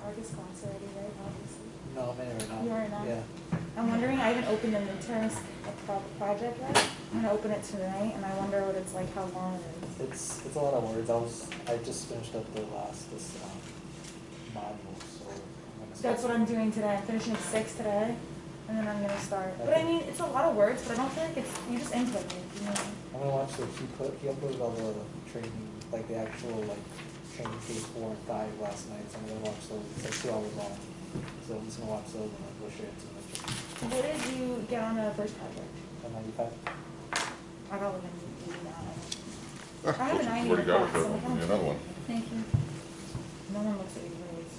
August class already, right? Obviously. No, maybe not. You are not? Yeah. I'm wondering, I haven't opened the midterms project yet. I'm gonna open it tonight, and I wonder what it's like, how long it is. It's a lot of words. I just finished up this module, so I'm gonna That's what I'm doing today. I'm finishing 6 today, and then I'm gonna start. But I mean, it's a lot of words, but I don't feel like it's, you just input it, you know? I'm gonna watch he uploaded all the training, like the actual training case 4 and 5 last night, so I'm gonna watch those. It's like 2 hours long. So I'm just gonna watch those and then go straight into the lecture. What did you get on the first project? A 95? I got like an 89. Ah, I have a 90 already got it, class, so but I don't- another one. Thank you. No one looks at your grades.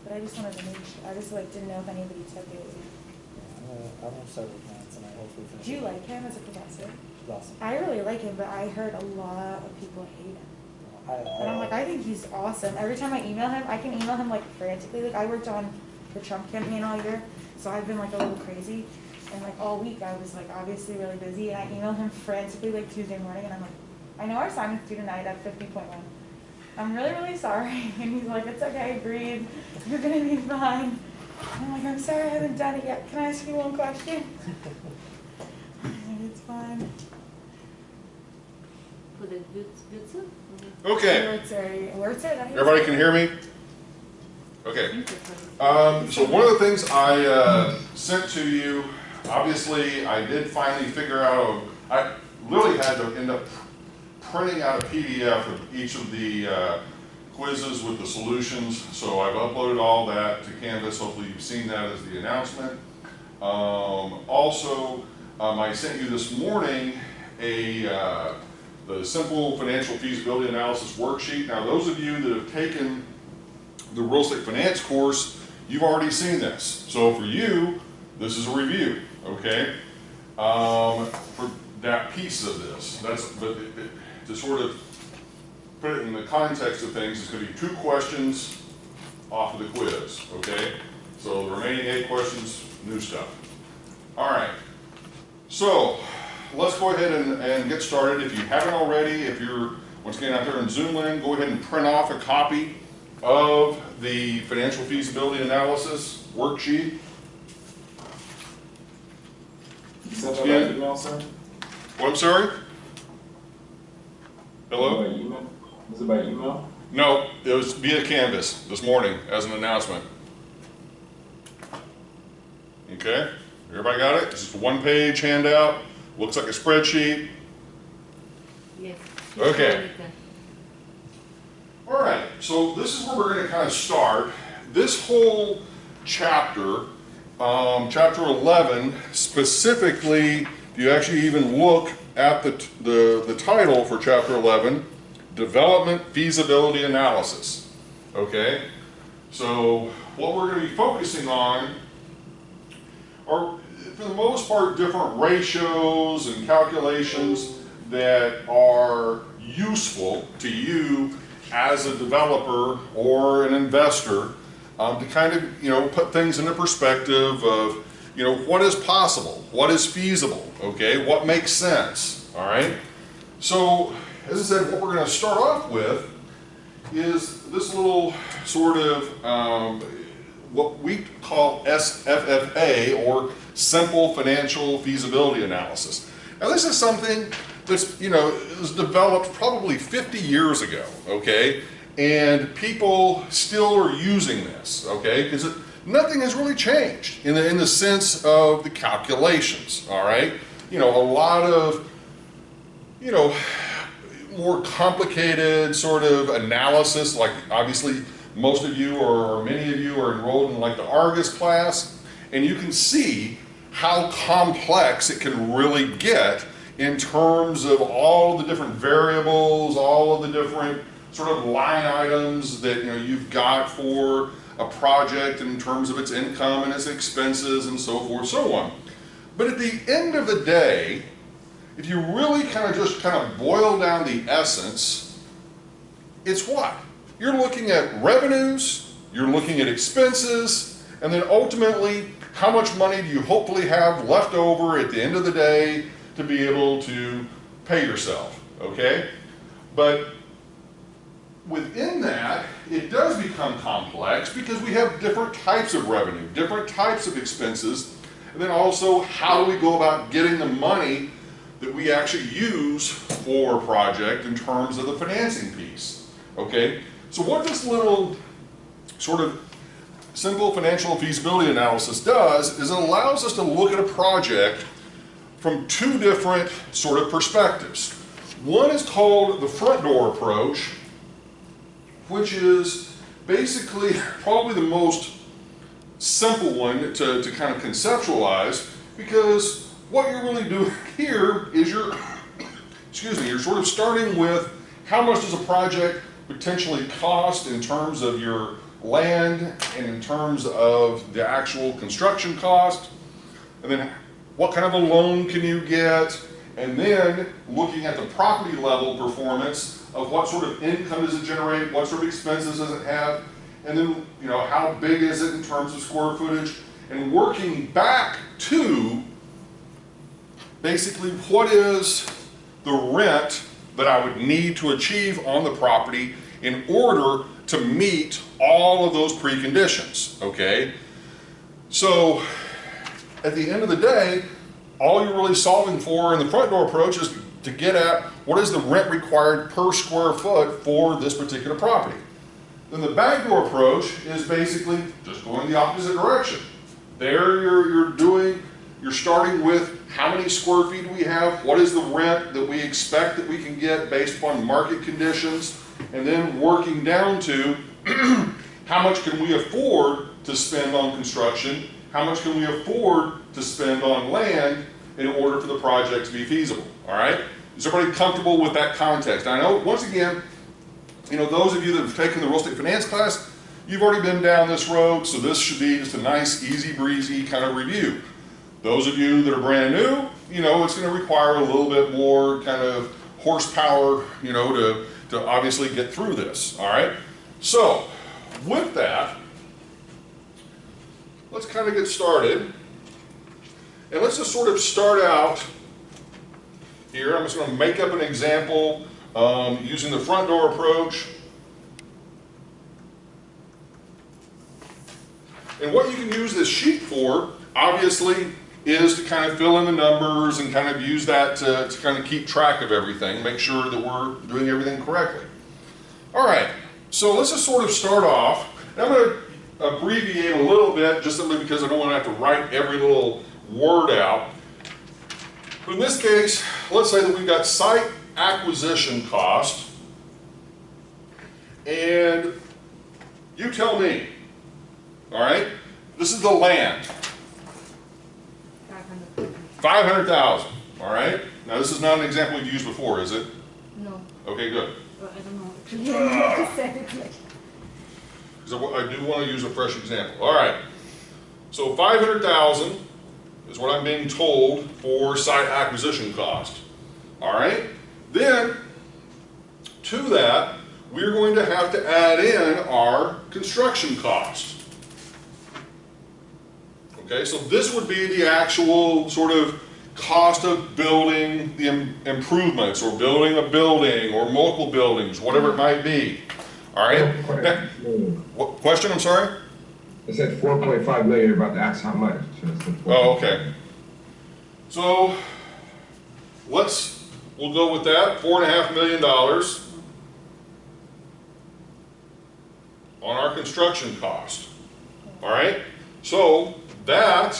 But I just wanted to make sure, I just didn't know if anybody took it. Yeah, I'm gonna start with maths and I hopefully finish. Do you it. like him as a professor? He's awesome. I really like him, but I heard a lot of people hate him. And I'm like, I think he's awesome. Every time I email him, I can email him frantically. Like I worked on the Trump campaign all year, so I've been a little crazy. And all week I was obviously really busy, and I emailed him frantically Tuesday morning, and I'm like, I know our assignment's due tonight at 50.1. I'm really, really sorry. And he's like, it's okay, agreed. You're gonna be fine. I'm like, I'm sorry I haven't done it yet. Can I ask you one question? It's fine. For the Wurzel? Okay, everybody can hear me? Okay. So one of the things I sent to you, obviously I did finally figure out, I really had to end up printing out a PDF of each of the quizzes with the solutions. So I've uploaded all that to Canvas. Hopefully you've seen that as the announcement. Also, I sent you this morning the simple financial feasibility analysis worksheet. Now those of you that have taken the real estate finance course, you've already seen this. So for you, this is a review, okay? For that piece of this, to sort of put it in the context of things, it's going to be 2 questions off of the quiz, okay? So the remaining 8 questions, new stuff. All right, so let's go ahead and get started. If you haven't already, if you're once again out there in Zoom land, go ahead and print off a copy of the financial feasibility analysis worksheet. You sent that by email, sir? What, I'm sorry? Hello? By email? Was it by email? No, it was via Canvas this morning as an announcement. Okay, everybody got it? It's just a 1-page handout. Looks like a spreadsheet. Yes. Okay. All right, so this is where we're going to kind of start. This whole chapter, chapter 11, specifically, if you actually even look at the title for chapter 11, Development Feasibility Analysis. Okay, so what we're going to be focusing on are, for the most part, different ratios and calculations that are useful to you as a developer or an investor, to kind of put things into perspective of what is possible, what is feasible, okay, what makes sense. All right, so as I said, what we're going to start off with is this little sort of what we call SFFA, or Simple Financial Feasibility Analysis. Now this is something that's, it was developed probably 50 years ago, okay? And people still are using this, okay? Because nothing has really changed in the sense of the calculations, all right? A lot of, more complicated sort of analysis, like obviously most of you or many of you are enrolled in the Argus class, and you can see how complex it can really get in terms of all the different variables, all of the different sort of line items that you've got for a project in terms of its income and its expenses and so forth, so on. But at the end of the day, if you really kind of boil down the essence, it's what? You're looking at revenues, you're looking at expenses, and then ultimately, how much money do you hopefully have left over at the end of the day to be able to pay yourself, okay? But within that, it does become complex because we have different types of revenue, different types of expenses, and then also how do we go about getting the money that we actually use for a project in terms of the financing piece, okay? So what this little sort of simple financial feasibility analysis does is it allows us to look at a project from two different sort of perspectives. One is called the front door approach, which is basically probably the most simple one to kind of conceptualize, because what you're really doing here is you're, you're sort of starting with how much does a project potentially cost in terms of your land and in terms of the actual construction cost, and then what kind of a loan can you get, and then looking at the property level performance of what sort of income does it generate, what sort of expenses does it have, and then how big is it in terms of square footage, and working back to basically what is the rent that I would need to achieve on the property in order to meet all of those preconditions, okay? So at the end of the day, all you're really solving for in the front door approach is to get at what is the rent required per square foot for this particular property. Then the backdoor approach is basically just going the opposite direction. There you're starting with how many square feet do we have, what is the rent that we expect that we can get based upon market conditions, and then working down to how much can we afford to spend on construction, how much can we afford to spend on land in order for the project to be feasible, all right? Is everybody comfortable with that context? I know, once again, those of you that have taken the real estate finance class, you've already been down this road, so this should be just a nice, easy breezy kind of review. Those of you that are brand new, it's going to require a little bit more kind of horsepower, to obviously get through this, all right? So, with that, let's kind of get started. And let's just sort of start out here. I'm just going to make up an example using the front door approach. And what you can use this sheet for, obviously, is to kind of fill in the numbers and kind of use that to kind of keep track of everything, make sure that we're doing everything correctly. All right, so let's just sort of start off. And I'm going to abbreviate a little bit just simply because I don't want to have to write every little word out. But in this case, let's say that we've got site acquisition cost, and you tell me, all right, this is the land. 500,000, all right? Now this is not an example we've used before, is it? No. Okay, good. Well, I don't know. Actually, I need to say it like. Because I do want to use a fresh example. All right, so 500,000 is what I'm being told for site acquisition cost. All right, then to that, we're going to have to add in our construction cost. Okay, so this would be the actual sort of cost of building the improvements, or building a building, or multiple buildings, whatever it might be. All right. Now, what question? I'm sorry. It said 4.5 million. You're about to ask how much. Oh, okay. So we'll go with that. $4.5 million on our construction cost. All right. So that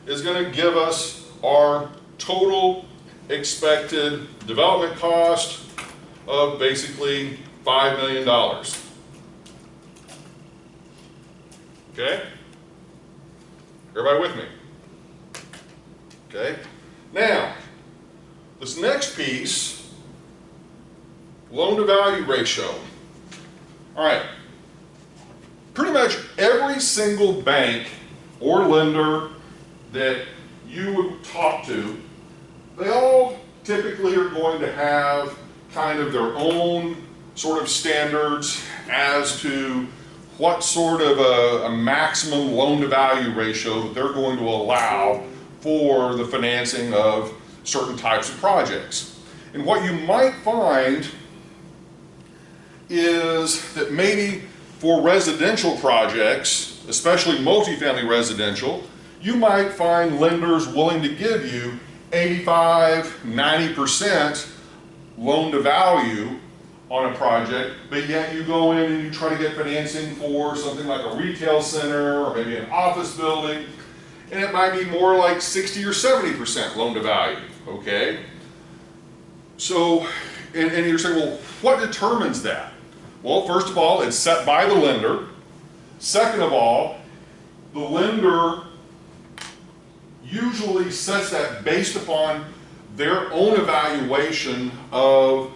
is going to give us our total expected development cost of basically $5 million. Okay? Everybody with me? Okay? Now, this next piece, loan to value ratio. All right. Pretty much every single bank or lender that you would talk to, they all typically are going to have kind of their own sort of standards as to what sort of a maximum loan to value ratio that they're going to allow for the financing of certain types of projects. And what you might find is that maybe for residential projects, especially multifamily residential, you might find lenders willing to give you 85, 90% loan to value on a project, but yet you go in and you try to get financing for something like a retail center or maybe an office building, and it might be more like 60 or 70% loan to value, okay? So, and you're saying, well, what determines that? Well, first of all, it's set by the lender. Second of all, the lender usually sets that based upon their own evaluation of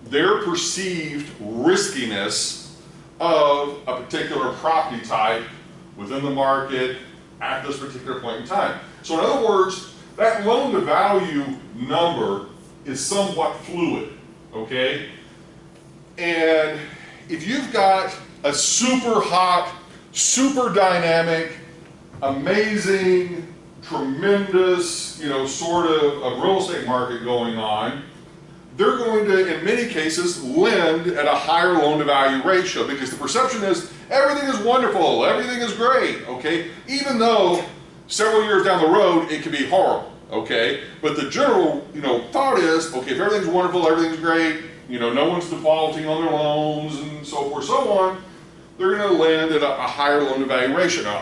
their perceived riskiness of a particular property type within the market at this particular point in time. So in other words, that loan to value number is somewhat fluid, okay? And if you've got a super hot, super dynamic, amazing, tremendous, sort of a real estate market going on, they're going to, in many cases, lend at a higher loan to value ratio because the perception is everything is wonderful, everything is great, okay? Even though several years down the road, it could be horrible, okay? But the general, thought is, okay, if everything's wonderful, everything's great, no one's defaulting on their loans and so forth, so on, they're going to lend at a higher loan to value ratio. Now,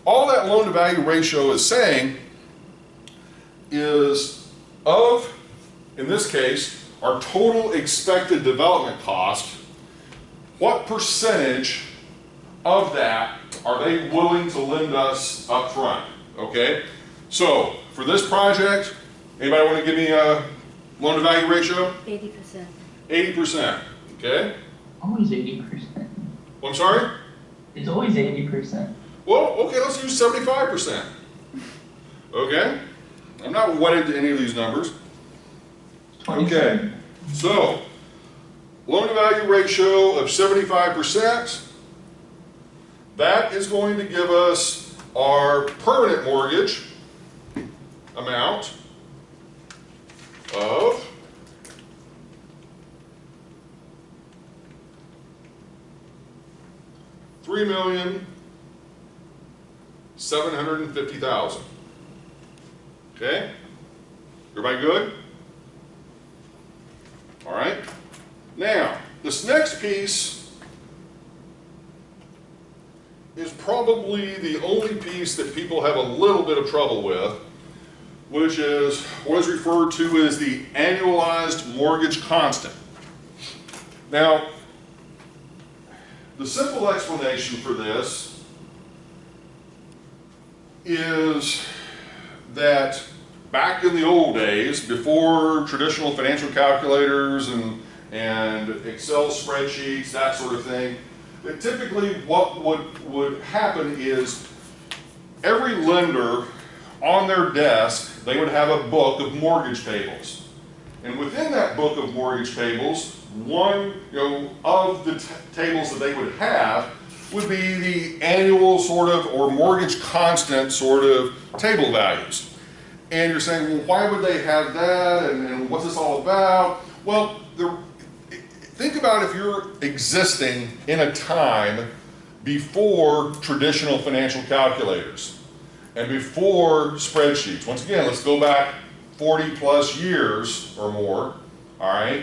all that loan to value ratio is saying is of, in this case, our total expected development cost, what percentage of that are they willing to lend us up front, okay? So, for this project, anybody want to give me a loan to value ratio? 80%. 80%, okay? Always 80%. I'm sorry? It's always 80%. Well, okay, let's use 75%. Okay? I'm not wedded to any of these numbers. Okay, so loan to value ratio of 75%. That is going to give us our permanent mortgage amount of $3,750,000. Okay? Everybody good? All right. Now, this next piece is probably the only piece that people have a little bit of trouble with, which is what is referred to as the annualized mortgage constant. Now, the simple explanation for this is that back in the old days, before traditional financial calculators and Excel spreadsheets, that sort of thing, that typically what would happen is every lender on their desk, they would have a book of mortgage tables. And within that book of mortgage tables, one of the tables that they would have would be the annual sort of, or mortgage constant sort of table values. And you're saying, well, why would they have that, and what's this all about? Well, think about if you're existing in a time before traditional financial calculators and before spreadsheets. Once again, let's go back 40 plus years or more, all right?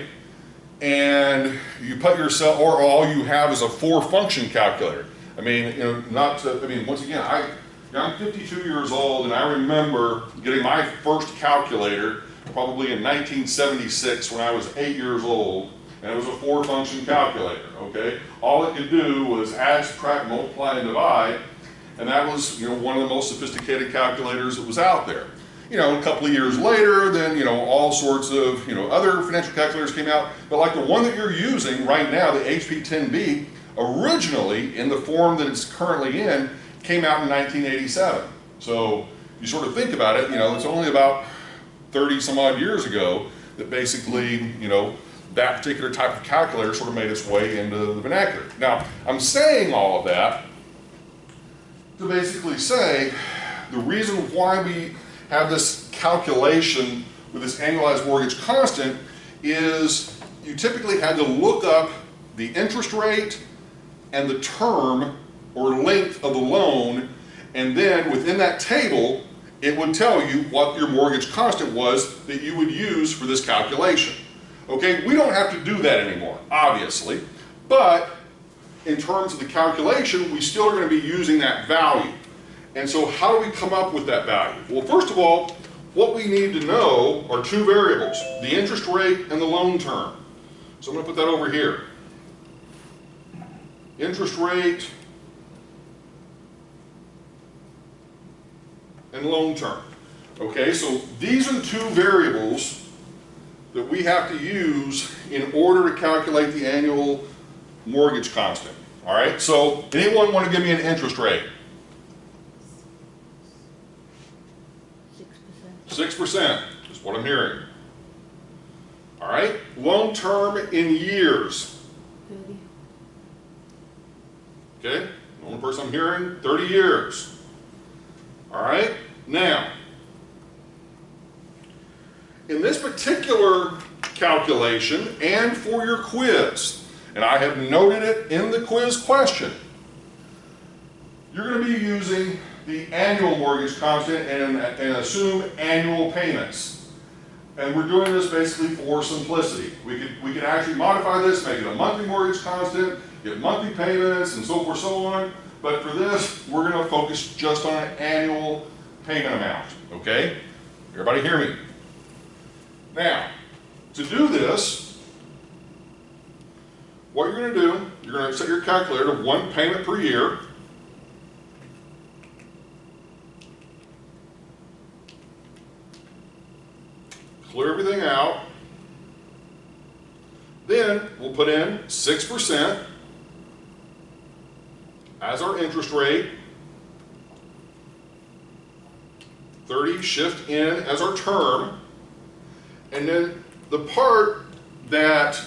And you put yourself, or all you have is a 4-function calculator. I mean, once again, I'm 52 years old, and I remember getting my first calculator probably in 1976 when I was 8 years old, and it was a 4-function calculator, okay? All it could do was add, subtract, multiply, and divide, and that was, one of the most sophisticated calculators that was out there. A couple of years later, then, all sorts of, other financial calculators came out, but like the one that you're using right now, the HP 10B, originally, in the form that it's currently in, came out in 1987. So you sort of think about it, it's only about 30 some odd years ago that basically, that particular type of calculator sort of made its way into the vernacular. Now, I'm saying all of that to basically say the reason why we have this calculation with this annualized mortgage constant is you typically had to look up the interest rate and the term or length of the loan, and then within that table, it would tell you what your mortgage constant was that you would use for this calculation. Okay, we don't have to do that anymore, obviously, but in terms of the calculation, we still are going to be using that value. And so how do we come up with that value? Well, first of all, what we need to know are two variables, the interest rate and the loan term. So I'm going to put that over here. Interest rate and loan term. Okay, so these are the two variables that we have to use in order to calculate the annual mortgage constant. All right, so anyone want to give me an interest rate? 6%. 6% is what I'm hearing. All right, loan term in years. 30. Okay, the only person I'm hearing, 30 years. All right, now, in this particular calculation and for your quiz, and I have noted it in the quiz question, you're going to be using the annual mortgage constant and assume annual payments. And we're doing this basically for simplicity. We could actually modify this, make it a monthly mortgage constant, get monthly payments, and so forth, so on. But for this, we're going to focus just on an annual payment amount. Okay? Everybody hear me? Now, to do this, what you're going to do, you're going to set your calculator to 1 payment per year. Clear everything out. Then we'll put in 6% as our interest rate. 30 shift in as our term. And then the part that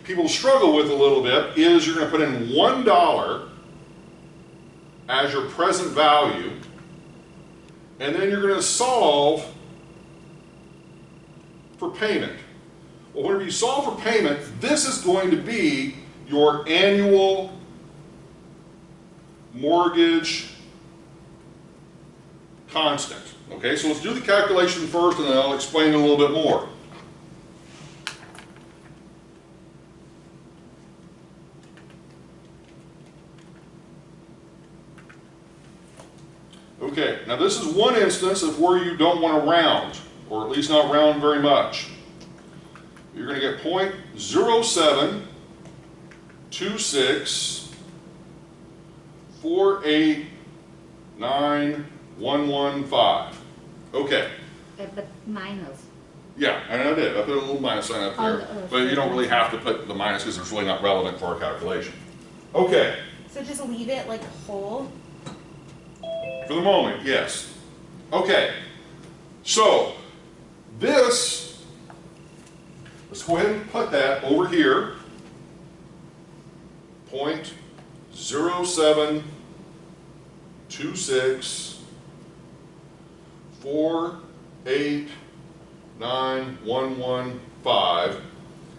people struggle with a little bit is you're going to put in $1 as your present value, and then you're going to solve for payment. Well, whenever you solve for payment, this is going to be your annual mortgage constant. Okay, so let's do the calculation first and then I'll explain it a little bit more. Okay, now this is one instance of where you don't want to round, or at least not round very much. You're going to get 0.07264891115. Okay. But minus. Yeah, and I did. I put a little minus sign up there, but you don't really have to put the minus because it's really not relevant for our calculation. Okay. So just leave it like whole? For the moment, yes. Okay. So, this, let's go ahead and put that over here. 0.07264891115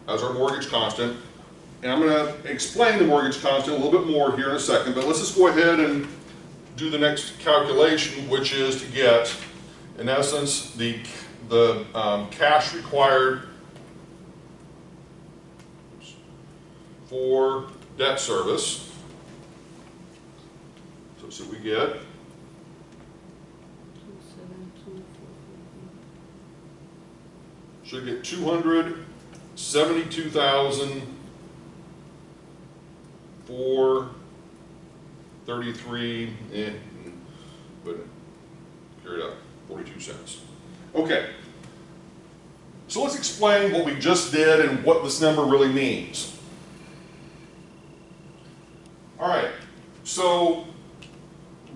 as our mortgage constant. And I'm going to explain the mortgage constant a little bit more here in a second, but let's just go ahead and do the next calculation, which is to get, in essence, the cash required for debt service. So we get 272,443. should get 272,433, but carry it up, 42 cents. Okay, so let's explain what we just did and what this number really means. All right, so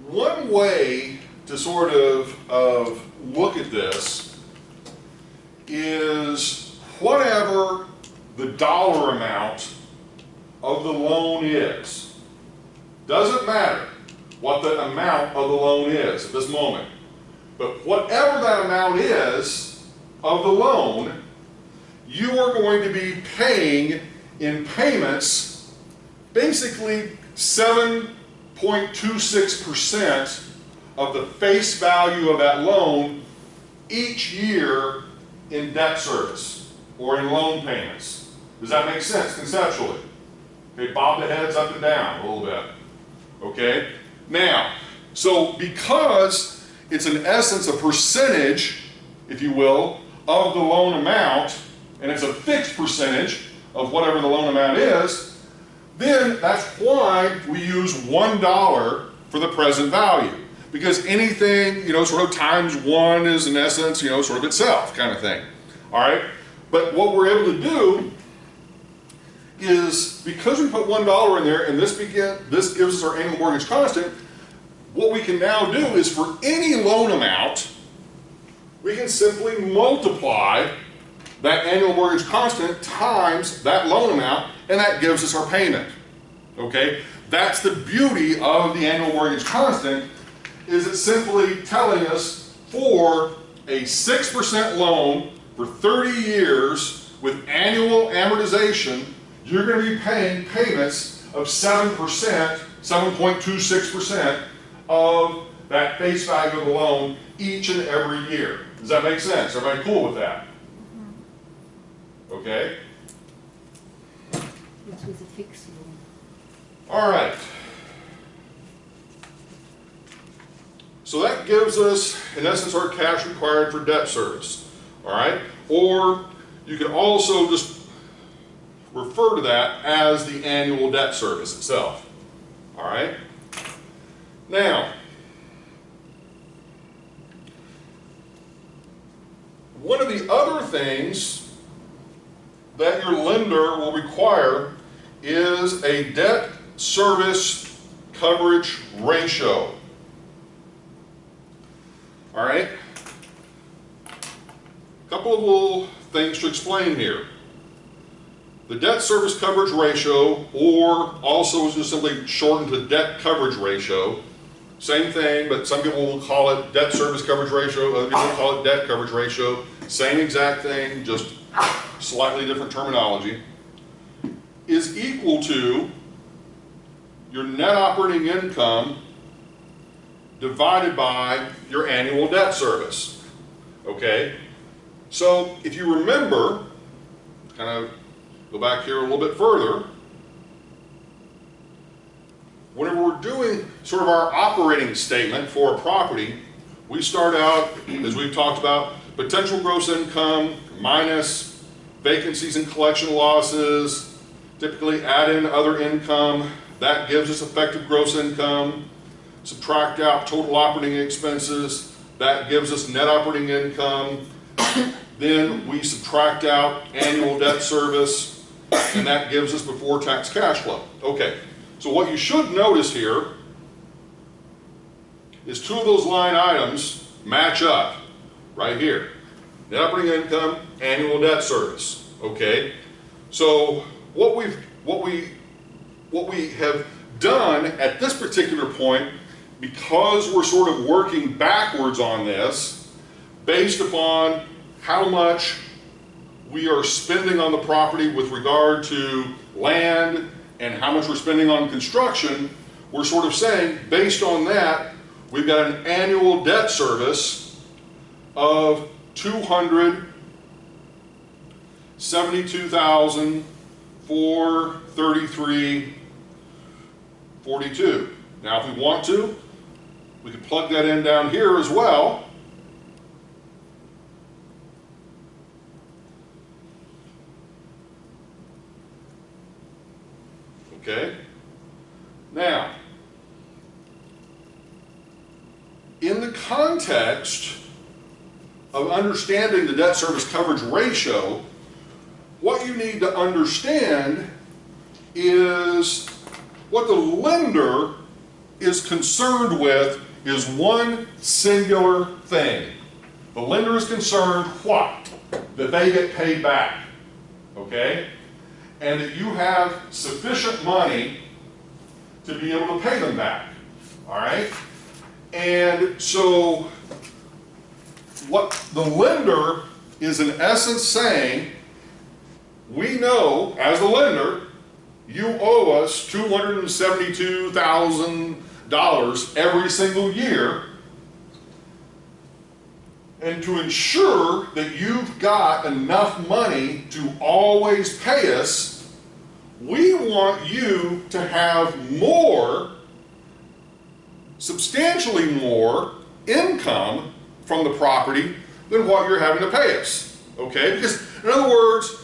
one way to sort of look at this is whatever the dollar amount of the loan is. Doesn't matter what the amount of the loan is at this moment, but whatever that amount is of the loan, you are going to be paying in payments basically 7.26% of the face value of that loan each year in debt service or in loan payments. Does that make sense conceptually? Okay, bob the heads up and down a little bit. Okay, now, so because it's in essence a percentage, if you will, of the loan amount, and it's a fixed percentage of whatever the loan amount is, then that's why we use $1 for the present value. Because anything, you know, sort of times 1 is in essence, you know, sort of itself kind of thing. All right? But what we're able to do is, because we put $1 in there and this gives us our annual mortgage constant, what we can now do is for any loan amount, we can simply multiply that annual mortgage constant times that loan amount, and that gives us our payment. Okay? That's the beauty of the annual mortgage constant, is it's simply telling us for a 6% loan for 30 years with annual amortization, you're going to be paying payments of 7%, 7.26% of that face value of the loan each and every year. Does that make sense? Everybody cool with that? Okay? Which is a fixed loan. All right. So that gives us, in essence, our cash required for debt service. All right? Or you can also just refer to that as the annual debt service itself. All right? Now, one of the other things that your lender will require is a debt service coverage ratio. All right? A couple of little things to explain here. The debt service coverage ratio, or also is just simply shortened to debt coverage ratio, same thing, but some people will call it debt service coverage ratio, other people will call it debt coverage ratio, same exact thing, just slightly different terminology, is equal to your net operating income divided by your annual debt service. Okay? So if you remember, kind of go back here a little bit further, whenever we're doing sort of our operating statement for a property, we start out, as we've talked about, potential gross income minus vacancies and collection losses, typically add in other income, that gives us effective gross income, subtract out total operating expenses, that gives us net operating income, then we subtract out annual debt service, and that gives us before tax cash flow. Okay, so what you should notice here is two of those line items match up right here. Net operating income, annual debt service. Okay, so what we have done at this particular point, because we're sort of working backwards on this, based upon how much we are spending on the property with regard to land and how much we're spending on construction, we're sort of saying, based on that, we've got an annual debt service of $272,433.42. Now, if we want to, we could plug that in down here as well. Okay. Now, in the context of understanding the debt service coverage ratio, what you need to understand is what the lender is concerned with is one singular thing. The lender is concerned what? That they get paid back. Okay? And that you have sufficient money to be able to pay them back. All right? And so what the lender is in essence saying, we know as the lender you owe us $272,000 every single year. And to ensure that you've got enough money to always pay us, we want you to have more, substantially more income from the property than what you're having to pay us, okay? Because in other words,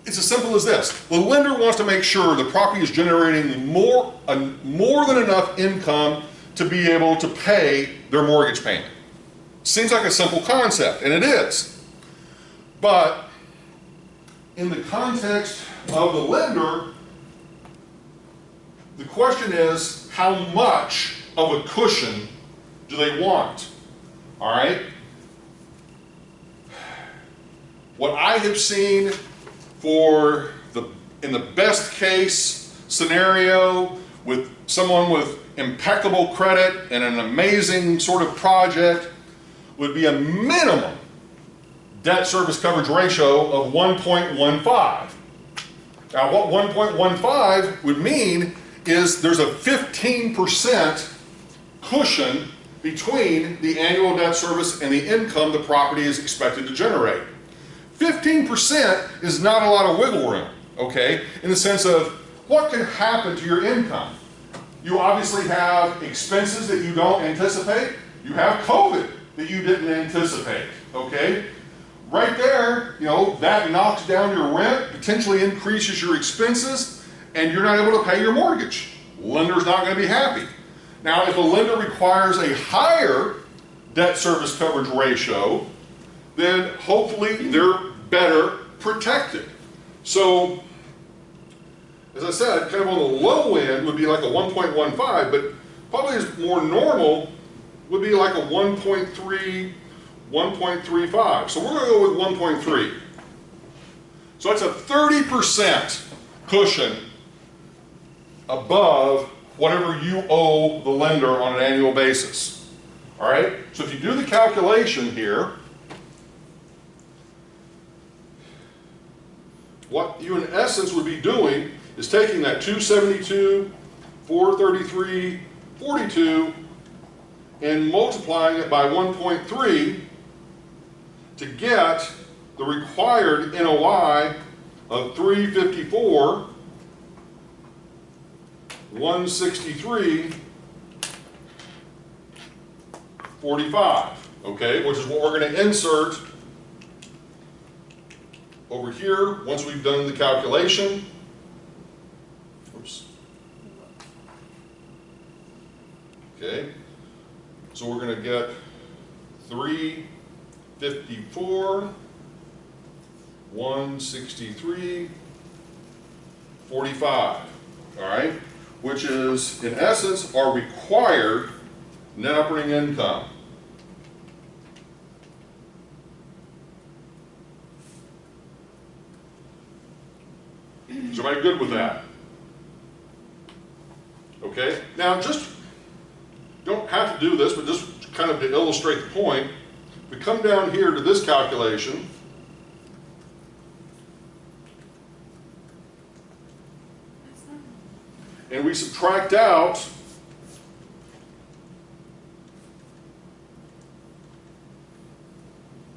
it's as simple as this. The lender wants to make sure the property is generating more than enough income to be able to pay their mortgage payment. Seems like a simple concept, and it is. But in the context of the lender, the question is, how much of a cushion do they want? All right? What I have seen in the best case scenario with someone with impeccable credit and an amazing sort of project would be a minimum debt service coverage ratio of 1.15. Now what 1.15 would mean is there's a 15% cushion between the annual debt service and the income the property is expected to generate. 15% is not a lot of wiggle room, okay? In the sense of what can happen to your income. You obviously have expenses that you don't anticipate. You have COVID that you didn't anticipate, okay? Right there, you know, that knocks down your rent, potentially increases your expenses, and you're not able to pay your mortgage. Lender's not going to be happy. Now, if a lender requires a higher debt service coverage ratio, then hopefully they're better protected. So, as I said, kind of on the low end would be like a 1.15, but probably as more normal would be like a 1.3, 1.35. So we're going to go with 1.3. So that's a 30% cushion above whatever you owe the lender on an annual basis. All right? So if you do the calculation here, what you in essence would be doing is taking that 272, 433, 42 and multiplying it by 1.3 to get the required NOI of 354, 163, 45, okay, which is what we're going to insert over here once we've done the calculation. Oops. Okay, so we're going to get 354, 163, 45, all right, which is in essence our required net operating income. Is everybody good with that? Okay, now just don't have to do this, but just kind of to illustrate the point, we come down here to this calculation. And we subtract out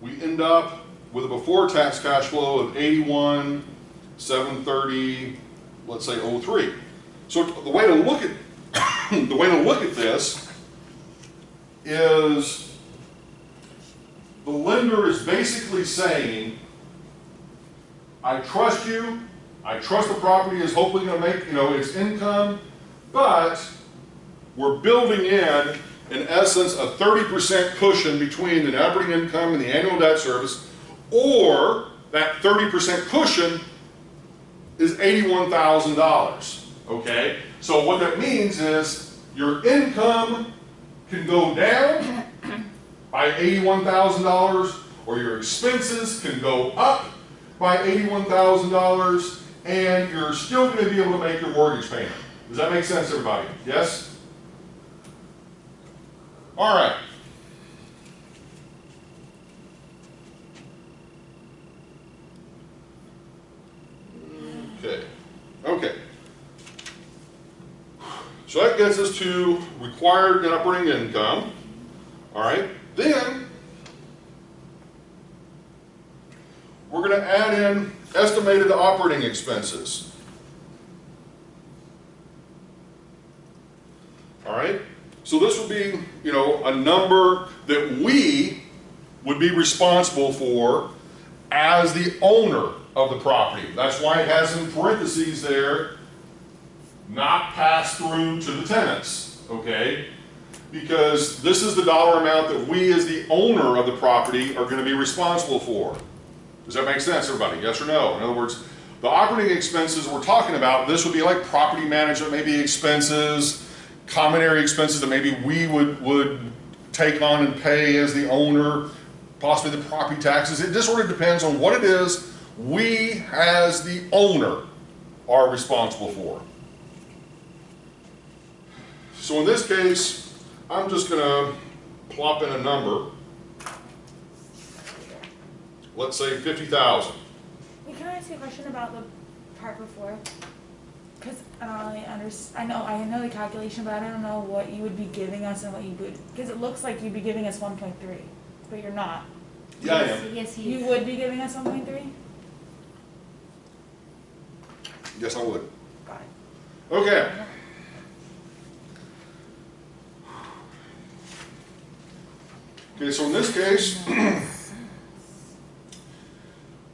we end up with a before tax cash flow of 81, 730, let's say 03. So the way to look at this is the lender is basically saying, I trust you, I trust the property is hopefully going to make, its income, but we're building in essence, a 30% cushion between the net operating income and the annual debt service, or that 30% cushion is $81,000, okay? So what that means is your income can go down by $81,000, or your expenses can go up by $81,000, and you're still going to be able to make your mortgage payment. Does that make sense, everybody? Yes? All right. Okay. So that gets us to required net operating income. All right, then we're going to add in estimated operating expenses. All right, so this would be, you know, a number that we would be responsible for as the owner of the property. That's why it has in parentheses there, not passed through to the tenants, okay? Because this is the dollar amount that we as the owner of the property are going to be responsible for. Does that make sense, everybody? Yes or no? In other words, the operating expenses we're talking about, this would be like property management, maybe expenses, common area expenses that maybe we would take on and pay as the owner, possibly the property taxes. It just sort of depends on what it is we as the owner are responsible for. So in this case, I'm just going to plop in a number. Let's say 50,000. Can I ask you a question about the part before? Because I know the calculation, but I don't know what you would be giving us and what you would, because it looks like you'd be giving us 1.3, but you're not. Yeah, I am. Yes, he You is. would be giving us 1.3? Yes, I would. Got it. Okay. Okay, so in this case,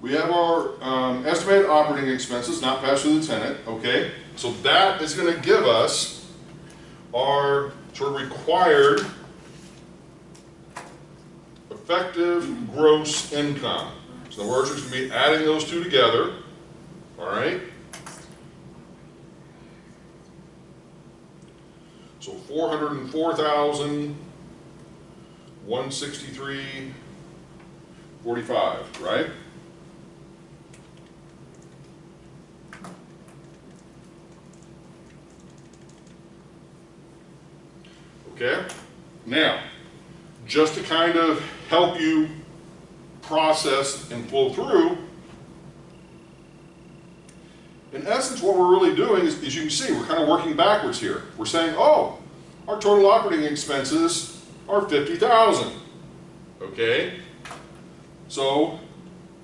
we have our estimated operating expenses not passed through the tenant, okay? So that is going to give us our sort of required effective gross income. So in other words, we're going to be adding those two together, all right? So 404,163.45, right? Okay, now, just to kind of help you process and flow through, in essence, what we're really doing is, as you can see, we're kind of working backwards here. We're saying, oh, our total operating expenses are 50,000, okay? So,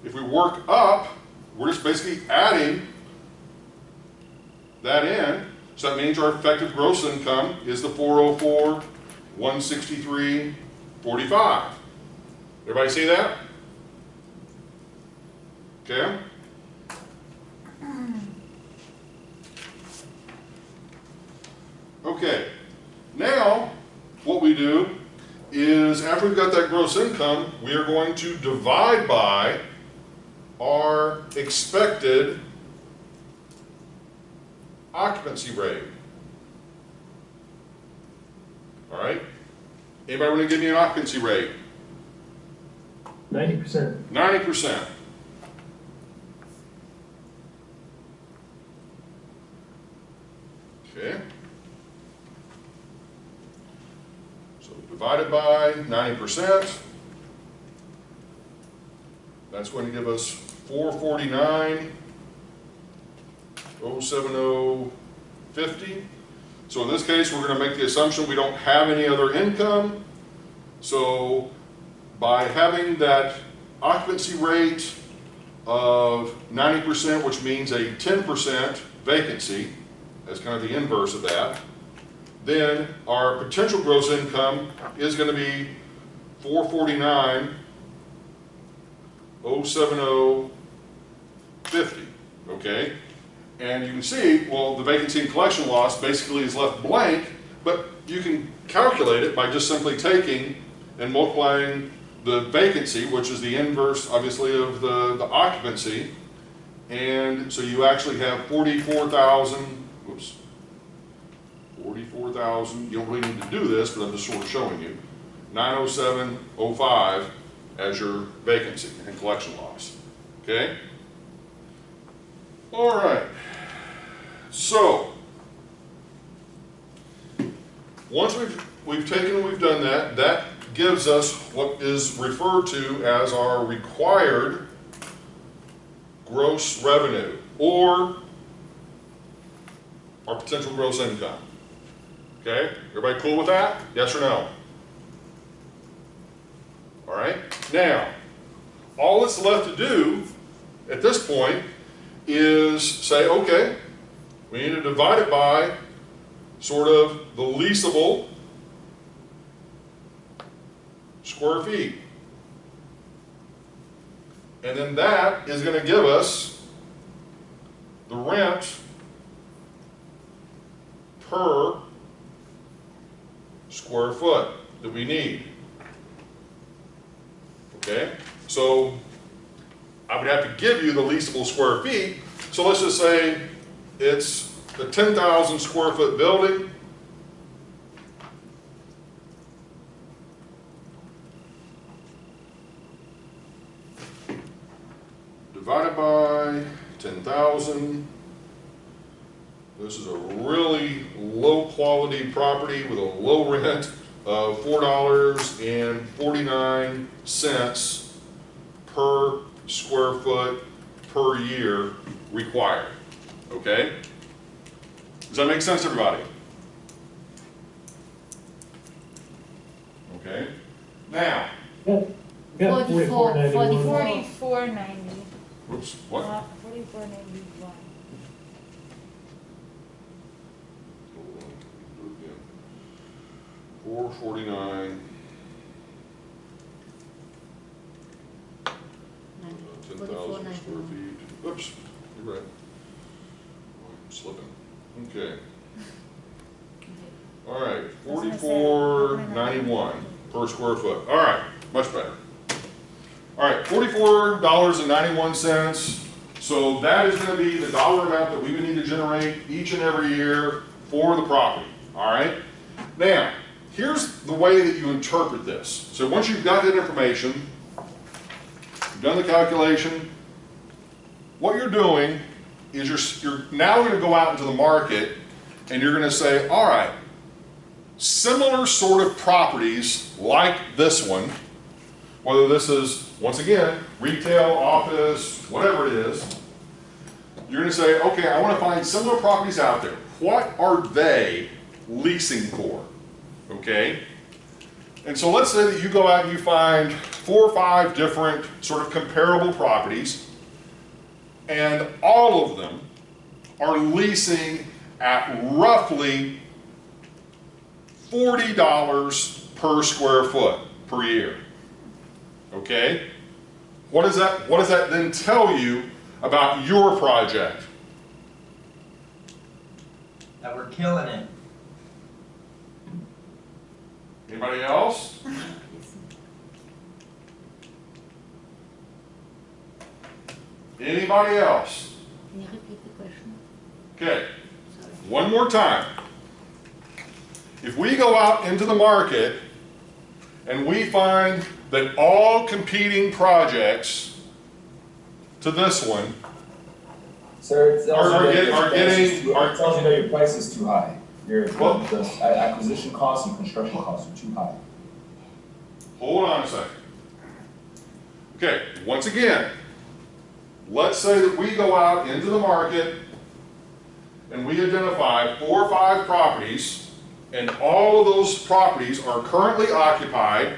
if we work up, we're just basically adding that in. So that means our effective gross income is the 404,163.45. Everybody see that? Okay. Okay. Now, what we do is after we've got that gross income, we are going to divide by our expected occupancy rate. All right? Anybody want to give me an occupancy rate? 90%. 90%. Okay. So divided by 90%. That's going to give us 449,070.50. So in this case, we're going to make the assumption we don't have any other income. So by having that occupancy rate of 90%, which means a 10% vacancy, as kind of the inverse of that, then our potential gross income is going to be 449,070.50, okay? And you can see, well, the vacancy and collection loss basically is left blank, but you can calculate it by just simply taking and multiplying the vacancy, which is the inverse, obviously, of the occupancy. And so you actually have 44,000, you don't really need to do this, but I'm just sort of showing you, 907.05 as your vacancy and collection loss, okay? All right, so once we've taken and we've done that, that gives us what is referred to as our required gross revenue, or our potential gross income. Okay, everybody cool with that? Yes or no? All right, now, all that's left to do at this point is say, okay, we need to divide it by sort of the leasable square feet. And then that is going to give us the rent per square foot that we need. Okay, so I would have to give you the leasable square feet. So let's just say it's a 10,000 square foot building. Divided by 10,000. This is a really low quality property with a low rent of $4.49 per square foot per year required. Okay? Does that make sense, everybody? Okay. Now. $44.90. Whoops. What? $44.91. 449. 10,000 square feet. Oops, you're right. I'm slipping. Okay. All right, 44.91 per square foot. All right, much better. All right, $44.91. So that is going to be the dollar amount that we would need to generate each and every year for the property. All right. Now, here's the way that you interpret this. So once you've got that information, you've done the calculation, what you're doing is you're now going to go out into the market and you're going to say, all right, similar sort of properties like this one, whether this is, once again, retail, office, whatever it is, you're going to say, okay, I want to find similar properties out there. What are they leasing for? Okay? And so let's say that you go out and you find 4 or 5 different sort of comparable properties, and all of them are leasing at roughly $40 per square foot per year. Okay? What does that then tell you about your project? That we're killing it. Anybody else? Anybody else? Can you repeat the question? Okay, Sorry. one more time. If we go out into the market and we find that all competing projects to this one Sir, it tells Are you that getting- it tells you that your price is too high. Your Well- the acquisition costs and construction costs are too high. Hold on a second. Okay, once again, let's say that we go out into the market and we identify 4 or 5 properties, and all of those properties are currently occupied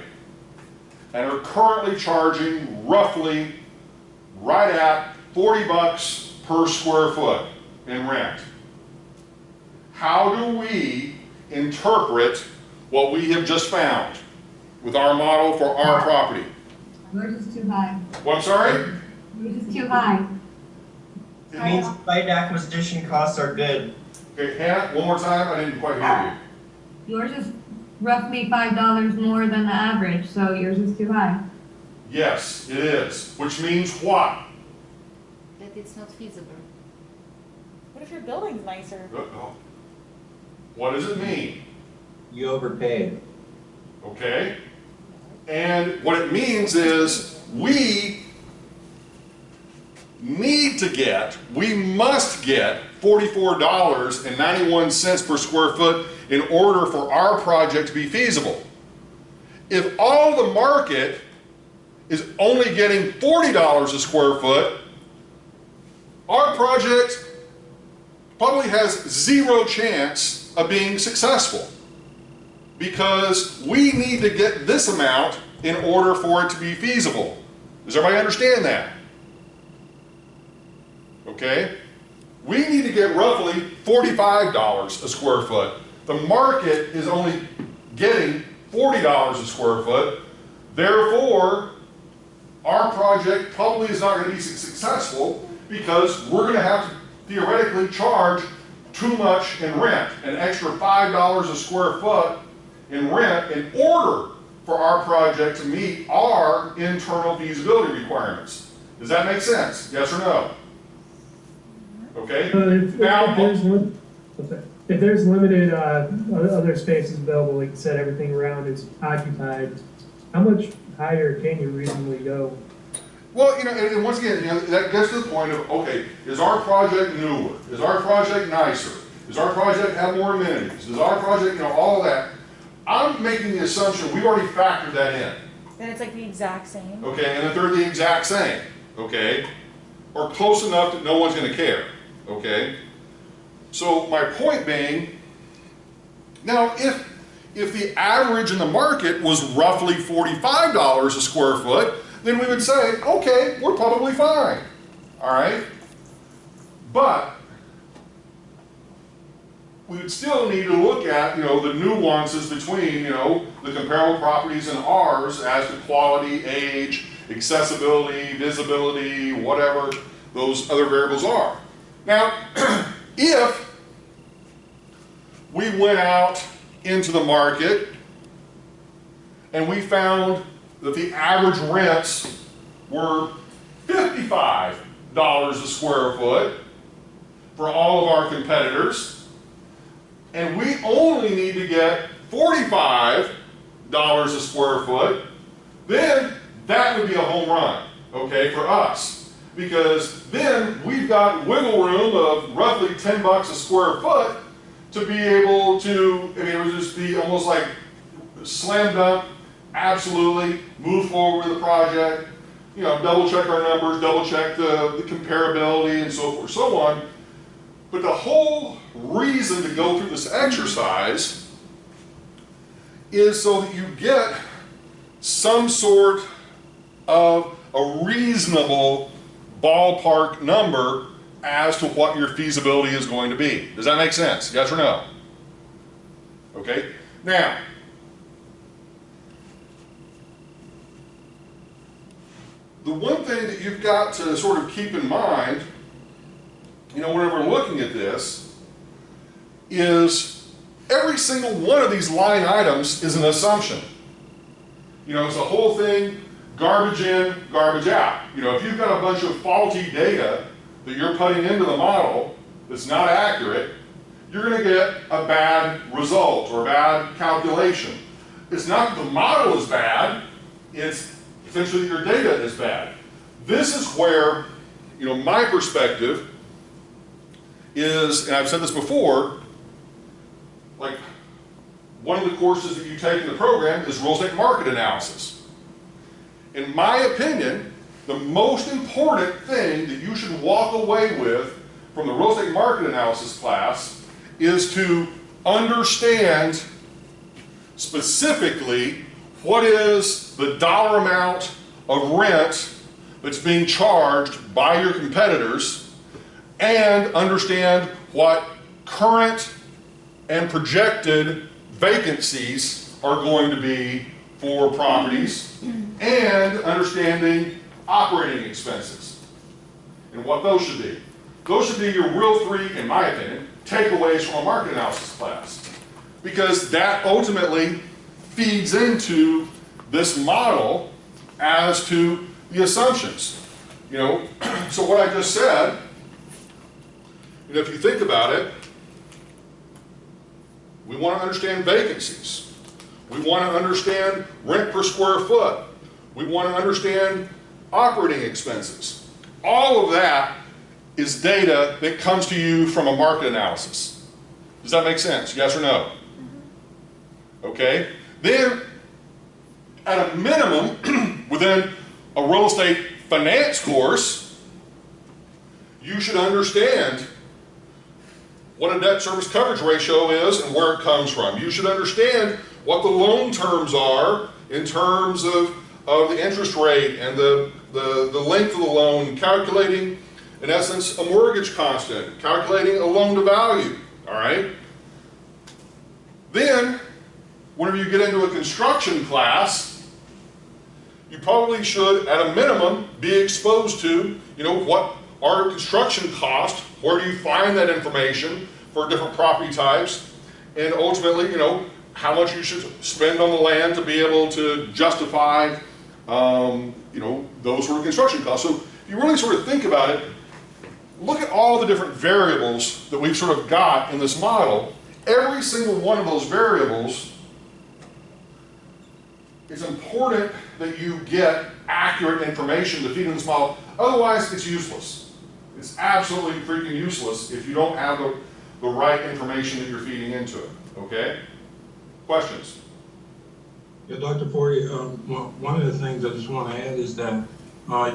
and are currently charging roughly right at $40 per square foot in rent. How do we interpret what we have just found with our model for our property? Yours is too high. Well, I'm sorry? Yours is too high. It means site acquisition costs are good. Okay, Hannah, one more time, I didn't quite hear Yours is roughly $5 more than the average, so yours is too high. you. Yes, it is, which means what? That it's not feasible. What if your building's nicer? What does it mean? You overpaid. Okay? And what it means is we must get $44.91 per square foot in order for our project to be feasible. If all the market is only getting $40 a square foot, our project probably has 0 chance of being successful. Because we need to get this amount in order for it to be feasible. Does everybody understand that? Okay? We need to get roughly $45 a square foot. The market is only getting $40 a square foot. Therefore, our project probably is not going to be successful because we're going to have to theoretically charge too much in rent, an extra $5 a square foot in rent in order for our project to meet our internal feasibility requirements. Does that make sense? Yes or no? Okay? If there's limited other spaces available, like you said, everything around is occupied, how much higher can you reasonably go? Well, you know, and once again, you know, that gets to the point of, okay, is our project newer? Is our project nicer? Does our project have more amenities? Does our project, you know, all of that? I'm making the assumption we've already factored that in. And it's like the exact same. Okay, and that they're the exact same, okay? Or close enough that no one's going to care, okay? So my point being, now if the average in the market was roughly $45 a square foot, then we would say, okay, we're probably fine, all right? But we would still need to look at, you know, the nuances between, you know, the comparable properties and ours as to quality, age, accessibility, visibility, whatever those other variables are. Now, if we went out into the market and we found that the average rents were $55 a square foot for all of our competitors, and we only need to get $45 a square foot, then that would be a home run, okay, for us. Because then we've got wiggle room of roughly $10 a square foot to be able to, I mean, it would just be almost like slam dunk, absolutely, move forward with the project, you know, double check our numbers, double check the comparability and so forth, so on. But the whole reason to go through this exercise is so that you get some sort of a reasonable ballpark number as to what your feasibility is going to be. Does that make sense? Yes or no? Okay. Now, the one thing that you've got to sort of keep in mind, you know, whenever we're looking at this, is every single one of these line items is an assumption. You know, it's the whole thing, garbage in, garbage out. You know, if you've got a bunch of faulty data that you're putting into the model that's not accurate, you're going to get a bad result or a bad calculation. It's not that the model is bad, it's essentially your data is bad. This is where, you know, my perspective is, and I've said this before, like one of the courses that you take in the program is real estate market analysis. In my opinion, the most important thing that you should walk away with from the real estate market analysis class is to understand specifically what is the dollar amount of rent that's being charged by your competitors, and understand what current and projected vacancies are going to be for properties, and understanding operating expenses and what those should be. Those should be your real three, in my opinion, takeaways from a market analysis class, because that ultimately feeds into this model as to the assumptions. You know, so what I just said, you know, if you think about it, we want to understand vacancies. We want to understand rent per square foot. We want to understand operating expenses. All of that is data that comes to you from a market analysis. Does that make sense? Yes or no? Okay. Then, at a minimum, within a real estate finance course, you should understand what a debt service coverage ratio is and where it comes from. You should understand what the loan terms are in terms of the interest rate and the length of the loan, calculating, in essence, a mortgage constant, calculating a loan to value, all right? Then, whenever you get into a construction class, you probably should, at a minimum, be exposed to, what are construction costs, where do you find that information for different property types, and ultimately, how much you should spend on the land to be able to justify, those sort of construction costs. So if you really sort of think about it, look at all the different variables that we've sort of got in this model. Every single one of those variables, it's important that you get accurate information to feed in this model. Otherwise, it's useless. It's absolutely freaking useless if you don't have the right information that you're feeding into it, okay? Questions? Yeah, Dr. Forey, one of the things I just want to add is that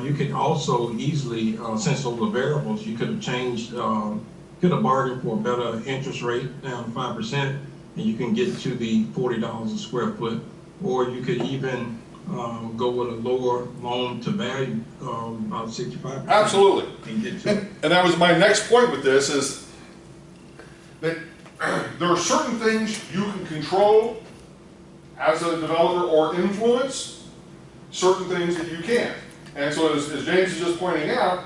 you can also easily, since those are variables, you could have changed, could have bargained for a better interest rate, down 5%, and you can get to the $40 a square foot, or you could even go with a lower loan to value, about 65%. Absolutely. And that was my next point with this, is that there are certain things you can control as a developer or influence, certain things that you can't. And so as James is just pointing out,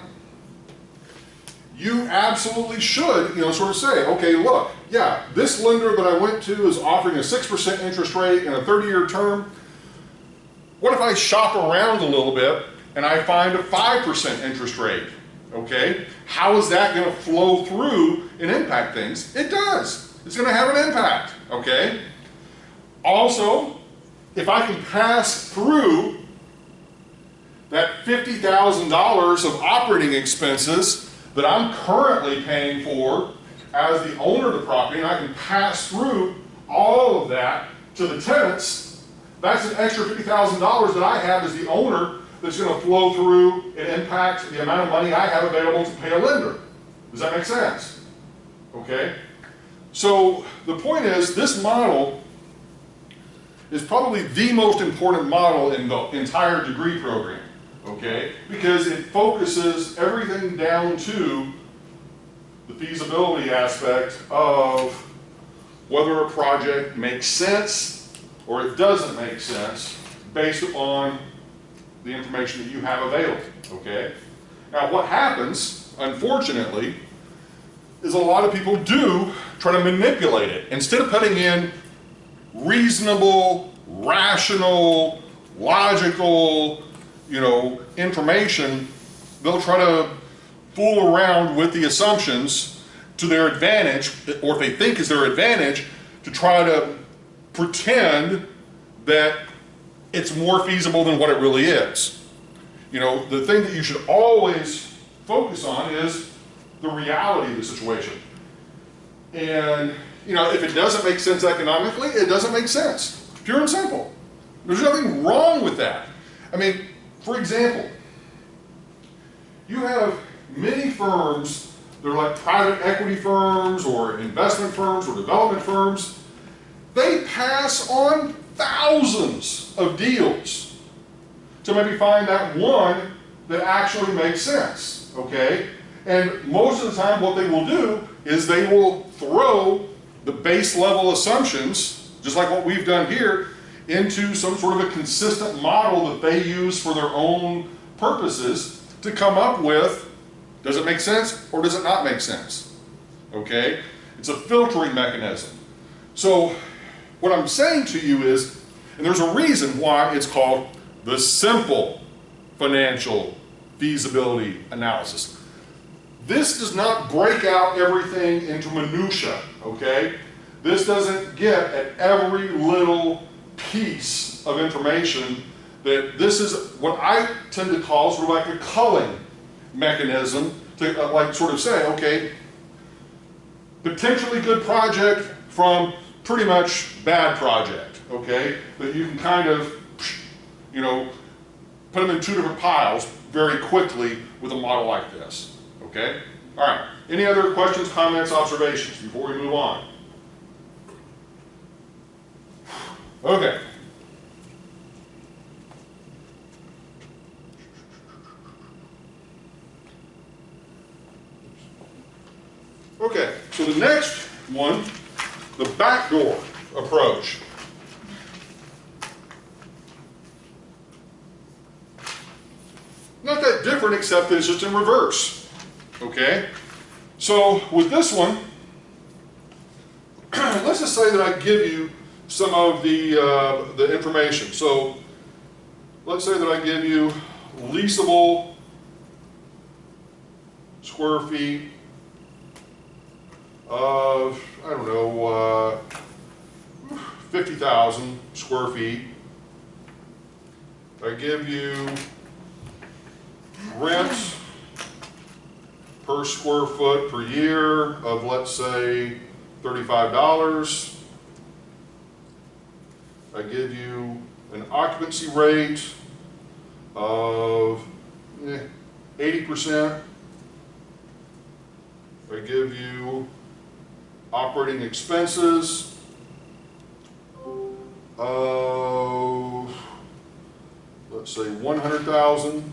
you absolutely should, sort of say, okay, look, yeah, this lender that I went to is offering a 6% interest rate and a 30-year term. What if I shop around a little bit and I find a 5% interest rate? Okay, how is that going to flow through and impact things? It does. It's going to have an impact, okay? Also, if I can pass through that $50,000 of operating expenses that I'm currently paying for as the owner of the property, and I can pass through all of that to the tenants, that's an extra $50,000 that I have as the owner that's going to flow through and impact the amount of money I have available to pay a lender. Does that make sense? Okay? So the point is, this model is probably the most important model in the entire degree program, okay? Because it focuses everything down to the feasibility aspect of whether a project makes sense or it doesn't make sense based on the information that you have available, okay? Now what happens, unfortunately, is a lot of people do try to manipulate it. Instead of putting in reasonable, rational, logical, information, they'll try to fool around with the assumptions to their advantage, or if they think is their advantage, to try to pretend that it's more feasible than what it really is. The thing that you should always focus on is the reality of the situation. And, if it doesn't make sense economically, it doesn't make sense. Pure and simple. There's nothing wrong with that. I mean, for example, you have many firms that are like private equity firms or investment firms or development firms. They pass on thousands of deals to maybe find that one that actually makes sense, okay? And most of the time what they will do is they will throw the base level assumptions, just like what we've done here, into some sort of a consistent model that they use for their own purposes to come up with, does it make sense or does it not make sense? Okay? It's a filtering mechanism. So what I'm saying to you is, and there's a reason why it's called the simple financial feasibility analysis. This does not break out everything into minutia, okay? This doesn't get at every little piece of information. That this is what I tend to call sort of like a culling mechanism to like sort of say, okay, potentially good project from pretty much bad project, okay? That you can kind of, put them in two different piles very quickly with a model like this, okay? All right, any other questions, comments, observations before we move on? Okay. Okay, so the next one, the backdoor approach. Not that different, except that it's just in reverse. Okay? So with this one, let's just say that I give you some of the information. So let's say that I give you leasable square feet of, I don't know, 50,000 square feet. I give you rent per square foot per year of, let's say, $35. I give you an occupancy rate of 80%. I give you operating expenses of, let's say, 100,000.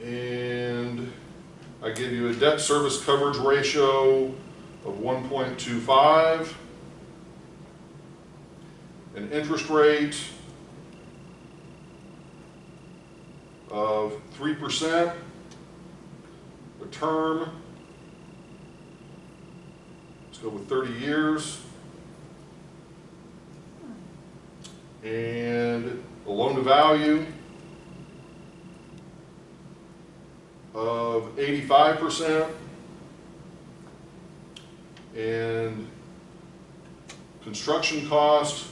And I give you a debt service coverage ratio of 1.25, an interest rate of 3%, a term, let's go with 30 years, and a loan to value of 85%, and construction cost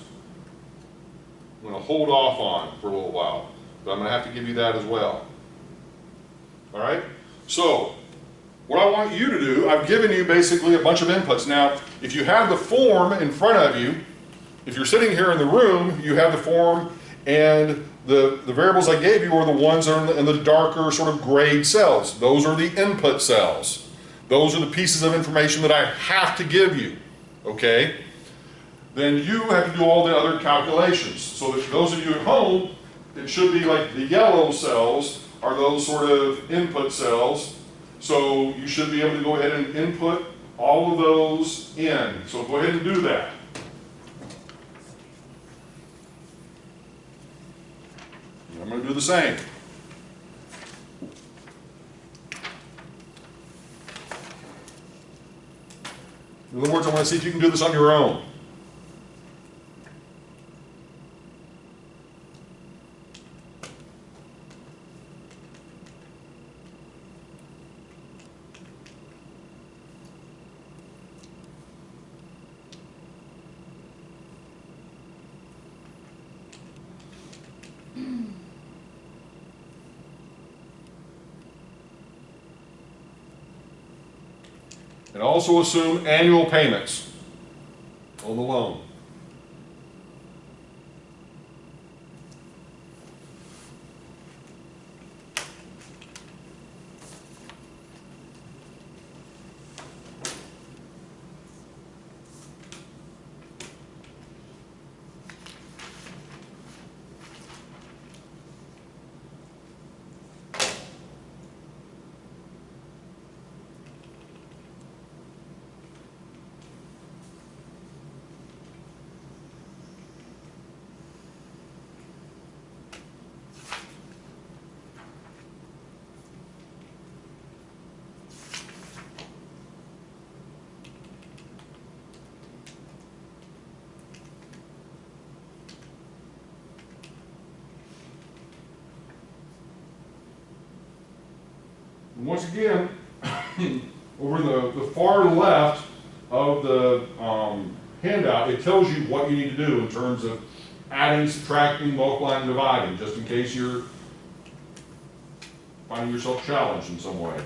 I'm going to hold off on for a little while, but I'm going to have to give you that as well. All right? So what I want you to do, I've given you basically a bunch of inputs. Now, if you have the form in front of you, if you're sitting here in the room, you have the form, and the variables I gave you are the ones that are in the darker sort of grayed cells. Those are the input cells. Those are the pieces of information that I have to give you, okay? Then you have to do all the other calculations. So that those of you at home, it should be like the yellow cells are those sort of input cells. So you should be able to go ahead and input all of those in. So go ahead and do that. I'm going to do the same. In other words, I want to see if you can do this on your own. And also assume annual payments on the loan. Once again, over the far left of the handout, it tells you what you need to do in terms of adding, subtracting, multiplying, and dividing, just in case you're finding yourself challenged in some way.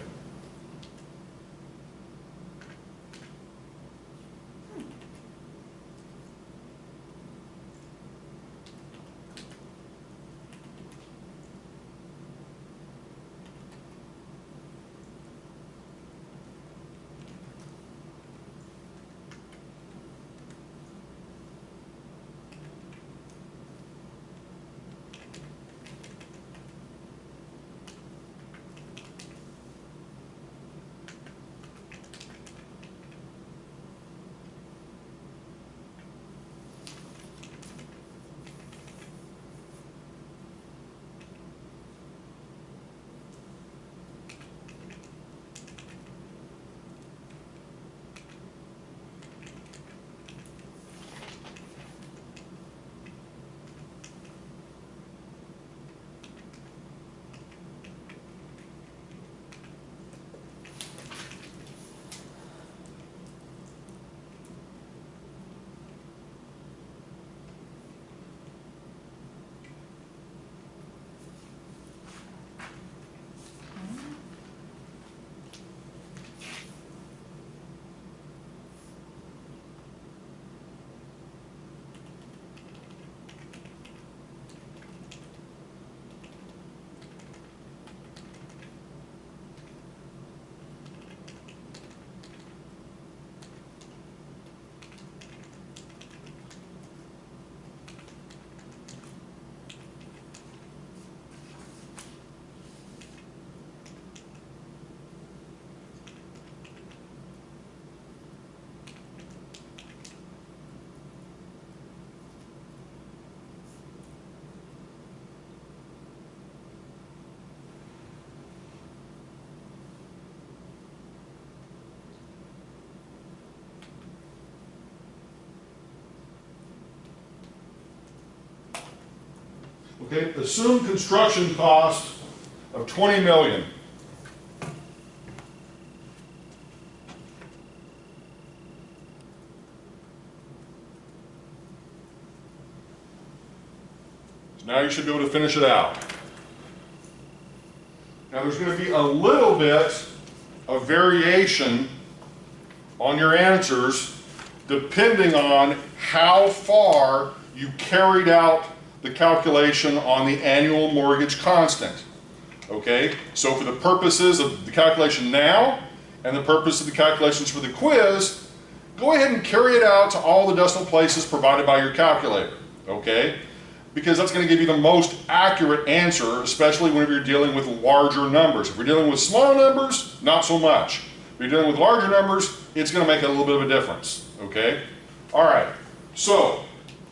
Okay, assumed construction cost of 20 million. So now you should be able to finish it out. Now there's going to be a little bit of variation on your answers depending on how far you carried out the calculation on the annual mortgage constant. Okay, so for the purposes of the calculation now and the purpose of the calculations for the quiz, go ahead and carry it out to all the decimal places provided by your calculator. Okay, because that's going to give you the most accurate answer, especially whenever you're dealing with larger numbers. If you're dealing with small numbers, not so much. If you're dealing with larger numbers, it's going to make a little bit of a difference. Okay, all right, so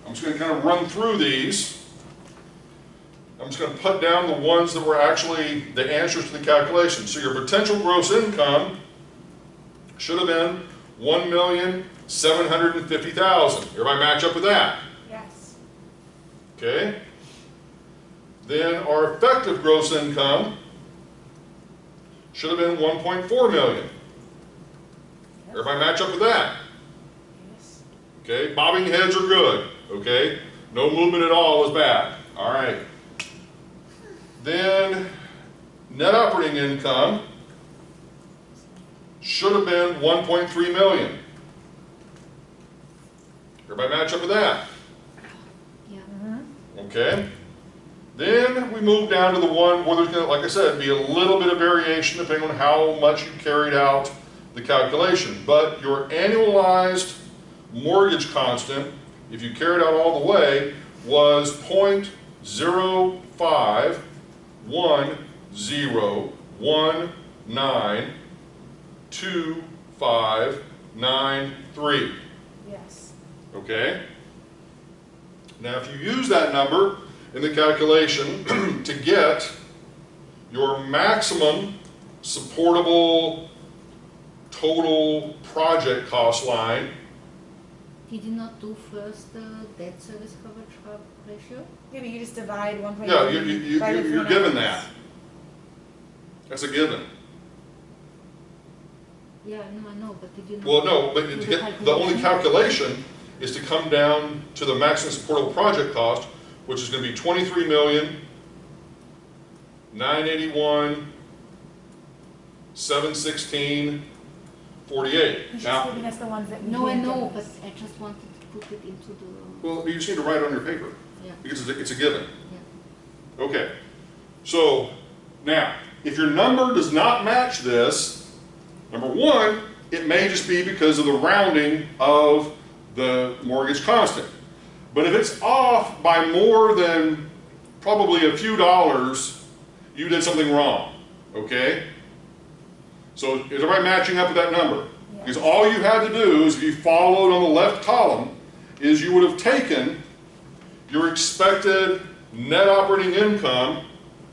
I'm just going to kind of run through these. I'm just going to put down the ones that were actually the answers to the calculation. So your potential gross income should have been $1,750,000. Everybody match up with that? Yes. Okay. Then our effective gross income should have been 1.4 million. Everybody match up with that? Yes. Okay, bobbing heads are good. Okay, no movement at all is bad. All right. Then net operating income should have been 1.3 million. Everybody match up with that? Yeah. Okay. Then we move down to the one where there's going to, like I said, be a little bit of variation depending on how much you carried out the calculation. But your annualized mortgage constant, if you carried out all the way, was 0.0510192593. Yes. Okay? Now if you use that number in the calculation to get your maximum supportable total project cost line. Did you not do first the debt service coverage ratio? Yeah, but you just divide 1.3. Yeah, you're given that. That's a given. Yeah, no, I know, but did you not? Well, no, but do to get, the only calculation is to come down to the maximum supportable project cost, which is going to be 23,981,716.48. He's Now, just giving us the ones that we No, I didn't know, give but us. I just wanted to put it into the, well, you just need to write it on your paper yeah, because it's a given. yeah. Okay, so now, if your number does not match this, number one, it may just be because of the rounding of the mortgage constant. But if it's off by more than probably a few dollars, you did something wrong, okay? So is everybody matching up with that number? Yes. Because all you had to do is, if you followed on the left column, is you would have taken your expected net operating income,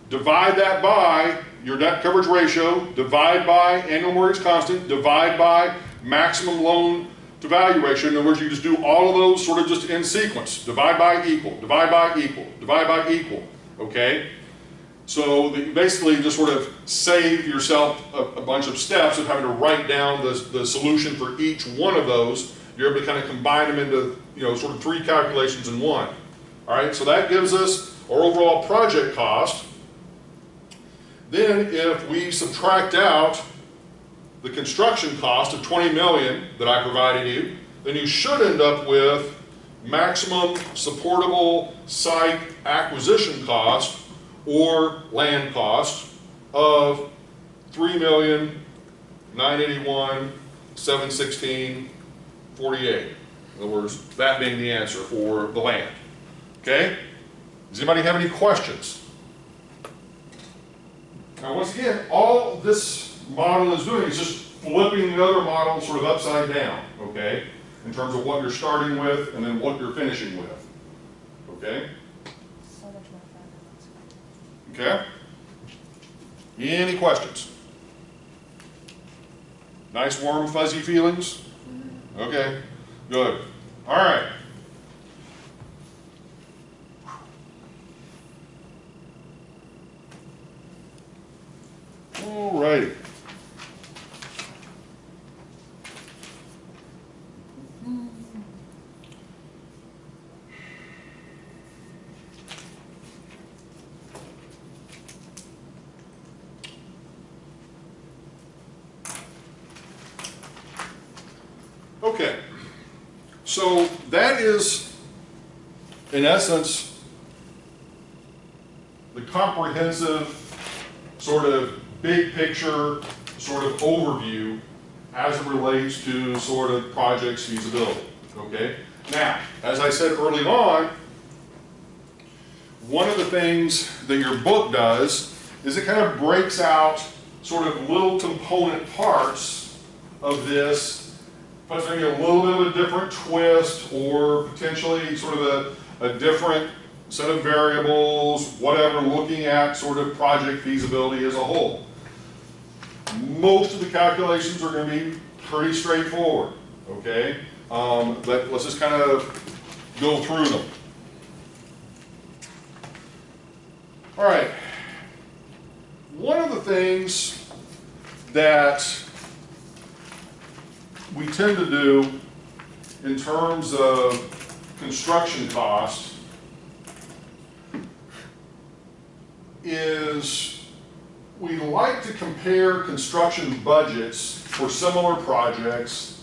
divide that by your debt coverage ratio, divide by annual mortgage constant, divide by maximum loan to value ratio. In other words, you just do all of those sort of just in sequence. Divide by equal, divide by equal, divide by equal, okay? So that you basically just sort of save yourself a bunch of steps of having to write down the solution for each one of those. You're able to kind of combine them into, you know, sort of three calculations in one. All right, so that gives us our overall project cost. Then if we subtract out the construction cost of 20 million that I provided you, then you should end up with maximum supportable site acquisition cost or land cost of 3,981,716.48. In other words, that being the answer for the land. Okay? Does anybody have any questions? Now, once again, all this model is doing is just flipping the other model sort of upside down, okay? In terms of what you're starting with and then what you're finishing with, okay? So much more fun. Okay? Any questions? Nice, warm, fuzzy feelings? Okay, good. All right. righty. Okay, so that is, in essence, the comprehensive sort of big picture sort of overview as it relates to sort of project's feasibility, okay? Now, as I said early on, one of the things that your book does is it kind of breaks out sort of little component parts of this, puts maybe a little bit of a different twist or potentially sort of a different set of variables, whatever, looking at sort of project feasibility as a whole. Most of the calculations are going to be pretty straightforward, okay? But let's just kind of go through them. All right. One of the things that we tend to do in terms of construction cost is we like to compare construction budgets for similar projects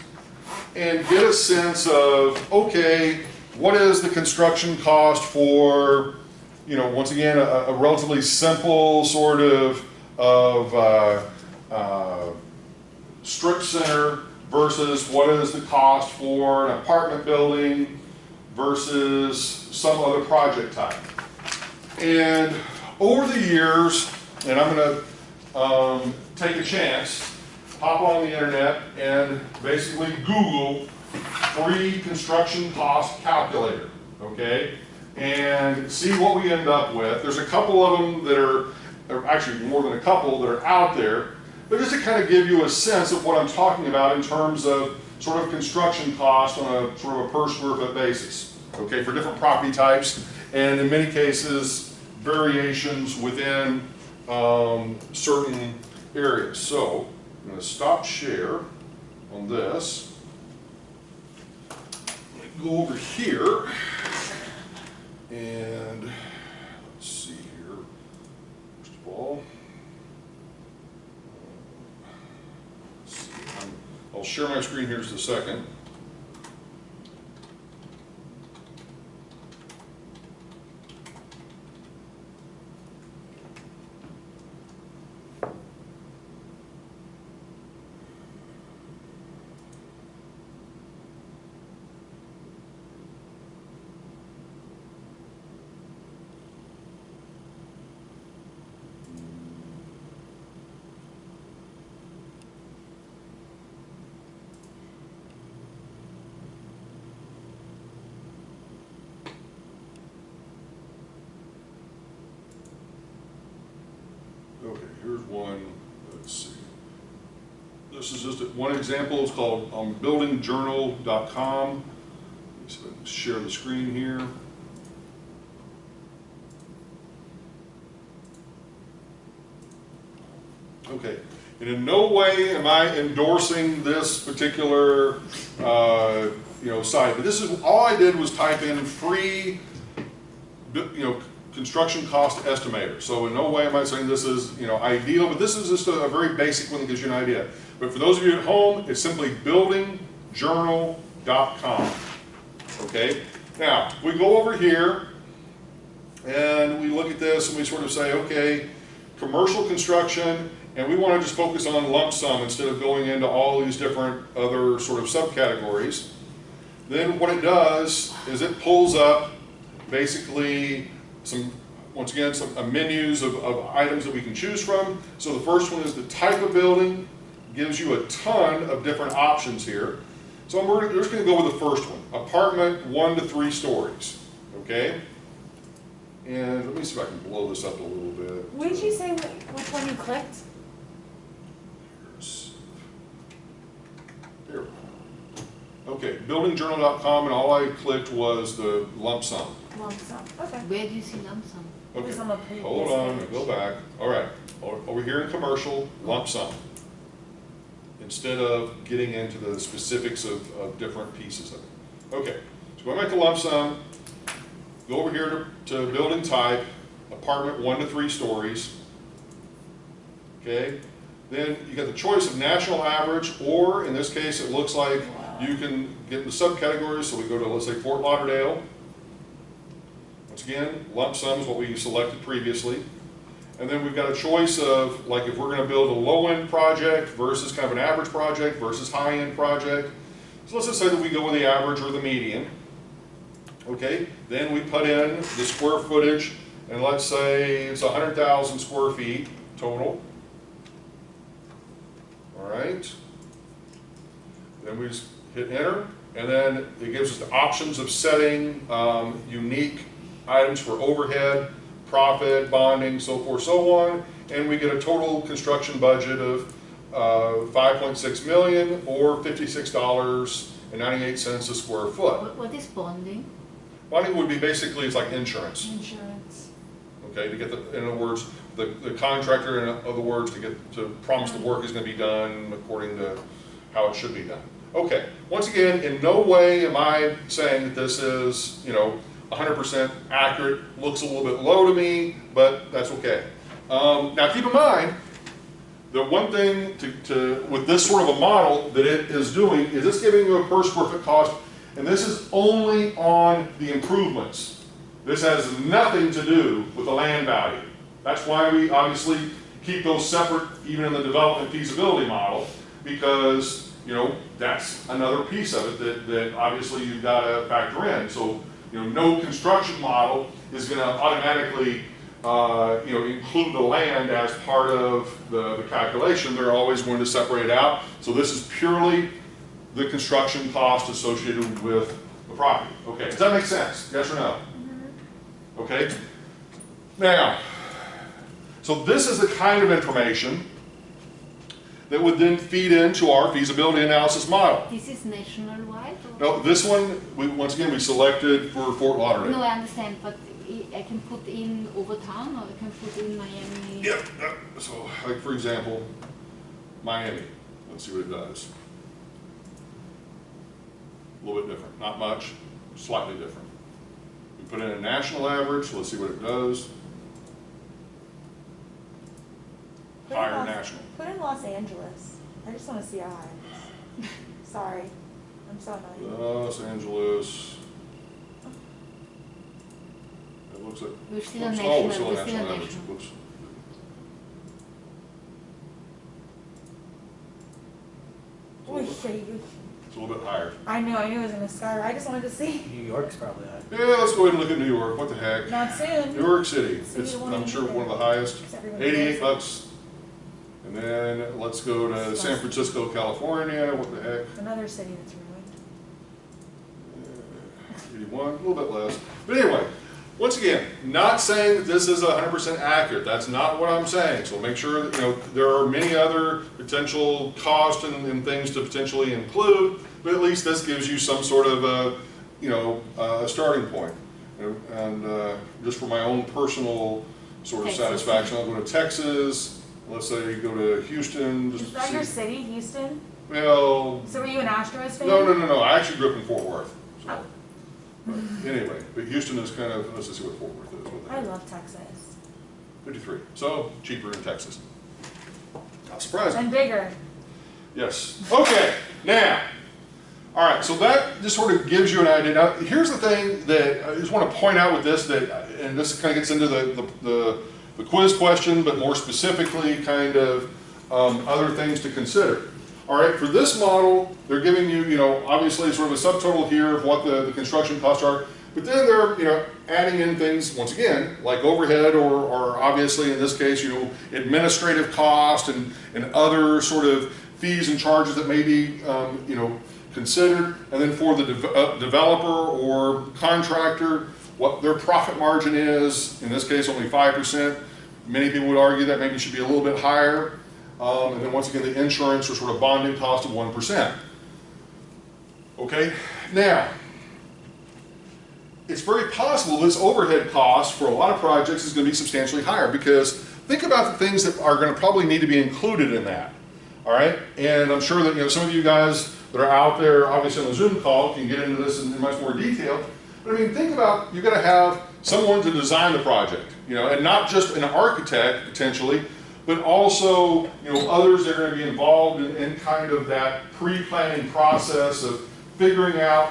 and get a sense of, okay, what is the construction cost for, you know, once again, a relatively simple sort of strip center versus what is the cost for an apartment building versus some other project type. And over the years, and I'm going to take a chance, hop on the internet and basically Google free construction cost calculator, okay? And see what we end up with. There's a couple of them that are actually more than a couple that are out there, but just to kind of give you a sense of what I'm talking about in terms of sort of construction cost on a sort of a per square foot basis, okay, for different property types, and in many cases, variations within certain areas. So I'm going to stop share on this. Go over here and let's see here. First of all, let's see. I'll share my screen here just a second. Okay, here's one, let's see. This is just one example. It's called buildingjournal.com. Let me see if I can share the screen here. Okay, and in no way am I endorsing this particular site, but this is, all I did was type in free, construction cost estimator. So in no way am I saying this is, ideal, but this is just a very basic one that gives you an idea. But for those of you at home, it's simply buildingjournal.com. Okay? Now, we go over here and we look at this and we sort of say, okay, commercial construction, and we want to just focus on lump sum instead of going into all these different other sort of subcategories. Then what it does is it pulls up basically once again, some menus of items that we can choose from. So the first one is the type of building, gives you a ton of different options here. So we're just going to go with the first one, apartment 1 to 3 stories, okay? And let me see if I can blow this up a little bit. What did you say which one you clicked? Here. Okay, buildingjournal.com, and all I clicked was the lump sum. Lump sum, okay. Where do you see lump sum? It was on the previous Hold on, page. go back. All right, over here in commercial, lump sum. Instead of getting into the specifics of different pieces of it. Okay, so going back to lump sum, go over here to building type, apartment 1 to 3 stories. Okay, then you got the choice of national average, or in this case, it looks like you can get the subcategories. So we go to, let's say, Fort Lauderdale. Once again, lump sum is what we selected previously. And then we've got a choice of, like, if we're going to build a low-end project versus kind of an average project versus high-end project. So let's just say that we go with the average or the median. Okay, then we put in the square footage, and let's say it's 100,000 square feet total. All right. Then we just hit enter, and then it gives us the options of setting unique items for overhead, profit, bonding, so forth, so on, and we get a total construction budget of $5.6 million or $56.98 a square foot. What is bonding? Bonding would be basically, it's like insurance. Insurance. Okay, to get in other words, the contractor, in other words, to promise the work is going to be done according to how it should be done. Okay, once again, in no way am I saying that this is, 100% accurate. Looks a little bit low to me, but that's okay. Now keep in mind, the one thing with this sort of a model that it is doing is it's giving you a per square foot cost, and this is only on the improvements. This has nothing to do with the land value. That's why we obviously keep those separate even in the development feasibility model, because that's another piece of it that obviously you've got to factor in. So no construction model is going to automatically include the land as part of the calculation. They're always going to separate it out. So this is purely the construction cost associated with the property. Okay, does that make sense? Yes or no? Mm-hmm. Okay. Now, so this is the kind of information that would then feed into our feasibility analysis model. This is national-wide? No, this one, once again, we selected for Fort Lauderdale. No, I understand, but I can put in Overtown, or I can put in Miami? Yep. So, like for example, Miami. Let's see what it does. A little bit different. Not much, slightly different. We put in a national average, so let's see what it does. Higher national. Put in Los Angeles. I just want to see eyes. Sorry. I'm so annoyed. Los Angeles. It looks like. We're still a oops, national, we're still a we're still a national average. national. Whoops. It's a little bit higher. I knew it was in the sky. I just wanted to see. New York's probably high. Yeah, let's go ahead and look at New York. What the heck? Not soon. New York City. So It's, you wanna I'm sure, be one of the there. highest. Because everyone 88 knows. bucks. And then let's go to San Francisco, California. What the heck? Another city that's ruined. 81, a little bit less. But anyway, once again, not saying that this is 100% accurate. That's not what I'm saying. So make sure that, there are many other potential costs and things to potentially include, but at least this gives you some sort of a starting point. And just for my own personal sort of Texas. satisfaction, I'll go to Texas. Let's say you go to Houston. Just Is that your city, Houston? Well, So were you an Astros fan? no. I actually grew up in Fort Worth. So. But anyway, but Houston is kind of, let's just see what Fort Worth is. What the I heck. love Texas. 53. So cheaper in Texas. Not surprising. And bigger. Yes. Okay. Now, all right. So that just sort of gives you an idea. Now, here's the thing that I just want to point out with this, and this kind of gets into the quiz question, but more specifically, kind of other things to consider. All right, for this model, they're giving you, obviously sort of a subtotal here of what the construction costs are, but then they're, adding in things, once again, like overhead or obviously in this case, administrative cost and other sort of fees and charges that may be, considered. And then for the developer or contractor, what their profit margin is, in this case only 5%. Many people would argue that maybe it should be a little bit higher. And then once again, the insurance or sort of bonding cost of 1%. Okay, now, it's very possible this overhead cost for a lot of projects is going to be substantially higher, because think about the things that are going to probably need to be included in that. All right, and I'm sure that some of you guys that are out there, obviously on the Zoom call, can get into this in much more detail. But I mean, think about, you've got to have someone to design the project, and not just an architect potentially, but also others that are going to be involved in kind of that pre-planning process of figuring out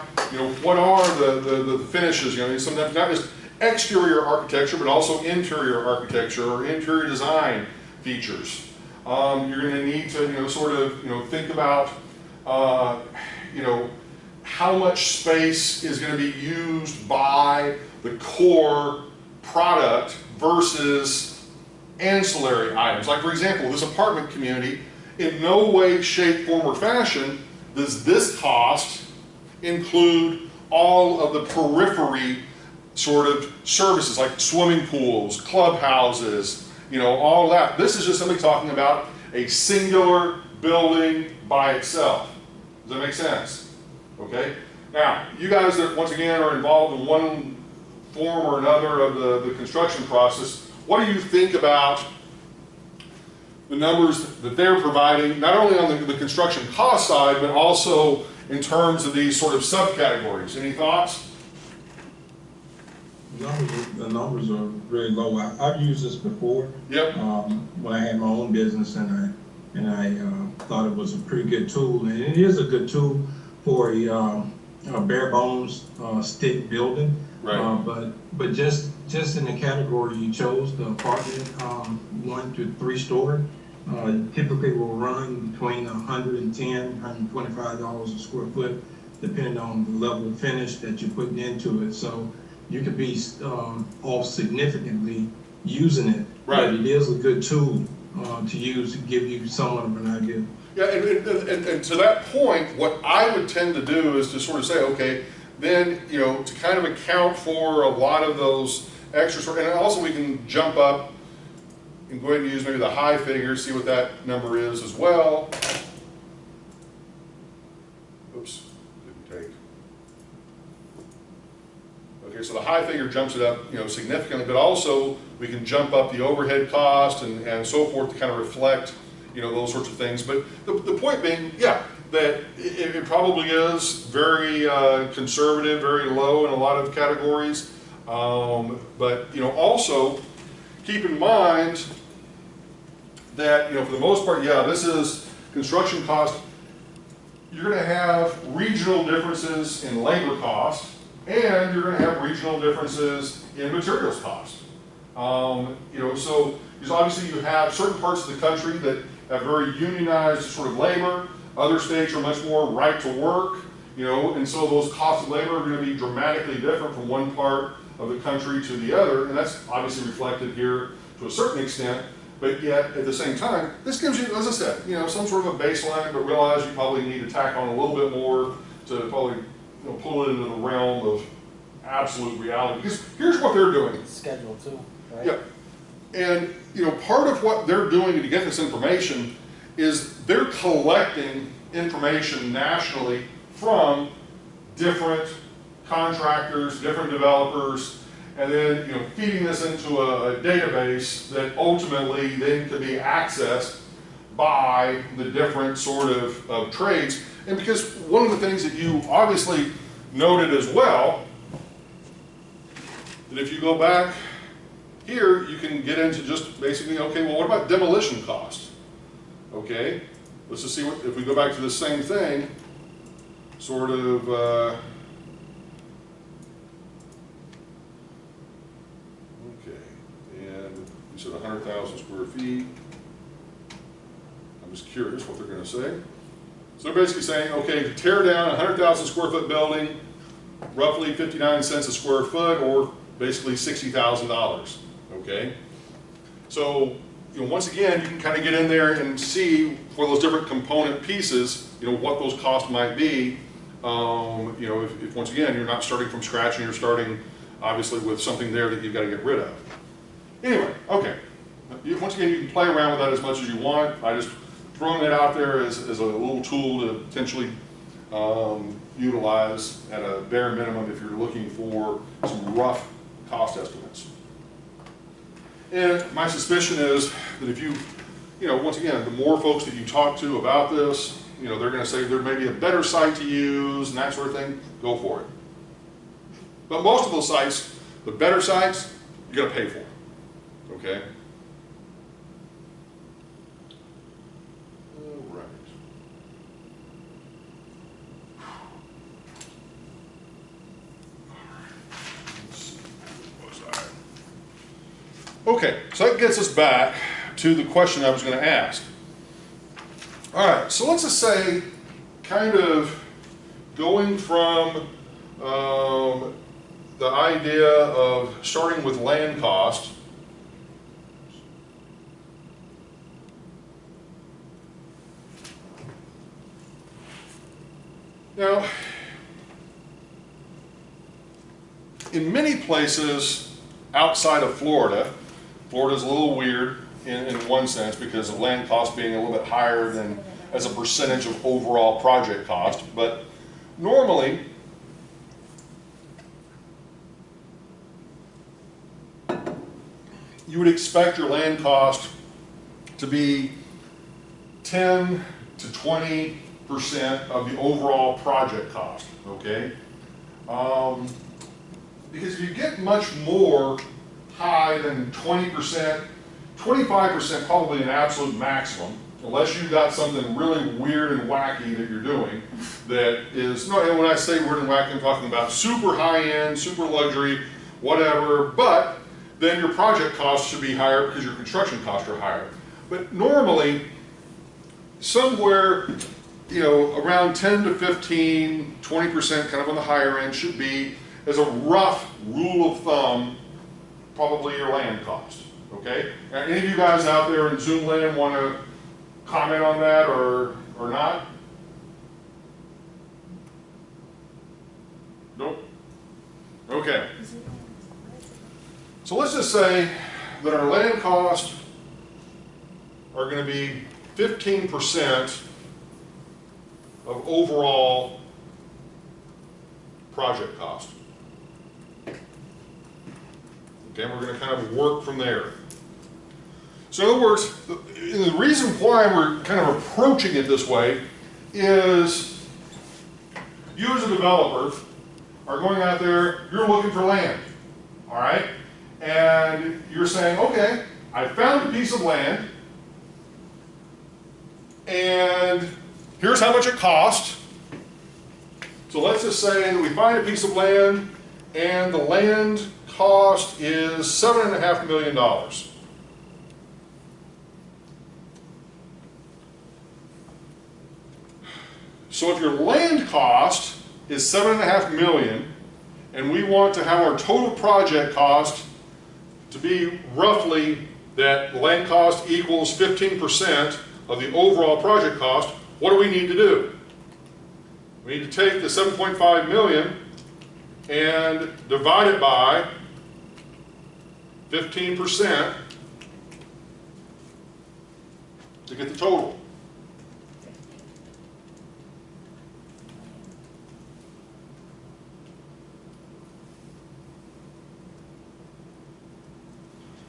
what are the finishes. Sometimes not just exterior architecture, but also interior architecture or interior design features. You're going to need to sort of think about how much space is going to be used by the core product versus ancillary items. Like, for example, this apartment community, in no way, shape, form, or fashion does this cost include all of the periphery sort of services like swimming pools, clubhouses, all of that. This is just simply talking about a singular building by itself. Does that make sense? Okay? Now, you guys that, once again, are involved in one form or another of the construction process, what do you think about the numbers that they're providing, not only on the construction cost side, but also in terms of these sort of subcategories? Any thoughts? The numbers are very low. I've used this before. Yep. When I had my own business, and I thought it was a pretty good tool, and it is a good tool for a bare bones stick building. Right. But just in the category you chose, the apartment 1 to 3 story, typically will run between $110, $125 a square foot, depending on the level of finish that you're putting into it. So you could be off significantly using it. Right. But it is a good tool to use to give you somewhat of an idea. Yeah, and to that point, what I would tend to do is to sort of say, okay, then, to kind of account for a lot of those extras, and also we can jump up and go ahead and use maybe the high figure, see what that number is as well. Oops, didn't take. Okay, so the high figure jumps it up, significantly, but also we can jump up the overhead cost and so forth to kind of reflect, those sorts of things. But the point being, yeah, that it probably is very conservative, very low in a lot of categories. But also keep in mind that for the most part, yeah, this is construction cost. You're going to have regional differences in labor cost, and you're going to have regional differences in materials cost. So because obviously you have certain parts of the country that have very unionized sort of labor. Other states are much more right to work, and so those costs of labor are going to be dramatically different from one part of the country to the other, and that's obviously reflected here to a certain extent. But yet, at the same time, this gives you, as I said, some sort of a baseline, but realize you probably need to tack on a little bit more to probably pull it into the realm of absolute reality. Because here's what they're doing. Schedule too, right? Yeah. And part of what they're doing to get this information is they're collecting information nationally from different contractors, different developers, and then feeding this into a database that ultimately then can be accessed by the different sort of trades. And because one of the things that you obviously noted as well, that if you go back here, you can get into just basically, okay, well, what about demolition cost? Okay, let's just see what, if we go back to the same thing, sort of, okay, and you said 100,000 square feet. I'm just curious what they're going to say. So they're basically saying, okay, to tear down a 100,000 square foot building, roughly 59 cents a square foot, or basically $60,000. Okay, so once again, you can kind of get in there and see for those different component pieces, what those costs might be. If once again you're not starting from scratch and you're starting obviously with something there that you've got to get rid of. Anyway, okay. Once again, you can play around with that as much as you want. I just throwing it out there as a little tool to potentially utilize at a bare minimum if you're looking for some rough cost estimates. And my suspicion is that if you, once again, the more folks that you talk to about this, they're going to say there may be a better site to use and that sort of thing, go for it. But most of those sites, the better sites, you're going to pay for, okay? All right. Okay, so that gets us back to the question I was going to ask. All right, so let's just say, kind of going from the idea of starting with land cost, now, in many places outside of Florida, Florida's a little weird in one sense because of land cost being a little bit higher than as a percentage of overall project cost, but normally you would expect your land cost to be 10 to 20% of the overall project cost, okay? Because if you get much more high than 20%, 25% probably an absolute maximum, unless you've got something really weird and wacky that you're doing that is, no, and when I say weird and wacky, I'm talking about super high-end, super luxury, whatever, but then your project costs should be higher because your construction costs are higher. But normally, somewhere, around 10 to 15, 20%, kind of on the higher end, should be, as a rough rule of thumb, probably your land cost, okay? Now, any of you guys out there in Zoom land want to comment on that or not? Nope. Okay. So let's just say that our land costs are going to be 15% of overall project cost. Okay, we're going to kind of work from there. So in other words, the reason why we're kind of approaching it this way is you as a developer are going out there, you're looking for land, all right? And you're saying, okay, I found a piece of land, and here's how much it cost. So let's just say that we find a piece of land, and the land cost is $7.5 million. So if your land cost is $7.5 million, and we want to have our total project cost to be roughly that land cost equals 15% of the overall project cost, what do we need to do? We need to take the 7.5 million and divide it by 15% to get the total.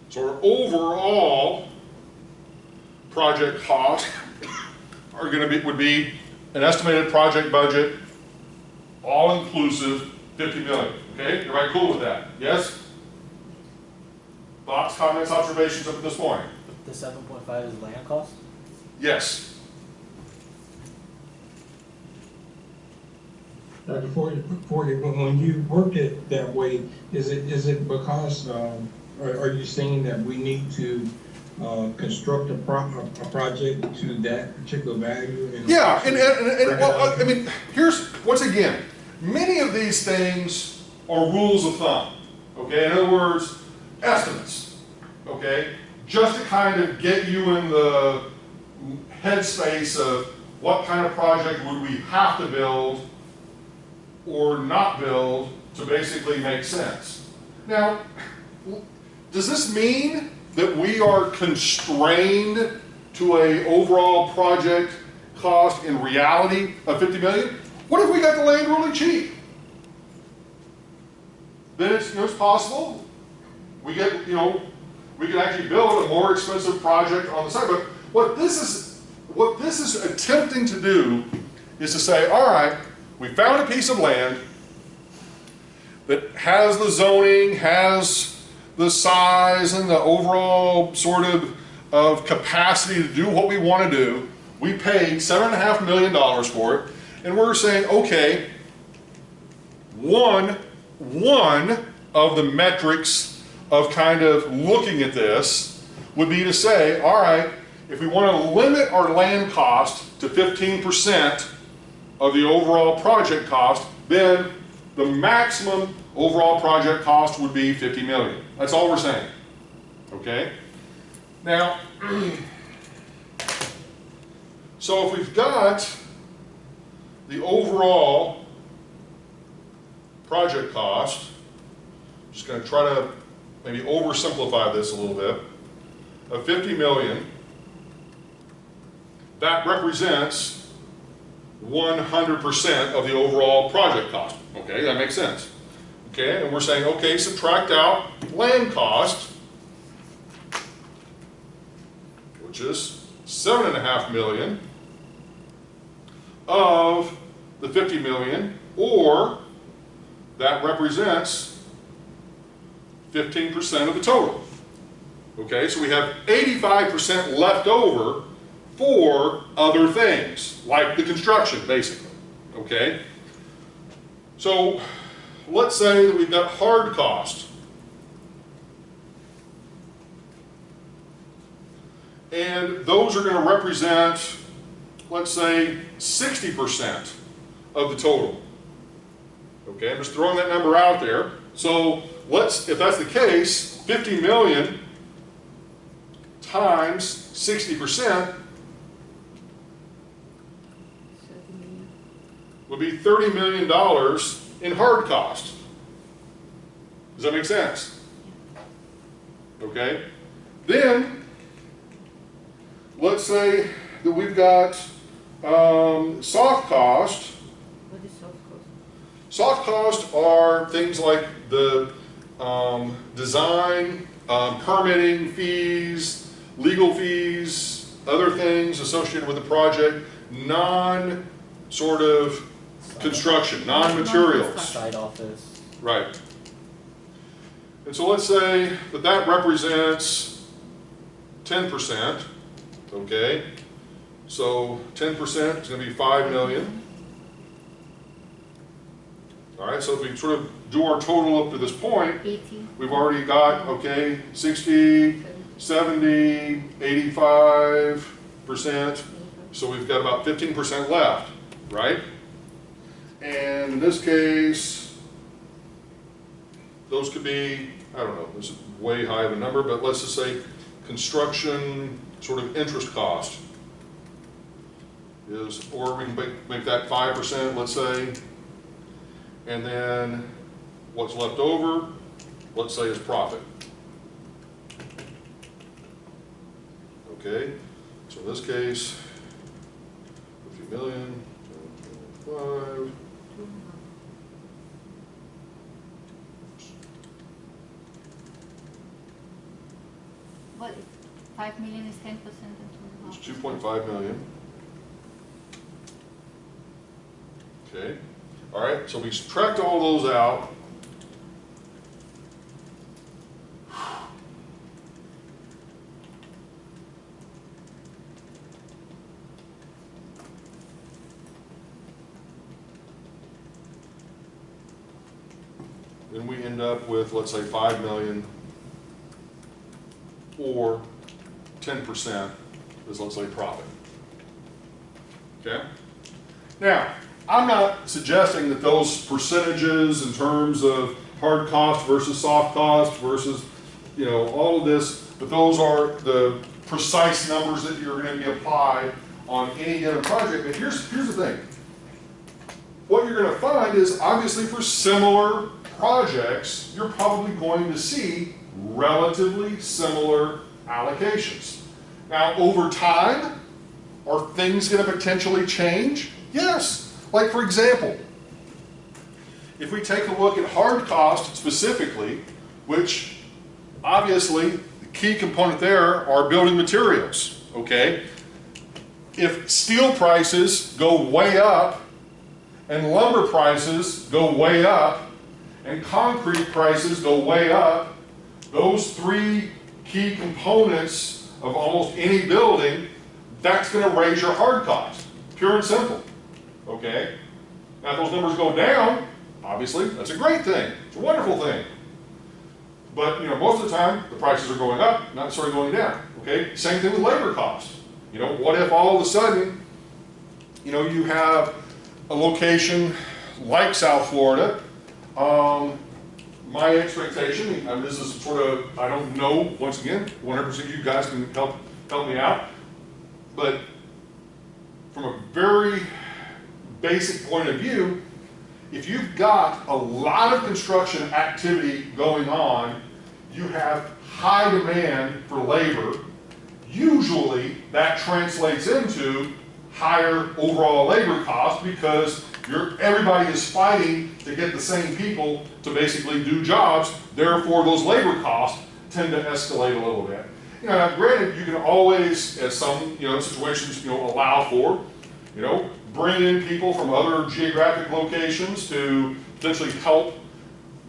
So our overall project costs are going to be, would be an estimated project budget, all inclusive, 50 million. Okay, everybody cool with that? Yes? Thoughts, comments, observations up to this point? The 7.5 is land cost? Yes. Dr. Forty, when you work it that way, is it because are you saying that we need to construct a project to that particular value? Yeah, and well, I mean, here's, once again, many of these things are rules of thumb, okay? In other words, estimates, okay? Just to kind of get you in the headspace of what kind of project would we have to build or not build to basically make sense. Now, does this mean that we are constrained to an overall project cost in reality of 50 million? What if we got the land really cheap? Then it's, it's possible we get, we can actually build a more expensive project on the side. But what this is attempting to do is to say, all right, we found a piece of land that has the zoning, has the size and the overall sort of capacity to do what we want to do. We paid $7.5 million for it, and we're saying, okay, one of the metrics of kind of looking at this would be to say, all right, if we want to limit our land cost to 15% of the overall project cost, then the maximum overall project cost would be $50 million. That's all we're saying. Okay? Now, so if we've got the overall project cost, I'm just going to try to maybe oversimplify this a little bit, of $50 million, that represents 100% of the overall project cost. Okay, that makes sense. Okay, and we're saying, okay, subtract out land cost, which is $7.5 million of the $50 million, or that represents 15% of the total. Okay, so we have 85% left over for other things, like the construction, basically. Okay? So let's say that we've got hard cost. And those are going to represent, let's say, 60% of the total. Okay, I'm just throwing that number out there. So if that's the case, 50 million times 60% would be $30 million in hard cost. Does that make sense? Okay. Then, let's say that we've got soft cost. What is soft cost? Soft costs are things like the design, permitting fees, legal fees, other things associated with the project, non-sort of construction, non-materials. Side office. Right. And so let's say that that represents 10%, okay? So 10% is going to be 5 million. All right, so if we sort of do our total up to this point, 80. we've already got, okay, 60, 70, 85%. So we've got about 15% left, right? And in this case, those could be, I don't know, this is way high of a number, but let's just say construction sort of interest cost is, or we can make that 5%, let's say, and then what's left over, let's say, is profit. Okay, so in this case, 50 million, 5. What, 5 million is 10% and 2.5%? It's 2.5 million. Okay. All right, so we subtract all those out. Then we end up with, let's say, 5 million, or 10% is, let's say, profit. Okay? Now, I'm not suggesting that those percentages in terms of hard cost versus soft cost versus, all of this, but those are the precise numbers that you're going to be applied on any given project. But here's the thing. What you're going to find is, obviously, for similar projects, you're probably going to see relatively similar allocations. Now, over time, are things going to potentially change? Yes. Like for example, if we take a look at hard cost specifically, which obviously the key component there are building materials, okay? If steel prices go way up and lumber prices go way up and concrete prices go way up, those three key components of almost any building, that's going to raise your hard cost, pure and simple, okay? Now if those numbers go down, obviously that's a great thing, it's a wonderful thing. But most of the time the prices are going up, not necessarily going down, okay? Same thing with labor costs. What if all of a sudden, you have a location like South Florida, my expectation, and this is sort of, I don't know, once again, 100% you guys can help me out, but from a very basic point of view, if you've got a lot of construction activity going on, you have high demand for labor, usually that translates into higher overall labor costs because everybody is fighting to get the same people to basically do jobs, therefore those labor costs tend to escalate a little bit. Now granted, you can always, as some situations allow for, bring in people from other geographic locations to potentially help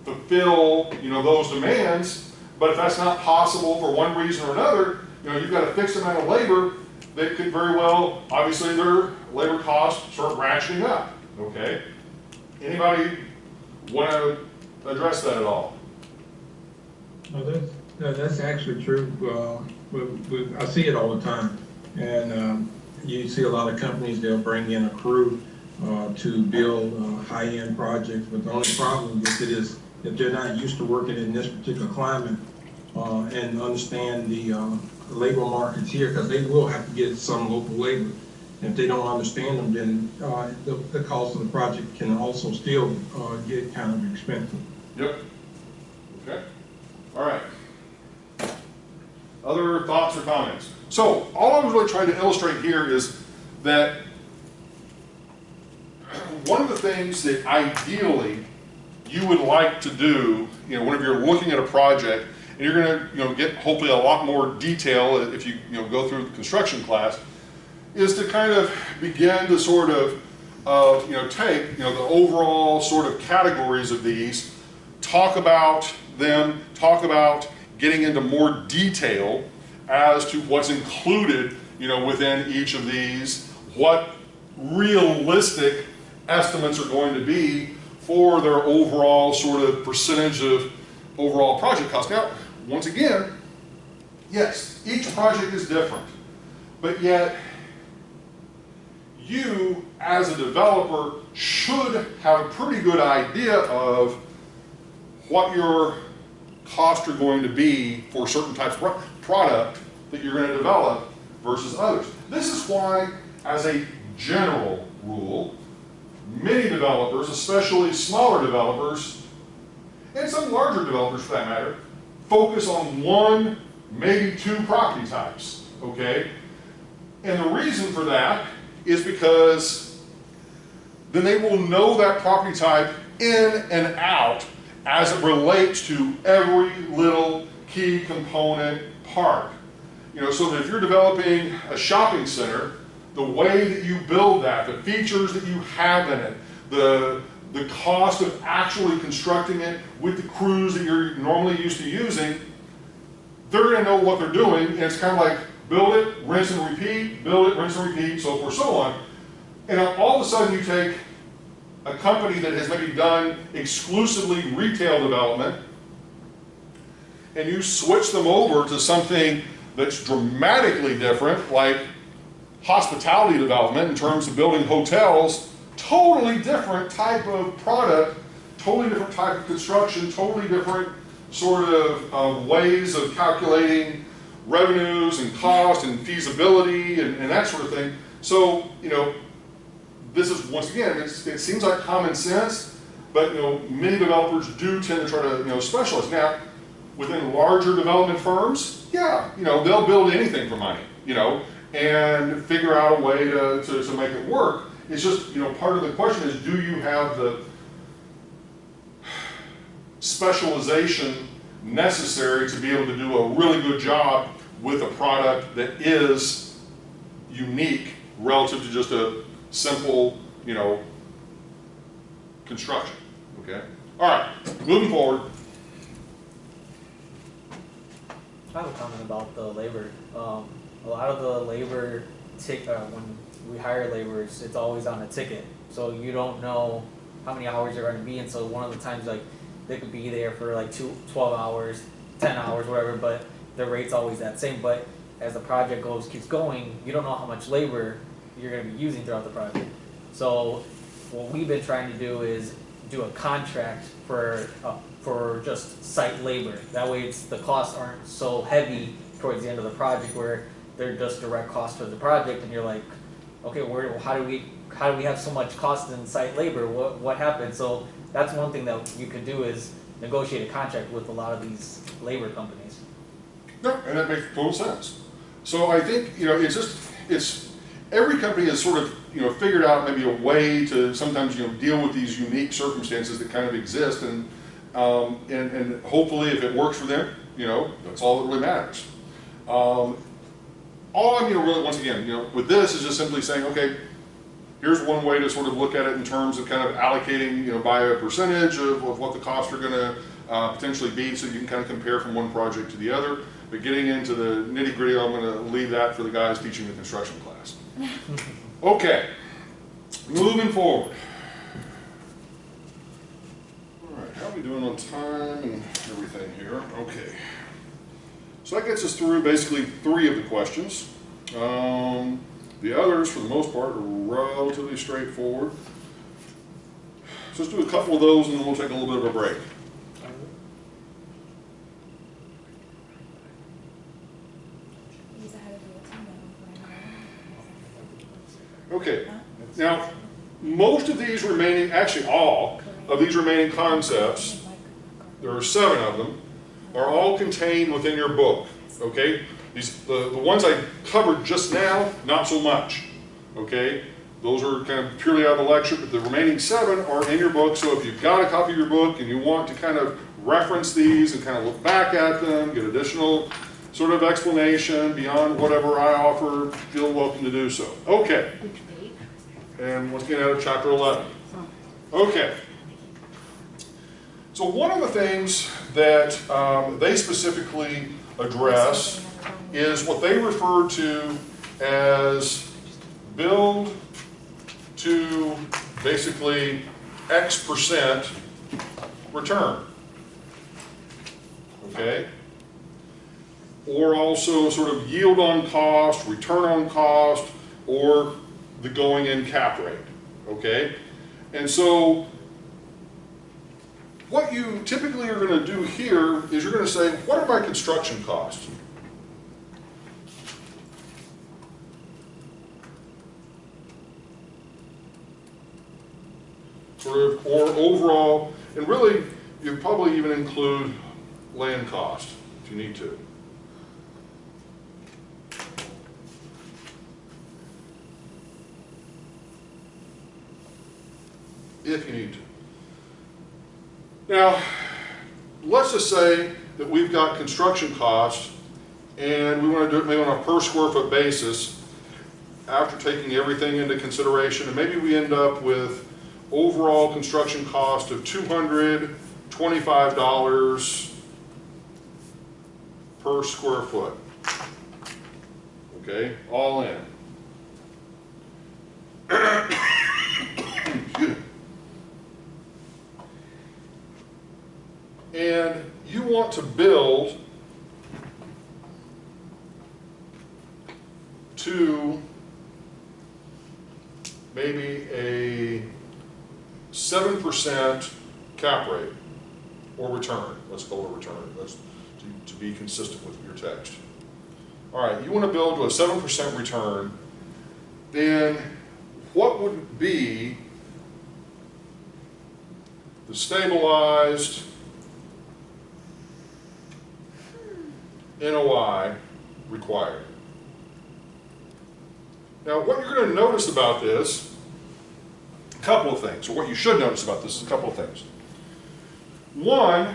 fulfill those demands, but if that's not possible for one reason or another, you've got a fixed amount of labor that could very well, obviously their labor costs start ratcheting up, okay? Anybody want to address that at all? No, that's actually true. I see it all the time. And you see a lot of companies, they'll bring in a crew to build high-end projects, but the only problem with it is if they're not used to working in this particular climate and understand the labor markets here, because they will have to get some local labor. And if they don't understand them, then the cost of the project can also still get kind of expensive. Yep. Okay. All right. Other thoughts or comments? So all I was really trying to illustrate here is that one of the things that ideally you would like to do, whenever you're looking at a project, and you're going to get hopefully a lot more detail if you go through the construction class, is to kind of begin to sort of take the overall sort of categories of these, talk about them, talk about getting into more detail as to what's included within each of these, what realistic estimates are going to be for their overall sort of percentage of overall project cost. Now, once again, yes, each project is different, but yet you as a developer should have a pretty good idea of what your costs are going to be for certain types of product that you're going to develop versus others. This is why, as a general rule, many developers, especially smaller developers, and some larger developers for that matter, focus on one, maybe two property types, okay? And the reason for that is because then they will know that property type in and out as it relates to every little key component part. So that if you're developing a shopping center, the way that you build that, the features that you have in it, the cost of actually constructing it with the crews that you're normally used to using, they're going to know what they're doing, and it's kind of like build it, rinse and repeat, build it, rinse and repeat, so forth, so on. And all of a sudden you take a company that has maybe done exclusively retail development and you switch them over to something that's dramatically different, like hospitality development in terms of building hotels, totally different type of product, totally different type of construction, totally different sort of ways of calculating revenues and cost and feasibility and that sort of thing. So, this is, once again, it seems like common sense, but many developers do tend to try to specialize. Now, within larger development firms, yeah, they'll build anything for money, and figure out a way to make it work. It's just, you know, part of the question is, do you have the specialization necessary to be able to do a really good job with a product that is unique relative to just a simple, you know, construction, okay? All right, moving forward. I have a comment about the labor. A lot of the labor, when we hire laborers, it's always on a ticket. So you don't know how many hours they're going to be, and so one of the times, like, they could be there for like 12 hours, 10 hours, whatever, but the rate's always that same. But as the project keeps going, you don't know how much labor you're going to be using throughout the project. So what we've been trying to do is do a contract for just site labor. That way the costs aren't so heavy towards the end of the project where they're just direct costs to the project, and you're like, okay, how do we have so much cost in site labor? What happened? So that's one thing that you could do is negotiate a contract with a lot of these labor companies. No, and that makes total sense. So I think, you know, it's every company has sort of, you know, figured out maybe a way to sometimes, you know, deal with these unique circumstances that kind of exist, and hopefully if it works for them, you know, that's all that really matters. All I'm, you know, really, once again, you know, with this is just simply saying, okay, here's one way to sort of look at it in terms of kind of allocating, you know, by a percentage of what the costs are going to potentially be, so you can kind of compare from one project to the other. But getting into the nitty gritty, I'm going to leave that for the guys teaching the construction class. Okay, moving forward. All right, how are we doing on time and everything here? Okay. So that gets us through basically 3 of the questions. The others, for the most part, are relatively straightforward. So let's do a couple of those and then we'll take a little bit of a break. Okay, now most of these remaining, actually all of these remaining concepts, there are 7 of them, are all contained within your book, okay? The ones I covered just now, not so much, okay? Those are kind of purely out of the lecture, but the remaining 7 are in your book, so if you've got a copy of your book and you want to kind of reference these and kind of look back at them, get additional sort of explanation beyond whatever I offer, feel welcome to do so. Okay. And let's get out of chapter 11. Okay. So one of the things that they specifically address is what they refer to as build to basically X% return. Okay? Or also sort of yield on cost, return on cost, or the going in cap rate. Okay? And so what you typically are going to do here is you're going to say, what are my construction costs? Sort of, or overall, and really, you probably even include land cost if you need to. If you need to. Now, let's just say that we've got construction costs and we want to do it maybe on a per square foot basis after taking everything into consideration, and maybe we end up with overall construction cost of $225 per square foot. Okay, all in. And you want to build to maybe a 7% cap rate or return. Let's call it a return. That's to be consistent with your text. All right, you want to build to a 7% return. Then what would be the stabilized NOI required? Now, what you're going to notice about this A couple of things, or what you should notice about this is a couple of things. One,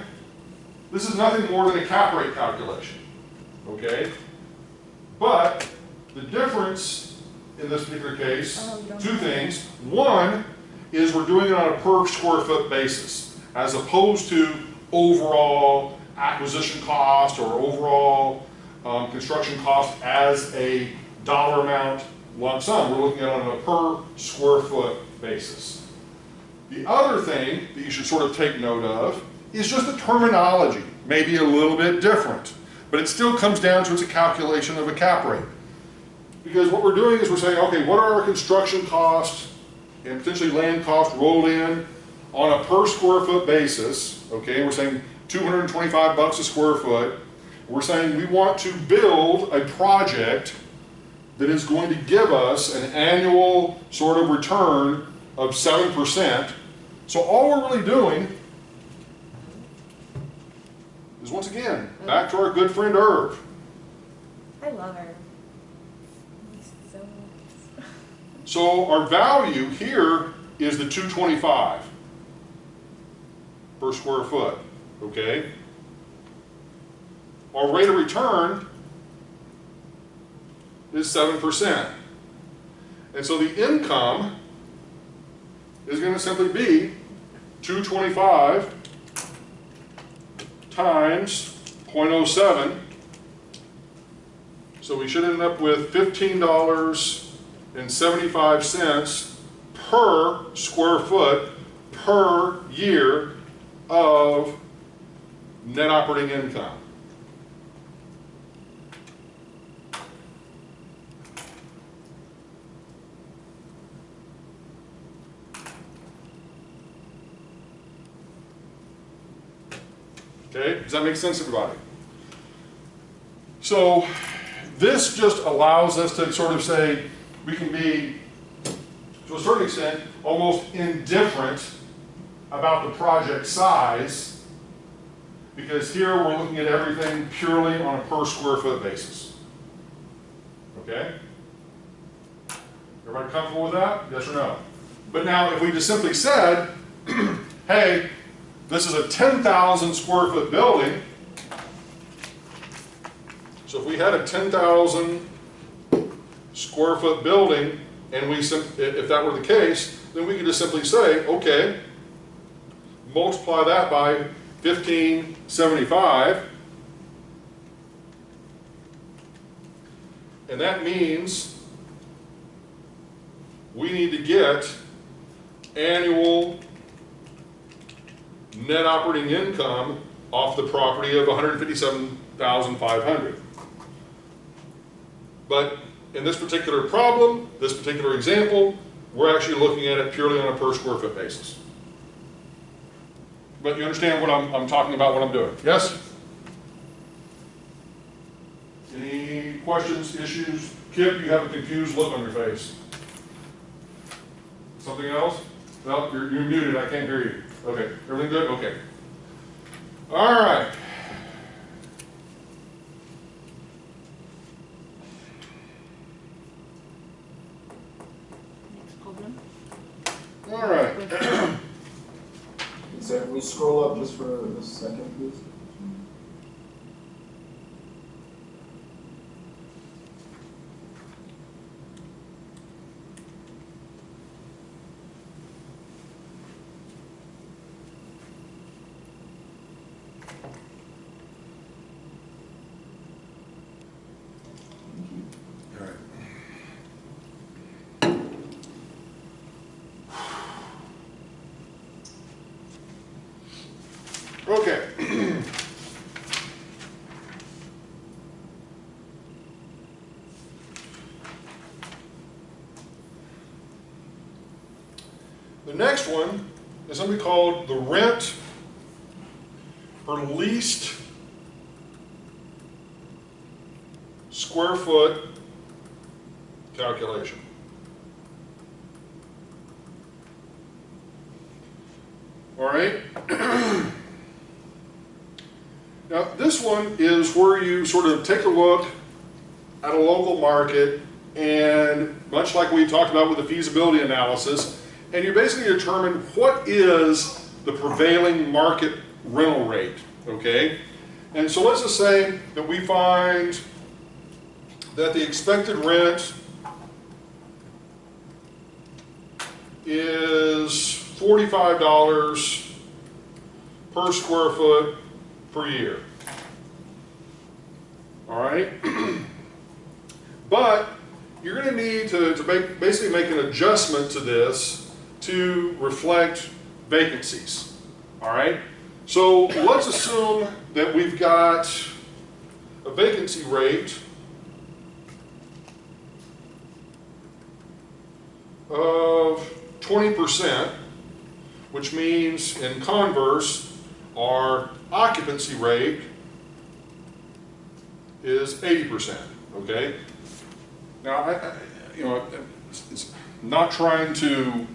this is nothing more than a cap rate calculation, okay? But the difference in this particular case, two things. One is we're doing it on a per square foot basis, as opposed to overall acquisition cost or overall construction cost as a dollar amount lump sum. We're looking at it on a per square foot basis. The other thing that you should sort of take note of is just the terminology, maybe a little bit different, but it still comes down to it's a calculation of a cap rate. Because what we're doing is we're saying, okay, what are our construction costs and potentially land costs rolled in on a per square foot basis, okay? We're saying 225 bucks a square foot. We're saying we want to build a project that is going to give us an annual sort of return of 7%. So all we're really doing is, once again, back to our good friend Irv. I love her. So our value here is the 225 per square foot, okay? Our rate of return is 7%. And so the income is going to simply be 225 times 0.07. So we should end up with $15.75 per square foot per year of net operating income. Okay, does that make sense, everybody? So this just allows us to sort of say we can be, to a certain extent, almost indifferent about the project size, because here we're looking at everything purely on a per square foot basis. Okay? Everybody comfortable with that? Yes or no? But now if we just simply said, hey, this is a 10,000 square foot building, so if we had a 10,000 square foot building, and if that were the case, then we could just simply say, okay, multiply that by 1575, and that means we need to get annual net operating income off the property of $157,500. But in this particular problem, this particular example, we're actually looking at it purely on a per square foot basis. But you understand what I'm talking about, what I'm doing? Yes? Any questions, issues? Kip, you have a confused look on your face. Something else? No, you're muted, I can't hear you. Okay, everything good? Okay. All right. Next problem. All right. So can we scroll up just for a second, please? Okay. The next one is something called the rent per leased square foot calculation. All right. Now, this one is where you sort of take a look at a local market, and much like we talked about with the feasibility analysis, and you basically determine what is the prevailing market rental rate, okay? And so let's just say that we find that the expected rent is $45 per square foot per year. All right? But you're going to need to basically make an adjustment to this to reflect vacancies. All right? So let's assume that we've got a vacancy rate of 20%, which means in converse, our occupancy rate is 80%, okay? Now, it's not trying to,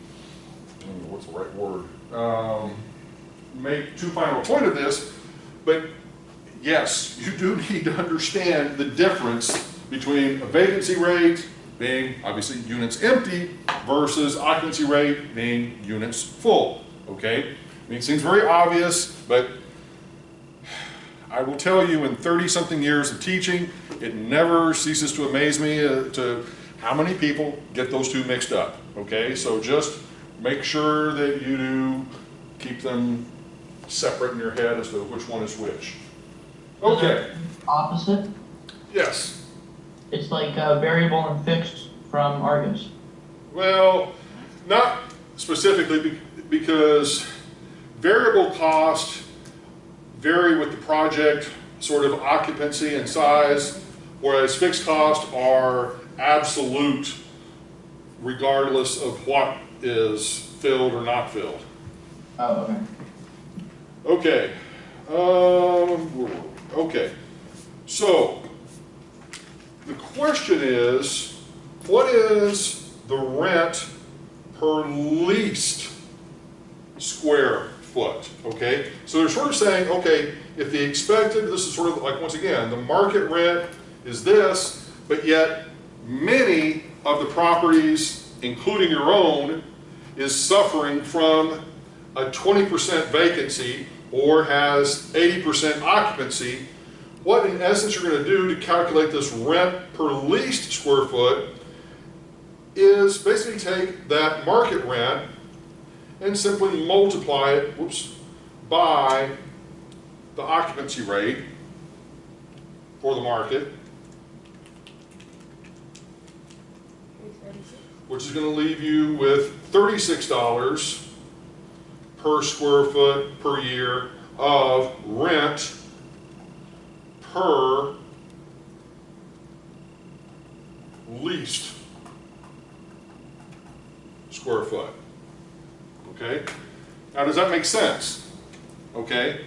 what's the right word, make too fine a point of this, but yes, you do need to understand the difference between a vacancy rate being obviously units empty versus occupancy rate being units full, okay? I mean, it seems very obvious, but I will tell you in 30-something years of teaching, it never ceases to amaze me to how many people get those two mixed up, okay? So just make sure that you do keep them separate in your head as to which one is which. Okay. Opposite? Yes. It's like variable and fixed from Argus. Well, not specifically because variable cost vary with the project sort of occupancy and size, whereas fixed costs are absolute regardless of what is filled or not filled. Oh, okay. Okay. Okay. So the question is, what is the rent per leased square foot? Okay. So they're sort of saying, okay, if the expected, this is sort of like, once again, the market rent is this, but yet many of the properties, including your own, is suffering from a 20% vacancy or has 80% occupancy. What in essence you're going to do to calculate this rent per leased square foot is basically take that market rent and simply multiply it, by the occupancy rate for the market, which is going to leave you with $36 per square foot per year of rent per leased square foot. Okay? Now, does that make sense? Okay?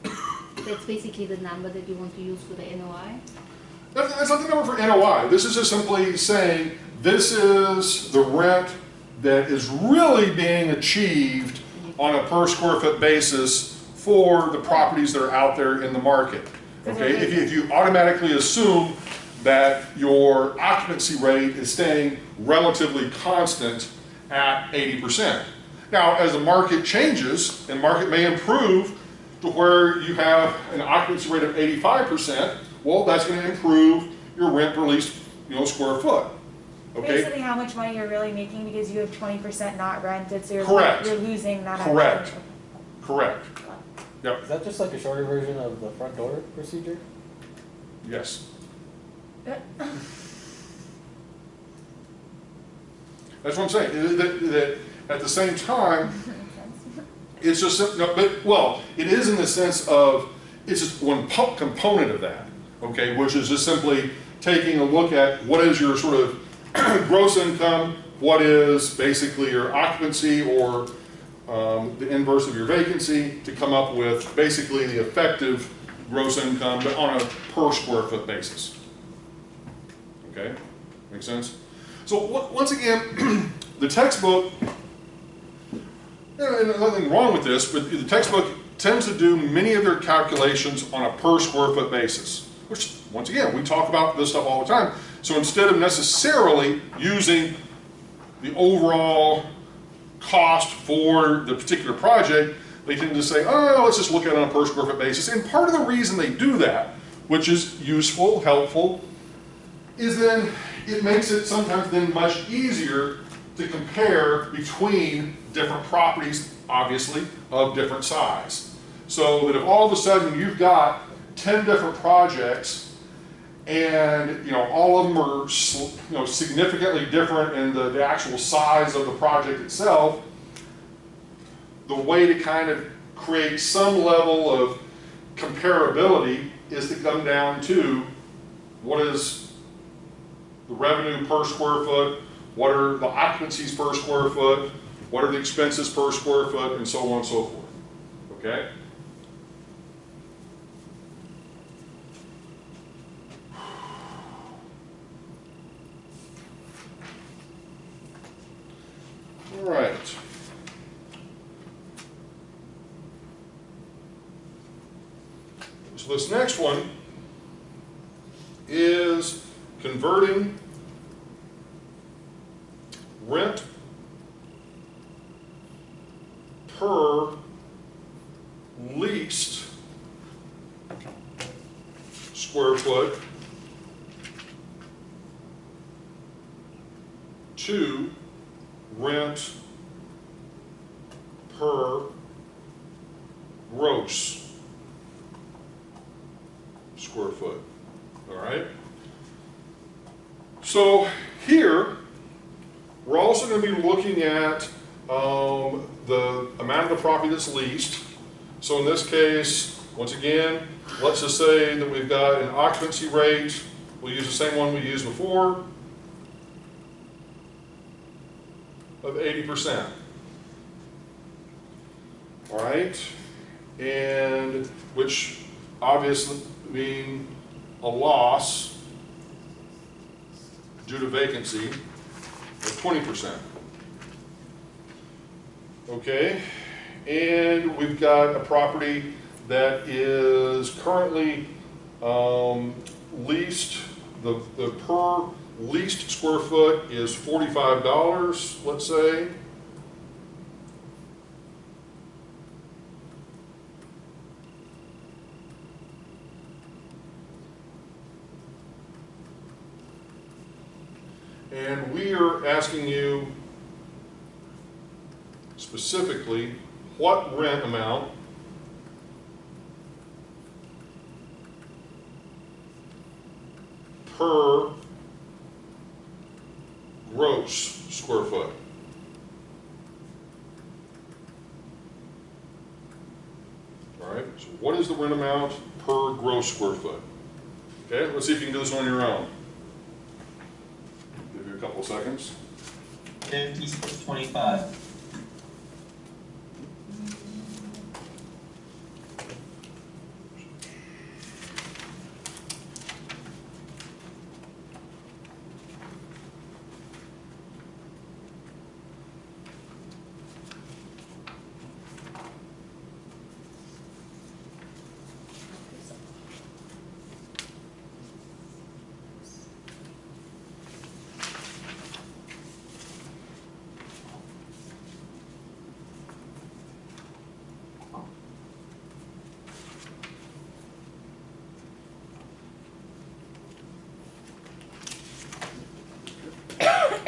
That's basically the number that you want to use for the NOI? That's not the number for NOI. This is just simply saying this is the rent that is really being achieved on a per square foot basis for the properties that are out there in the market. Okay? If you automatically assume that your occupancy rate is staying relatively constant at 80%. Now, as the market changes, and market may improve to where you have an occupancy rate of 85%, well, that's going to improve your rent per leased, square foot. Okay? Basically, how much money you're really making because you have 20% not rented, so you're losing that. Correct. Correct. Yep. Is that just like a shorter version of the front door procedure? Yes. That's what I'm saying. That at the same time, it's just it is in the sense of it's just one component of that. Okay, which is just simply taking a look at what is your sort of gross income, what is basically your occupancy or the inverse of your vacancy to come up with basically the effective gross income, but on a per square foot basis. Okay, make sense? So once again, the textbook, and nothing wrong with this, but the textbook tends to do many of their calculations on a per square foot basis, which once again, we talk about this stuff all the time. So instead of necessarily using the overall cost for the particular project, they tend to say, oh, let's just look at it on a per square foot basis. And part of the reason they do that, which is useful, helpful, is then it makes it sometimes then much easier to compare between different properties, obviously, of different size. So that if all of a sudden you've got 10 different projects and all of them are significantly different in the actual size of the project itself, the way to kind of create some level of comparability is to come down to what is the revenue per square foot, what are the occupancies per square foot, what are the expenses per square foot, and so on and so forth. Okay? All right. So this next one is converting rent per leased square foot to rent per gross square foot. All right? So here, we're also going to be looking at the amount of the property that's leased. So in this case, once again, let's just say that we've got an occupancy rate. We'll use the same one we used before of 80%. All right? And which obviously mean a loss due to vacancy of 20%. Okay, and we've got a property that is currently leased, the per leased square foot is $45, let's say. And we are asking you specifically what rent amount per gross square foot. All right, so what is the rent amount per gross square foot? Okay, let's see if you can do this on your own. Give you a couple of seconds. 56.25.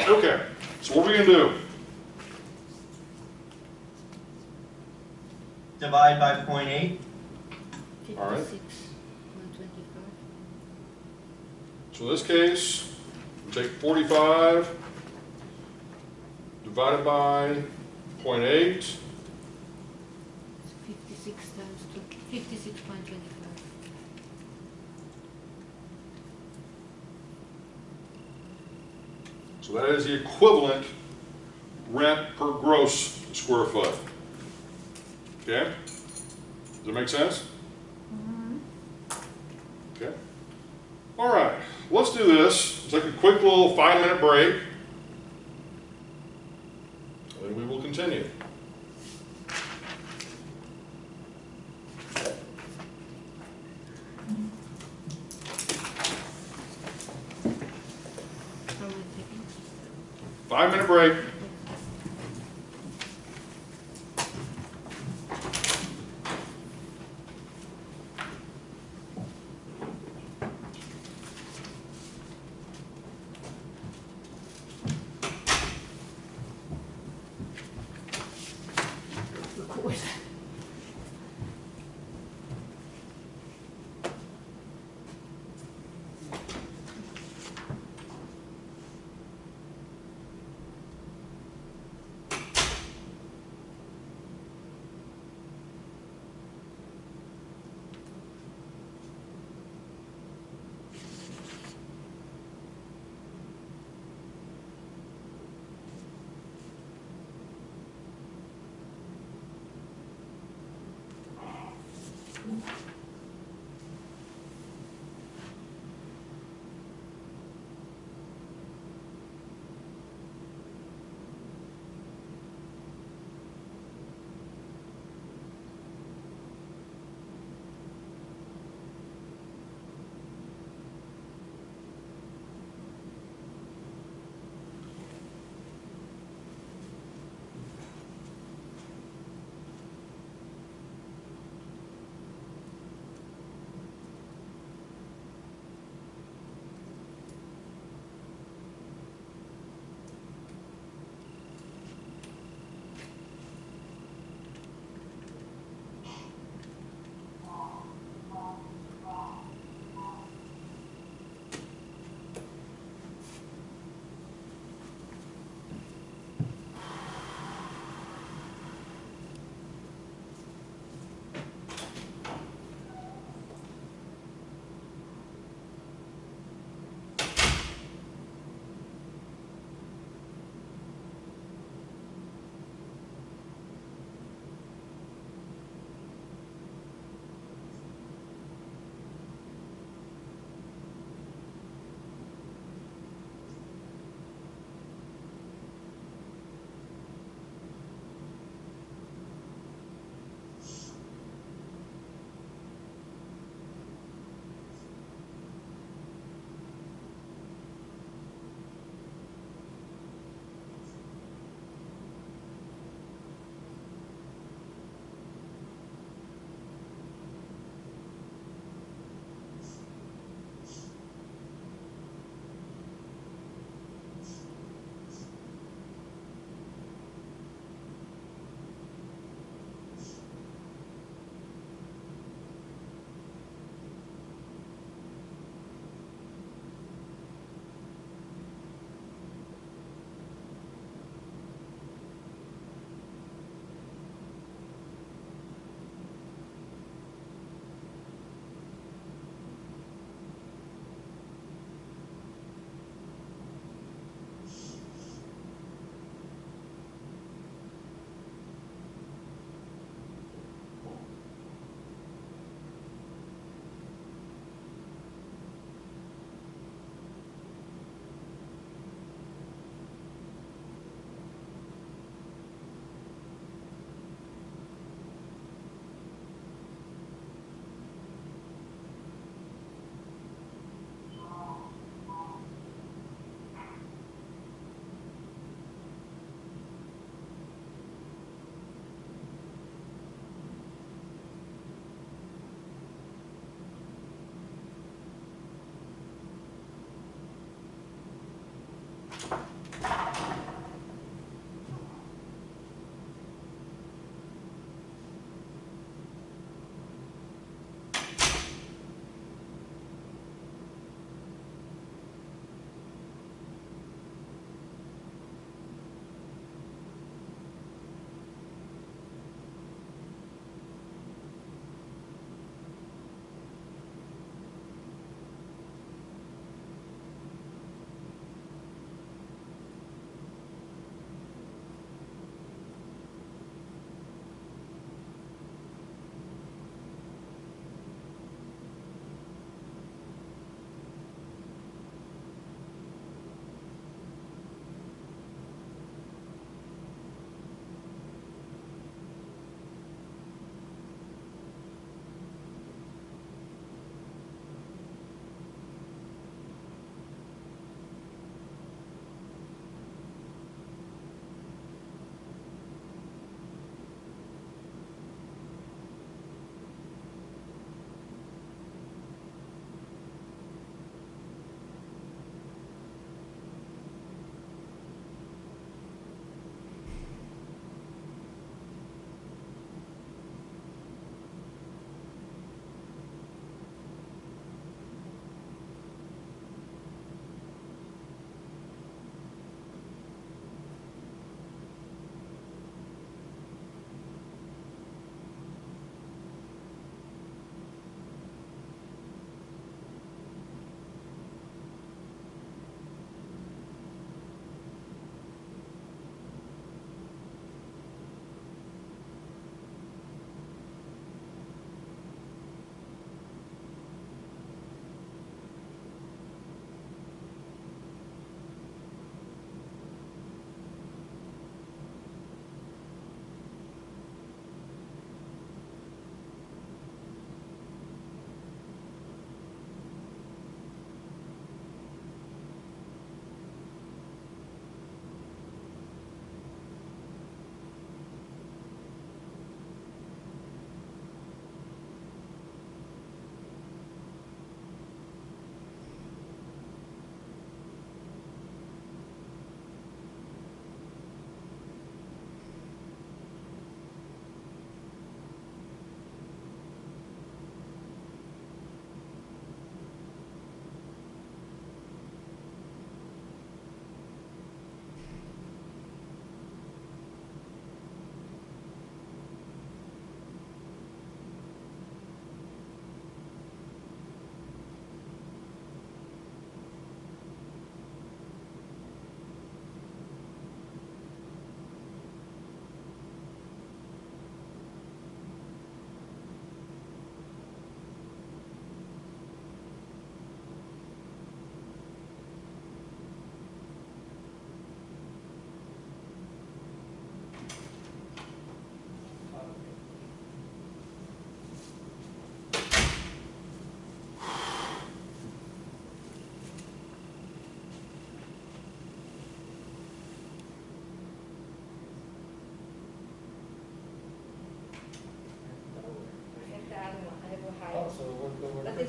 Okay, so what are we going to do? Divide by 0.8. All right. 56.25. So in this case, we take 45 divided by 0.8. 56 times 2, 56.25. So that is the equivalent rent per gross square foot. Okay? Does that make sense? Okay. All right, let's do this. Let's take a quick little 5-minute break. And then we will continue. How many seconds? 5-minute break.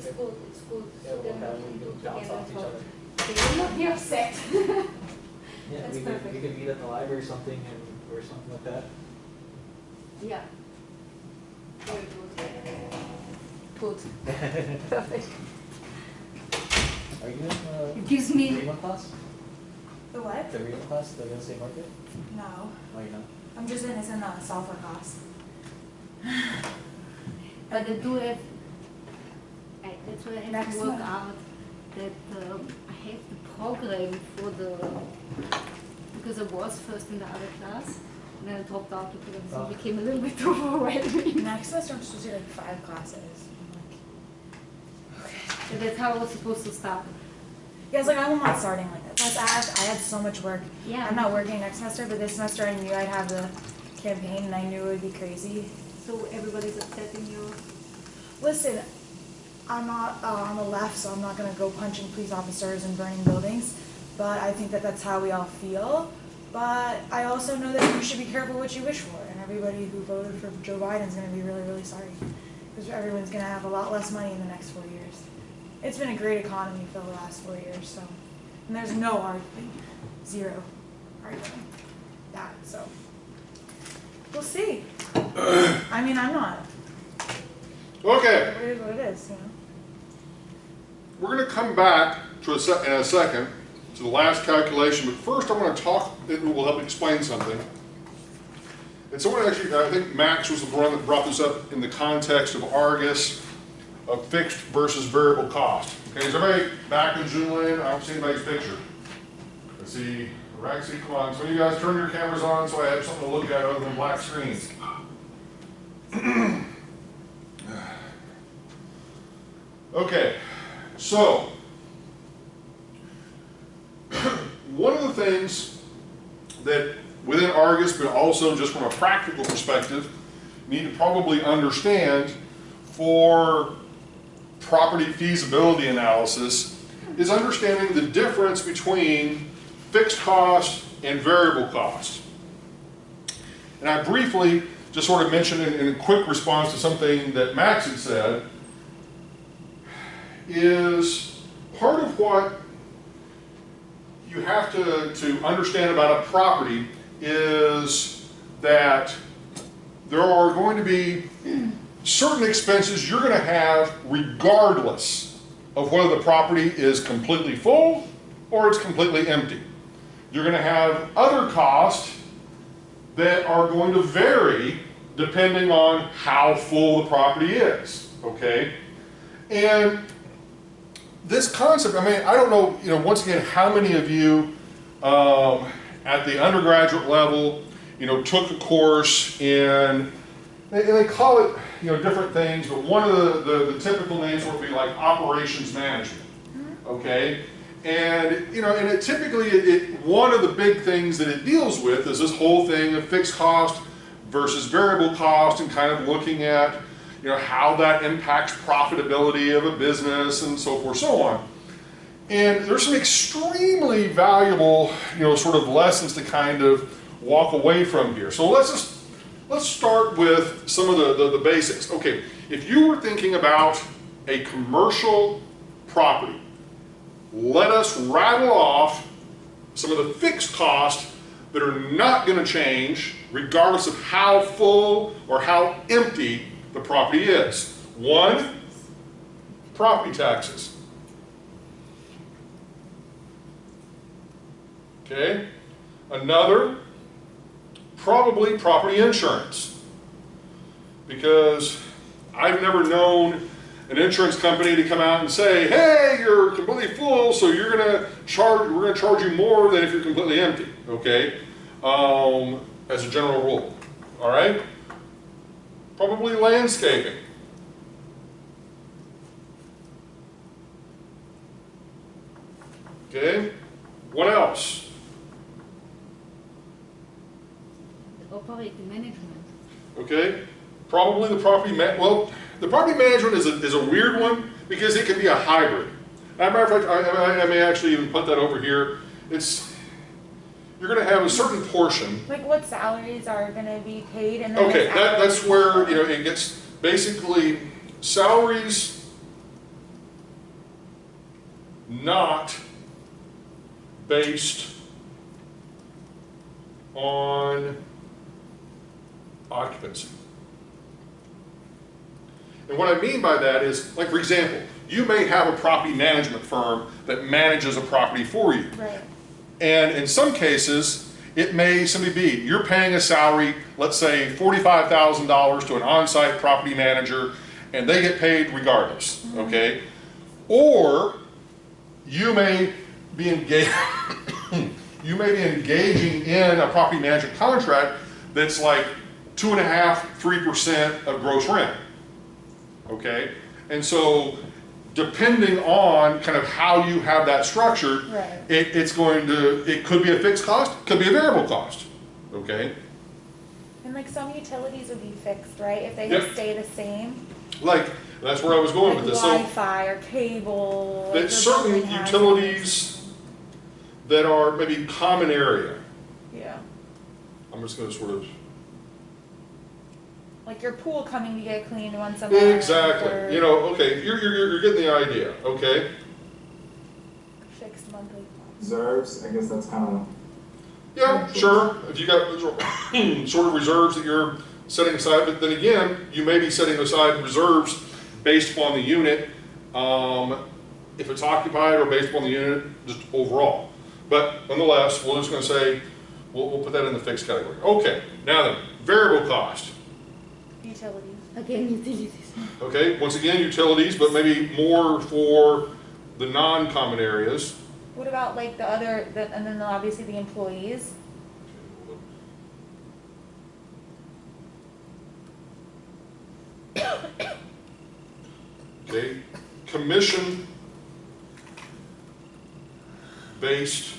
it's good, it's good. Yeah, So we'll then have, we we can do can bounce together off each talk. other. They will not be upset. Yeah, That's we perfect. could meet at the library or something, or something like that. Yeah. Very good. Good. Perfect. Are you in It gives me. REMA class? The what? The REMA class, the real estate market? No. No, you're not. I'm just in, it's in the software class. But they do have, that's why I have Next to work one. out that I have the program for the, because I was first in the other class, and then I dropped out because Oh. it became a little bit overwhelming. Next semester I'm supposed to do like 5 classes. I'm like, okay. So that's how I was supposed to start. Yeah, it's like I'm not starting like that. Plus I had so much work. Yeah. I'm not working next semester, but this semester I knew I'd have the campaign and I knew it would be crazy. So everybody's upsetting you. Listen, I'm not on the left, so I'm not going to go punching police officers and burning buildings, but I think that that's how we all feel. But I also know that you should be careful what you wish for, and everybody who voted for Joe Biden is going to be really, really sorry, because everyone's going to have a lot less money in the next 4 years. It's been a great economy for the last 4 years, so, and there's no arguing, zero arguing that, so we'll see. I mean, I'm not. Okay, It is what it is, you know. we're going to come back to in a second to the last calculation, but first I want to talk, it will help explain something. And someone actually, I think Max was the one that brought this up in the context of Argus, of fixed versus variable cost. Okay, is everybody back in Zoom land? I don't see anybody's picture. Let's see, Rexy, come on. So you guys turn your cameras on so I have something to look at other than black screens. Okay, so one of the things that within Argus, but also just from a practical perspective, you need to probably understand for property feasibility analysis is understanding the difference between fixed cost and variable cost. And I briefly just sort of mentioned in a quick response to something that Max had said, is part of what you have to understand about a property is that there are going to be certain expenses you're going to have regardless of whether the property is completely full or it's completely empty. You're going to have other costs that are going to vary depending on how full the property is, okay? And this concept, I mean, I don't know, once again, how many of you at the undergraduate level, took a course in, and they call it, different things, but one of the typical names would be like operations management, okay? And, and it typically, one of the big things that it deals with is this whole thing of fixed cost versus variable cost and kind of looking at, how that impacts profitability of a business and so forth, so on. And there's some extremely valuable, sort of lessons to kind of walk away from here. So let's start with some of the basics. Okay, if you were thinking about a commercial property, let us rattle off some of the fixed costs that are not going to change regardless of how full or how empty the property is. One, property taxes. Okay. Another, probably property insurance. Because I've never known an insurance company to come out and say, hey, you're completely full, so we're gonna charge you more than if you're completely empty, okay? As a general rule, all right? Probably landscaping. Okay, what else? Operating management. Okay, probably the property the property management is a weird one because it can be a hybrid. As a matter of fact, I may actually even put that over here. You're going to have a certain portion. Like what salaries are going to be paid, and then Okay, that's where it gets basically salaries not based on occupancy. And what I mean by that is, like for example, you may have a property management firm that manages a property for you. Right. And in some cases, it may simply be, you're paying a salary, let's say $45,000 to an on-site property manager, and they get paid regardless, okay? Or you may be engaging in a property management contract that's like 2.5%, 3% of gross rent, okay? And so depending on kind of how you have that structured, Right. it could be a fixed cost, it could be a variable cost, okay? And like some utilities would be fixed, right? If they Yep. stay the same. Like, that's where I was going Like with this. So Wi-Fi or cable. like there's your certain building has utilities that are maybe common area. it. Yeah. I'm just gonna sort of, Like your pool coming to get cleaned once a month. or exactly, you know, okay, you're getting the idea, okay? Fixed monthly costs. Reserves, I guess that's kind of. Yeah, sure, if you got sort of reserves that you're setting aside, but then again, you may be setting aside reserves based upon the unit, if it's occupied, or based upon the unit just overall. But nonetheless, we're just gonna say, we'll put that in the fixed category. Okay, now then, variable cost. Utilities. Again, utilities. Okay, once again, utilities, but maybe more for the non-common areas. What about like the other, and then obviously the employees? Okay, commission-based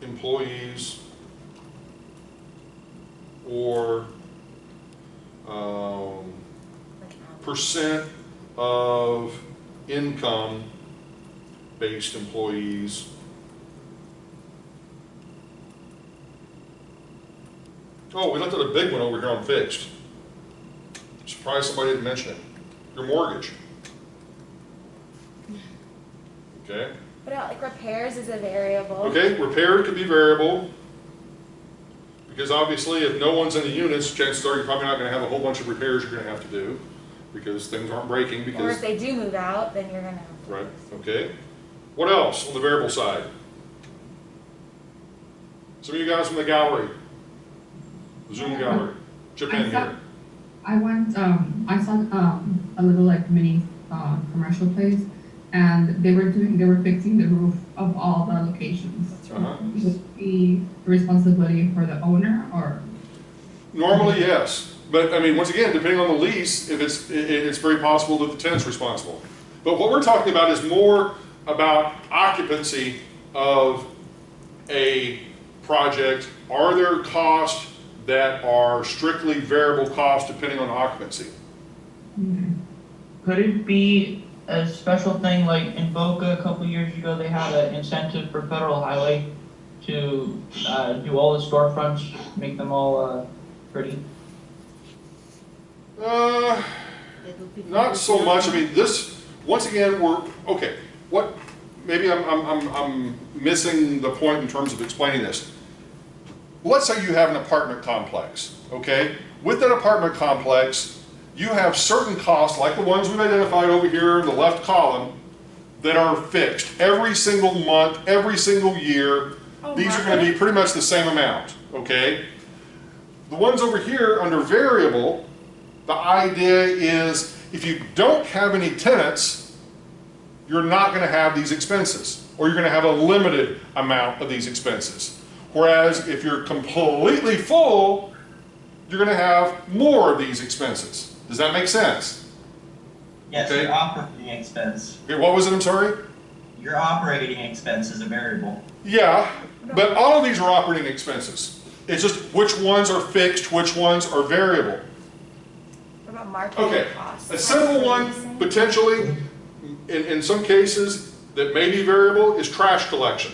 employees or percent of income-based employees. Oh, we left out a big one over here on fixed. Surprised somebody didn't mention it. Your mortgage. Okay. What about like repairs is a variable? Okay, repair could be variable. Because obviously if no one's in the units, chances are you're probably not going to have a whole bunch of repairs you're going to have to do. Because things aren't breaking. Or Because if they do move out, then you're gonna have to. right, okay. What else on the variable side? Some of you guys from the gallery. The Zoom gallery. Chip in here. I went, I saw, a little like mini, commercial place, and they were fixing the roof of all the locations. Uh-huh. Would it be responsibility for the owner, or? Normally, yes. But I mean, once again, depending on the lease, if it's very possible that the tenant's responsible. But what we're talking about is more about occupancy of a project. Are there costs that are strictly variable costs depending on occupancy? Could it be a special thing like in Boca a couple years ago, they had an incentive for Federal Highway to do all the storefronts, make them all pretty? Not so much. I mean, this, once again, okay, what, maybe I'm missing the point in terms of explaining this. Let's say you have an apartment complex, okay? With that apartment complex, you have certain costs, like the ones we've identified over here in the left column, that are fixed every single month, every single year. These are going to be pretty much the same amount, okay? The ones over here under variable, the idea is if you don't have any tenants, you're not going to have these expenses, or you're going to have a limited amount of these expenses. Whereas if you're completely full, you're going to have more of these expenses. Does that make sense? Yes, Okay. your operating expense. Okay, what was it? I'm sorry? Your operating expense is a variable. Yeah, but all of these are operating expenses. It's just which ones are fixed, which ones are variable. What about marketing Okay, costs? a simple one, potentially, in some cases, that may be variable is trash collection.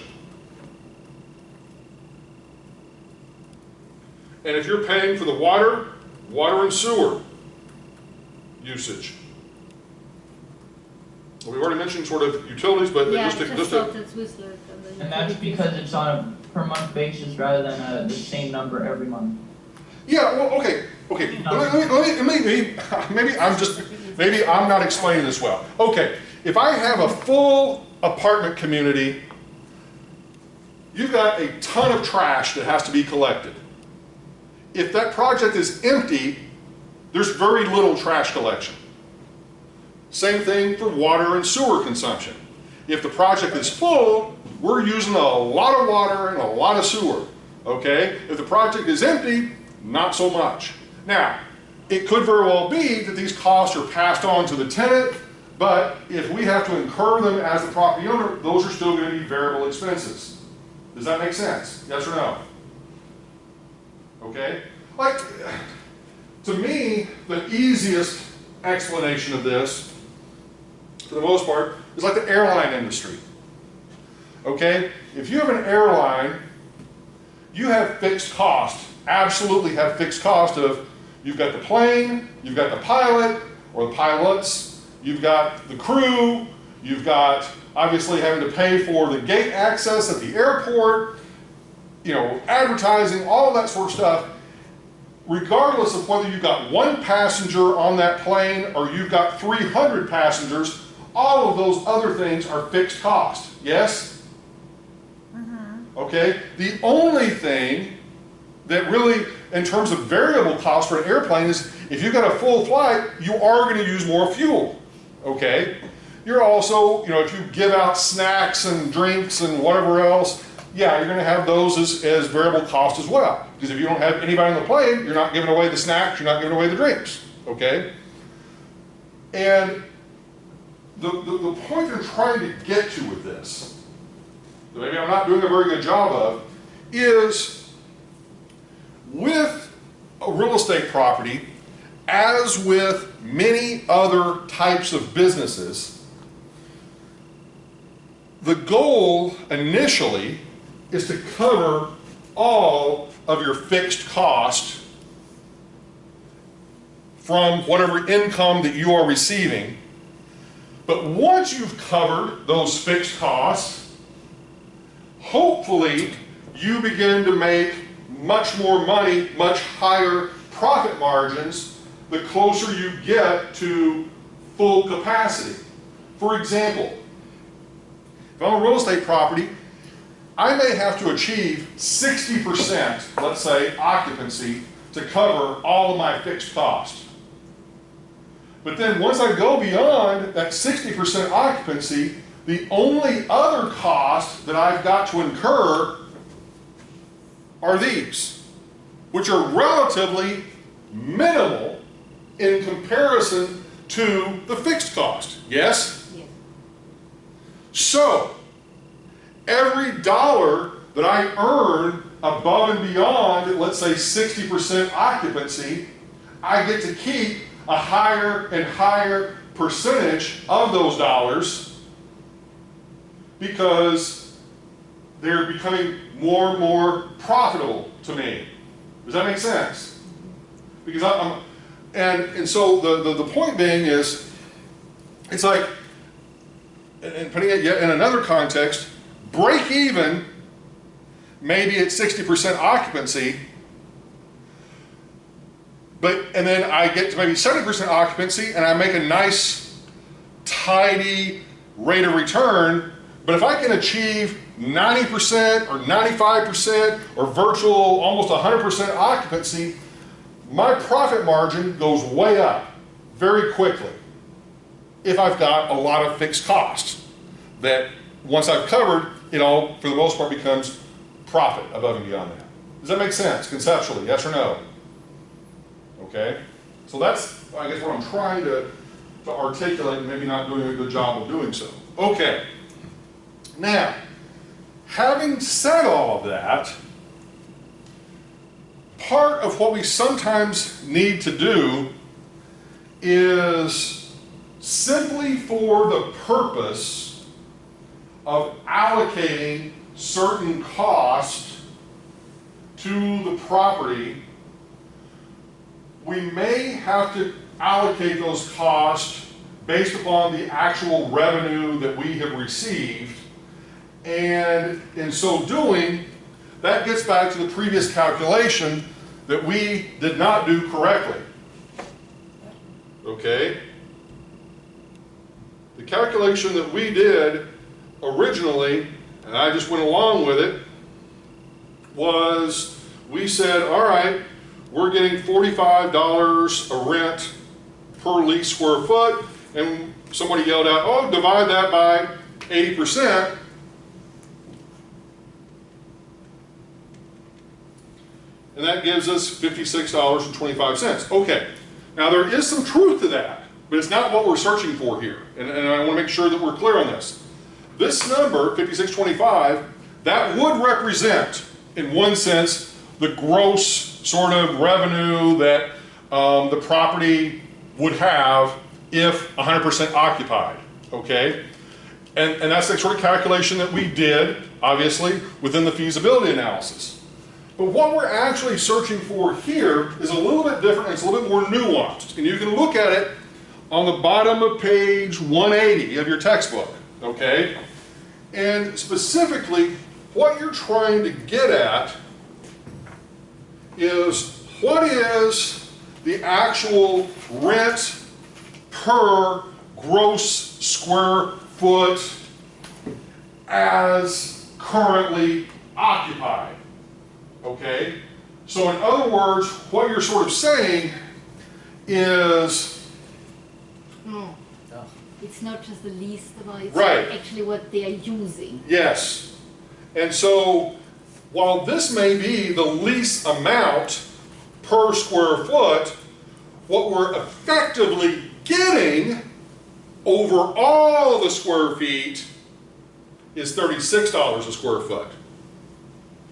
And if you're paying for the water and sewer usage, So we already mentioned sort of utilities, but Yeah, just to, And that's because it's on a per month basis rather than the same number every month. yeah, well, okay. Maybe I'm not explaining this well. Okay, if I have a full apartment community, you've got a ton of trash that has to be collected. If that project is empty, there's very little trash collection. Same thing for water and sewer consumption. If the project is full, we're using a lot of water and a lot of sewer, okay? If the project is empty, not so much. Now, it could very well be that these costs are passed on to the tenant, but if we have to incur them as the property owner, those are still going to be variable expenses. Does that make sense? Yes or no? Okay? Like, to me, the easiest explanation of this, for the most part, is like the airline industry. Okay? If you have an airline, you have fixed cost, absolutely have fixed cost of, you've got the plane, you've got the pilot, or the pilots, you've got the crew, you've got obviously having to pay for the gate access at the airport, you know, advertising, all of that sort of stuff. Regardless of whether you've got one passenger on that plane or you've got 300 passengers, all of those other things are fixed cost. Yes? Okay? The only thing that really, in terms of variable cost for an airplane, is if you've got a full flight, you are going to use more fuel. Okay? You're also, you know, if you give out snacks and drinks and whatever else, yeah, you're going to have those as variable cost as well. Because if you don't have anybody on the plane, you're not giving away the snacks, you're not giving away the drinks. Okay? And the point I'm trying to get to with this, that maybe I'm not doing a very good job of, is with a real estate property, as with many other types of businesses, the goal initially is to cover all of your fixed cost from whatever income that you are receiving. But once you've covered those fixed costs, hopefully you begin to make much more money, much higher profit margins the closer you get to full capacity. For example, if I'm a real estate property, I may have to achieve 60%, let's say, occupancy to cover all of my fixed costs. But then once I go beyond that 60% occupancy, the only other cost that I've got to incur are these, which are relatively minimal in comparison to the fixed cost. Yes? Yes. So, every dollar that I earn above and beyond, let's say 60% occupancy, I get to keep a higher and higher percentage of those dollars because they're becoming more and more profitable to me. Does that make sense? Because and so the point being is, it's like, and putting it yet in another context, break even maybe at 60% occupancy, and then I get to maybe 70% occupancy and I make a nice, tidy rate of return. But if I can achieve 90% or 95% or virtual almost 100% occupancy, my profit margin goes way up very quickly if I've got a lot of fixed costs that once I've covered, it all, for the most part, becomes profit above and beyond that. Does that make sense conceptually, yes or no? Okay, so that's, I guess, what I'm trying to articulate, and maybe not doing a good job of doing so. Okay, now, having said all of that, part of what we sometimes need to do is simply for the purpose of allocating certain costs to the property, we may have to allocate those costs based upon the actual revenue that we have received. And in so doing, that gets back to the previous calculation that we did not do correctly. Okay? The calculation that we did originally, and I just went along with it, was we said, all right, we're getting $45 a rent per leased square foot, and somebody yelled out, oh, divide that by 80%. And that gives us $56.25. Okay, now there is some truth to that, but it's not what we're searching for here. And I want to make sure that we're clear on this. This number, $56.25, that would represent, in one sense, the gross sort of revenue that the property would have if 100% occupied, okay? And that's the sort of calculation that we did, obviously, within the feasibility analysis. But what we're actually searching for here is a little bit different, and it's a little bit more nuanced. And you can look at it on the bottom of page 180 of your textbook, okay? And specifically, what you're trying to get at is what is the actual rent per gross square foot as currently occupied. Okay? So in other words, what you're sort of saying is... No. It's not just the lease, it's right. Actually what they are using. Yes. And so, while this may be the lease amount per square foot, what we're effectively getting over all of the square feet is $36 a square foot.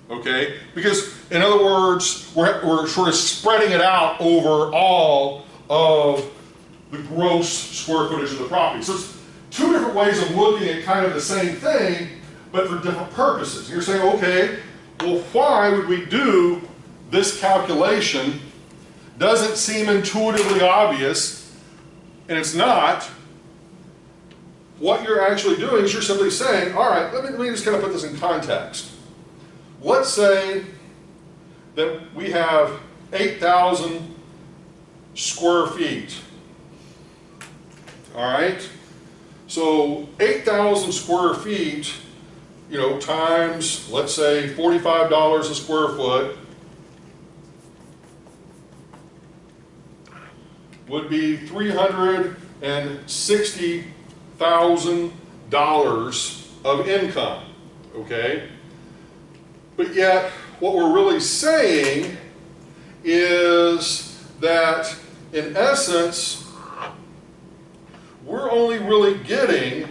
Okay? Because, in other words, we're sort of spreading it out over all of the gross square footage of the property. So it's two different ways of looking at kind of the same thing, but for different purposes. You're saying, okay, well, why would we do this calculation? Doesn't seem intuitively obvious, and it's not. What you're actually doing is you're simply saying, all right, let me just kind of put this in context. Let's say that we have 8,000 square feet. All right? So 8,000 square feet, you know, times, let's say, $45 a square foot would be $360,000 of income, okay? But yet, what we're really saying is that, in essence, we're only really getting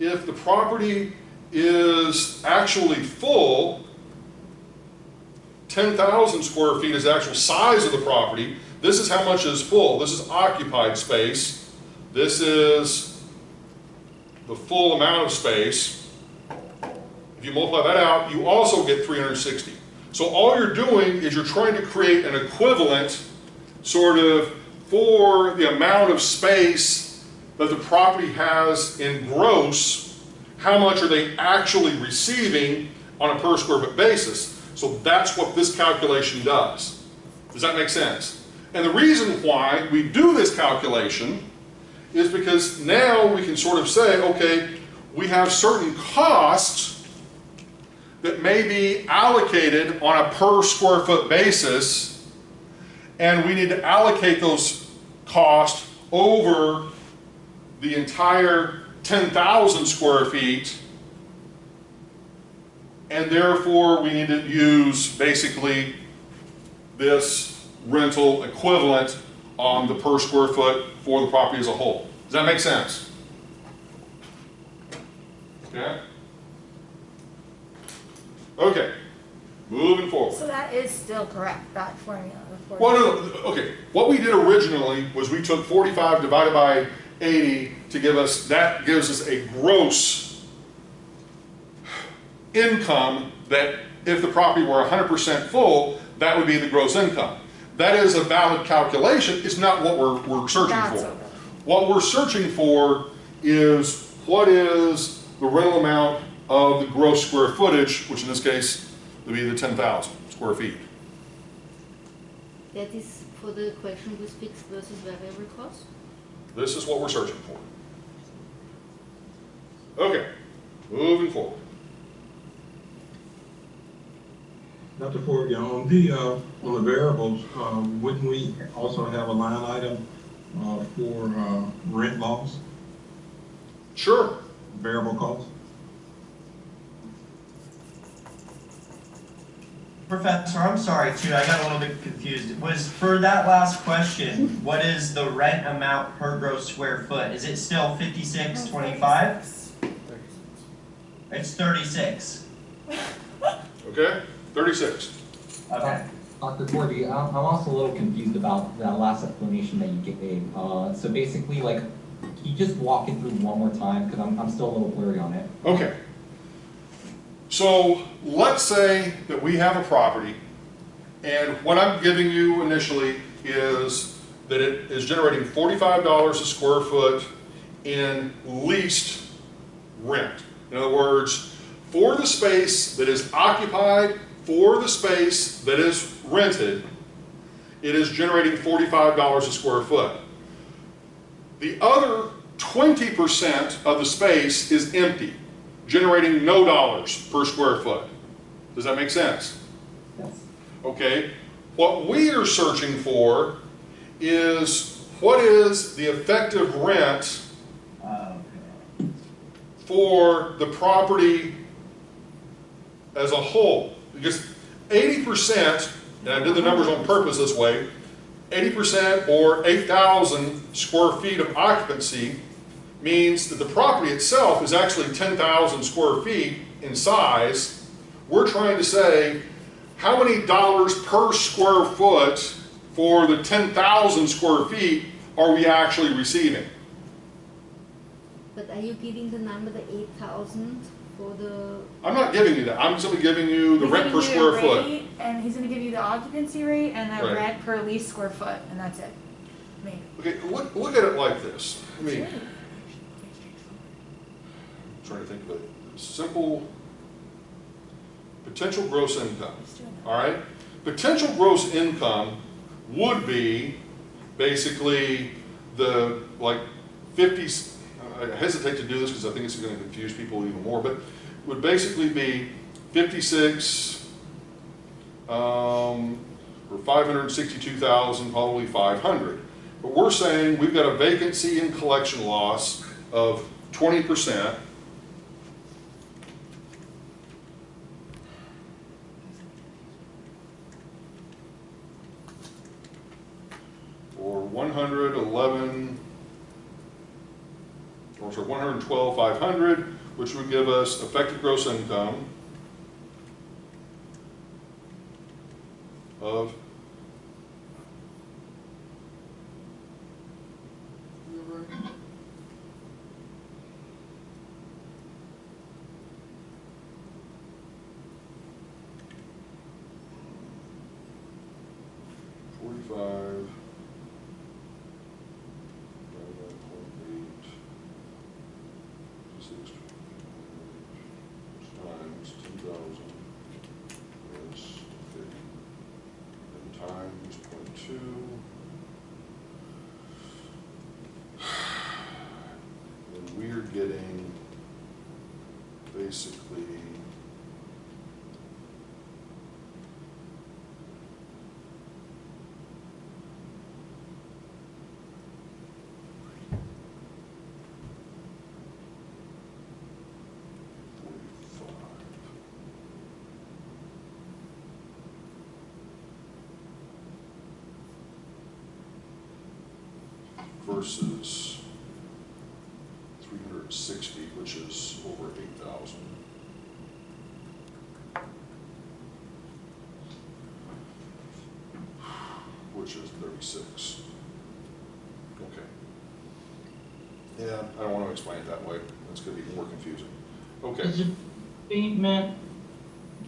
if the property is actually full, 10,000 square feet is the actual size of the property. This is how much is full. This is occupied space. This is the full amount of space. If you multiply that out, you also get 360. So all you're doing is you're trying to create an equivalent sort of for the amount of space that the property has in gross, how much are they actually receiving on a per square foot basis. So that's what this calculation does. Does that make sense? And the reason why we do this calculation is because now we can sort of say, okay, we have certain costs that may be allocated on a per square foot basis, and we need to allocate those costs over the entire 10,000 square feet, and therefore we need to use basically this rental equivalent on the per square foot for the property as a whole. Does that make sense? Okay? Okay, moving forward. So that is still correct, that formula. Well, no, okay. What we did originally was we took 45 divided by 80 to give us, that gives us a gross income that if the property were 100% full, that would be the gross income. That is a valid calculation. It's not what we're searching That's for. okay. What we're searching for is what is the rental amount of the gross square footage, which in this case would be the 10,000 square feet. That is for the question with fixed versus variable cost? This is what we're searching for. Okay, moving forward. Dr. Ford, on the variables, wouldn't we also have a line item for rent loss, Sure. variable costs? Professor, I'm sorry too, I got a little bit confused. Was for that last question, what is the rent amount per gross square foot? Is it still 56.25? It's 36. Okay, 36. Okay. Dr. Corby, I'm also a little confused about that last explanation that you gave. So basically, like, can you just walk it through one more time? Because I'm still a little blurry on it. Okay. So let's say that we have a property, and what I'm giving you initially is that it is generating $45 a square foot in leased rent. In other words, for the space that is occupied, for the space that is rented, it is generating $45 a square foot. The other 20% of the space is empty, generating no dollars per square foot. Does that make sense? Yes. Okay. What we are searching for is what is the effective rent for the property as a whole. Because 80%, and I did the numbers on purpose this way, 80% or 8,000 square feet of occupancy means that the property itself is actually 10,000 square feet in size. We're trying to say how many dollars per square foot for the 10,000 square feet are we actually receiving? But are you giving the number, the 8,000 for the? I'm not giving you that. I'm simply giving you the rent per square foot. And he's going to give you the occupancy rate and the Right. rent per lease square foot, and that's it. Maybe. Okay, look at it like this. I mean, I'm trying to think of a simple potential gross income. All right? Potential gross income would be basically the like 50, I hesitate to do this because I think it's going to confuse people even more, but it would basically be 56 or 562,000, probably 500. But we're saying we've got a vacancy and collection loss of 20%. Or 111, or sorry, 112,500, which would give us effective gross income of $45. Times 10,000 is 50, and times 0.2. And we're getting basically versus 360, which is over 8,000. Which is 36. Okay. Yeah, I don't want to explain it that way. That's going to be more confusing. Okay. Is the statement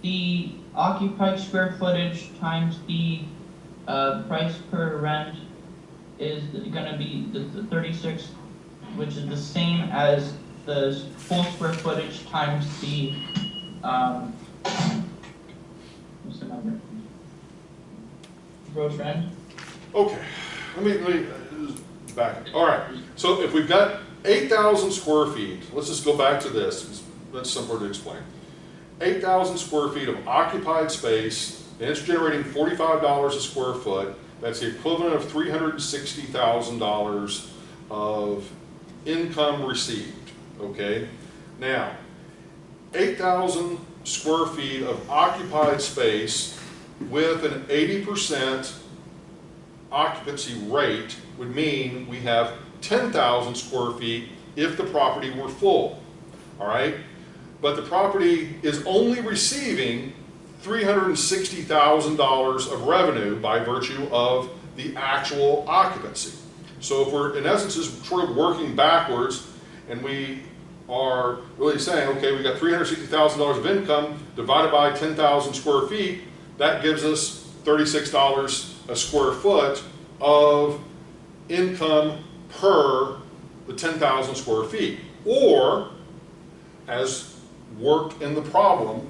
the occupied square footage times the price per rent is gonna be the 36, which is the same as the full square footage times the, what's the number? Gross rent? Okay, let me back up. All right, so if we've got 8,000 square feet, let's just go back to this. That's simpler to explain. 8,000 square feet of occupied space, and it's generating $45 a square foot. That's the equivalent of $360,000 of income received, okay? Now, 8,000 square feet of occupied space with an 80% occupancy rate would mean we have 10,000 square feet if the property were full, all right? But the property is only receiving $360,000 of revenue by virtue of the actual occupancy. So if we're, in essence, is sort of working backwards, and we are really saying, okay, we've got $360,000 of income divided by 10,000 square feet, that gives us $36 a square foot of income per the 10,000 square feet. Or, as worked in the problem,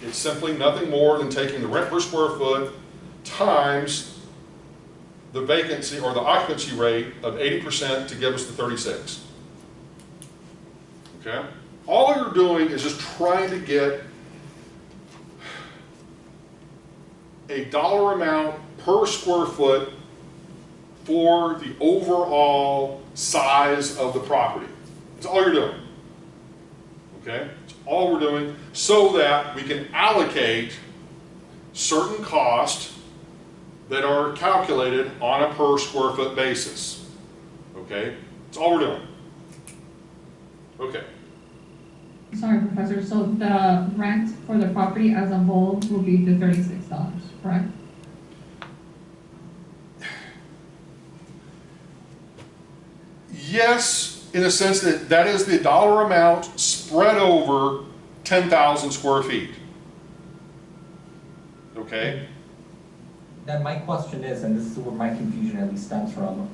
it's simply nothing more than taking the rent per square foot times the vacancy or the occupancy rate of 80% to give us the 36. Okay? All you're doing is just trying to get a dollar amount per square foot for the overall size of the property. That's all you're doing. Okay? That's all we're doing so that we can allocate certain costs that are calculated on a per square foot basis. Okay? That's all we're doing. Okay. Sorry, Professor, so the rent for the property as a whole will be the $36, correct? Yes, in a sense that that is the dollar amount spread over 10,000 square feet. Okay? Then my question is, and this is where my confusion at least stems from,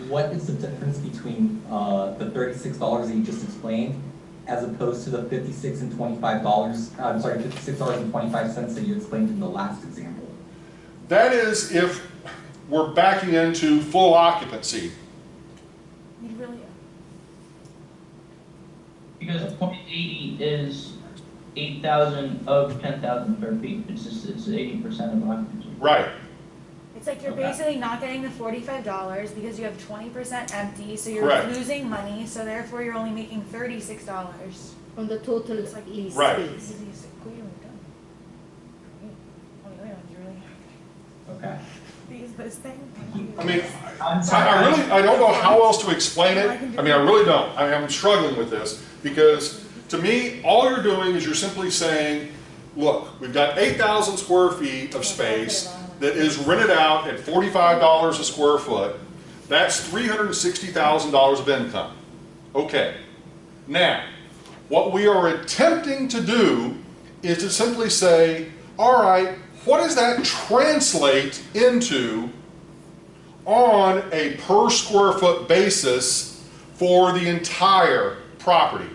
what is the difference between the $36 that you just explained as opposed to the $56 and $25, I'm sorry, $56.25 that you explained in the last example? That is if we're backing into full occupancy. You really Because 0.80 is 8,000 of 10,000 square feet. It's 80% of occupancy. Right. It's like you're basically not getting the $45 because you have 20% empty, so you're Correct. losing money, so therefore you're only making $36. On the total It's like lease Right. fees. Okay. This thing. I mean, I don't know how else to explain it. I mean, I really don't. I'm struggling with this because to me, all you're doing is you're simply saying, look, we've got 8,000 square feet of space that is rented out at $45 a square foot. That's $360,000 of income. Okay. Now, what we are attempting to do is to simply say, all right, what does that translate into on a per square foot basis for the entire property?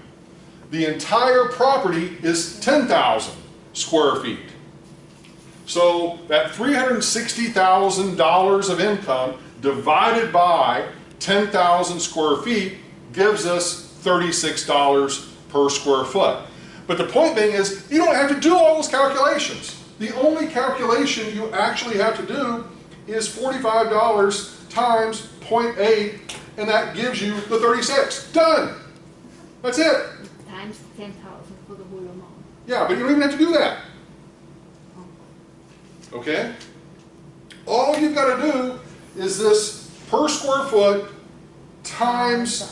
The entire property is 10,000 square feet. So that $360,000 of income divided by 10,000 square feet gives us $36 per square foot. But the point being is, you don't have to do all those calculations. The only calculation you actually have to do is $45 times 0.8, and that gives you the 36. Done. That's it. Times 10,000 for the whole amount. Yeah, but you don't even have to do that. Okay? All you've got to do is this per square foot times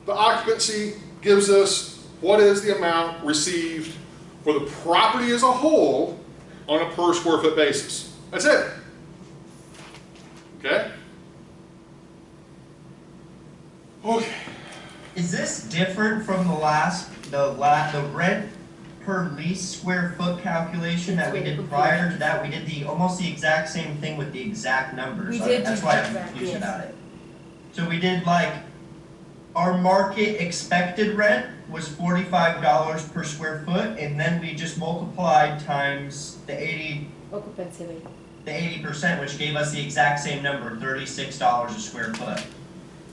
the occupancy gives us what is the amount received for the property as a whole on a per square foot basis. That's it. Okay? Okay. Is this different from the rent per lease square foot calculation that we That's where the did prior to confusion that, we did almost the exact same thing with the exact numbers. We did That's do why I'm exact, confused yes. about it. So we did like, our market expected rent was $45 per square foot, and then we just multiplied times the Occupancy rate. 80%, which gave us the exact same number, $36 a square foot.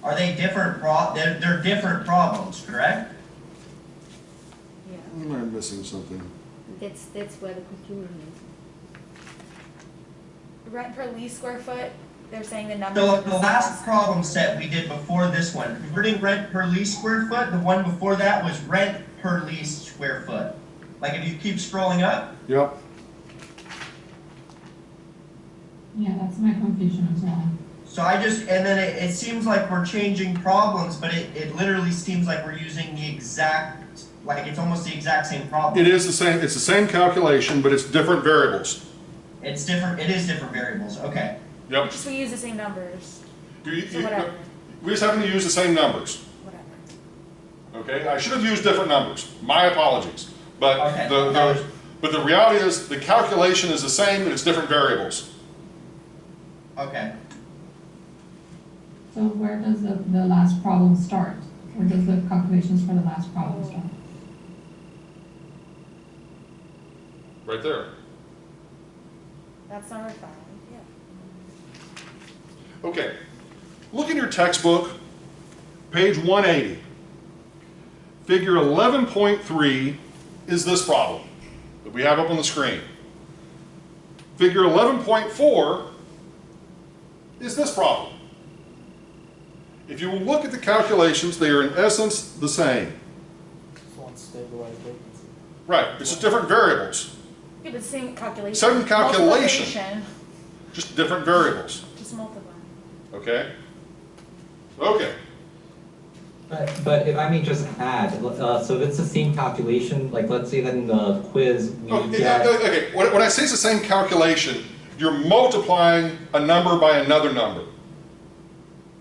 Are they different they're different problems, correct? Yeah. Am I missing something? That's where the confusion is. Rent per lease square foot, they're saying the numbers. So are the same last as- problem set we did before this one, converting rent per lease square foot, the one before that was rent per lease square foot. Like if you keep scrolling up, Yep. Yeah, that's my confusion as well. so and then it seems like we're changing problems, but it literally seems like we're using the exact, like it's almost the exact same problem. It is the same, it's the same calculation, but it's different variables. It is different variables, okay. Yep. Just we use the same numbers, You- so whatever, We just happen to use the same numbers. whatever. Okay, I should have used different numbers. My apologies. But Okay. but the reality is the calculation is the same, but it's different variables. Okay. So where does the last problem start? Where does the calculations for the last problem start? Right there. That's number 5, yeah. Okay. Look in your textbook, page 180. Figure 11.3 is this problem that we have up on the screen. Figure 11.4 is this problem. If you will look at the calculations, they are in essence the same. Just one stabilized vacancy. Right, it's just different variables, Yeah, but same calculation. Same calculation. Multiplication, just different variables, just multiply. okay? Okay, But if I may just add, so if it's the same calculation, like let's say that in the quiz we get. okay, when I say it's the same calculation, you're multiplying a number by another number.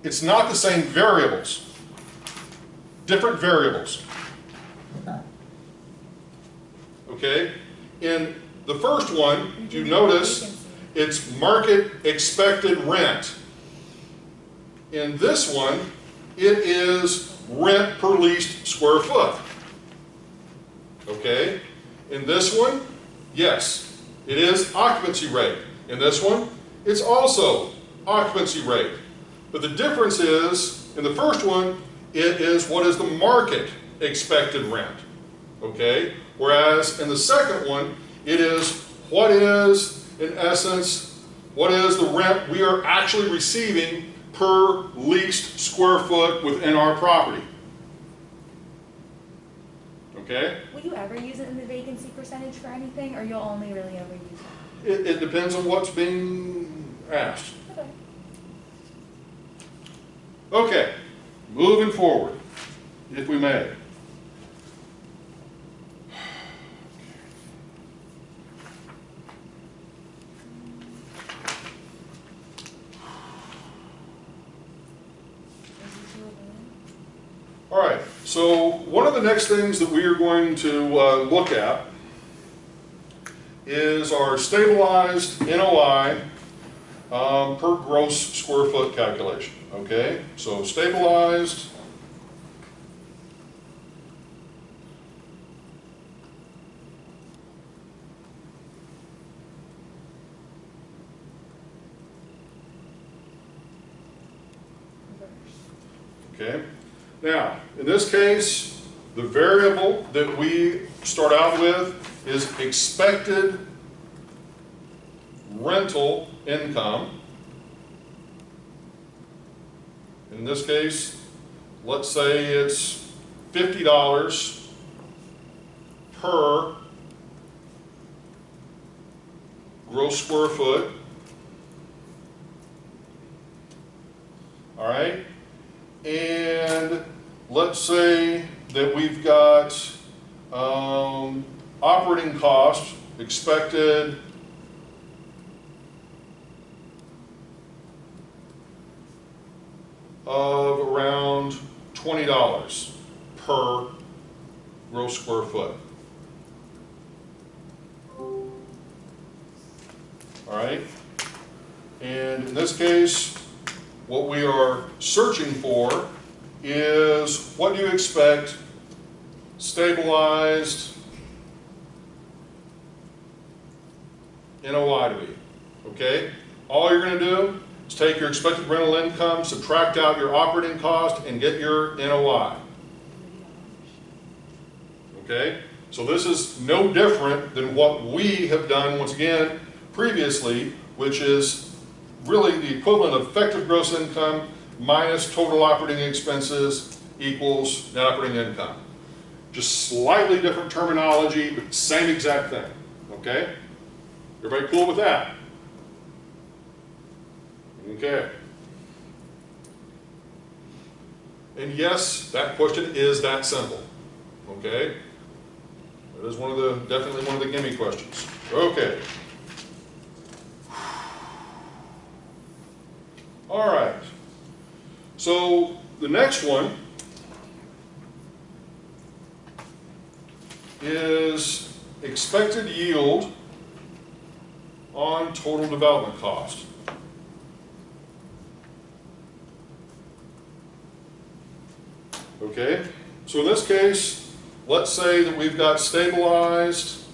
It's not the same variables, different variables. Okay, in the first one, if you notice, it's market expected rent. In this one, it is rent per leased square foot. Okay, in this one, yes, it is occupancy rate. In this one, it's also occupancy rate. But the difference is, in the first one, it is what is the market expected rent. Okay? Whereas in the second one, it is what is, in essence, what is the rent we are actually receiving per leased square foot within our property. Okay? Will you ever use it in the vacancy percentage for anything, or you'll only really ever use it? It depends on what's being asked. Okay. Okay, moving forward, if we may. All right, so one of the next things that we are going to look at is our stabilized NOI per gross square foot calculation. Okay, so stabilized okay. Now, in this case, the variable that we start out with is expected rental income. In this case, let's say it's $50 per gross square foot. All right? And let's say that we've got operating costs expected of around $20 per gross square foot. all right? And in this case, what we are searching for is what do you expect stabilized NOI to be, okay? All you're going to do is take your expected rental income, subtract out your operating cost, and get your NOI. Okay? So this is no different than what we have done, once again, previously, which is really the equivalent of effective gross income minus total operating expenses equals net operating income. Just slightly different terminology, but same exact thing. Okay? Everybody cool with that? Okay. And yes, that question is that simple. Okay? That is definitely one of the gimme questions. Okay. All right. So the next one is expected yield on total development cost. Okay, so in this case, let's say that we've got stabilized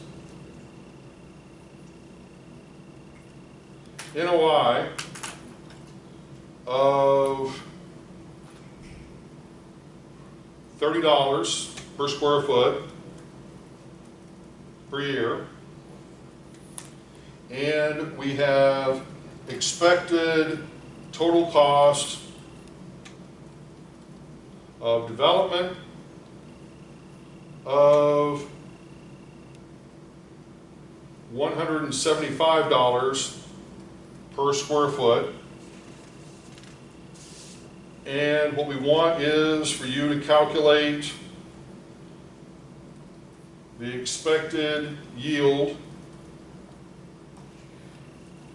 NOI of $30 per square foot per year, and we have expected total cost of development of $175 per square foot. And what we want is for you to calculate the expected yield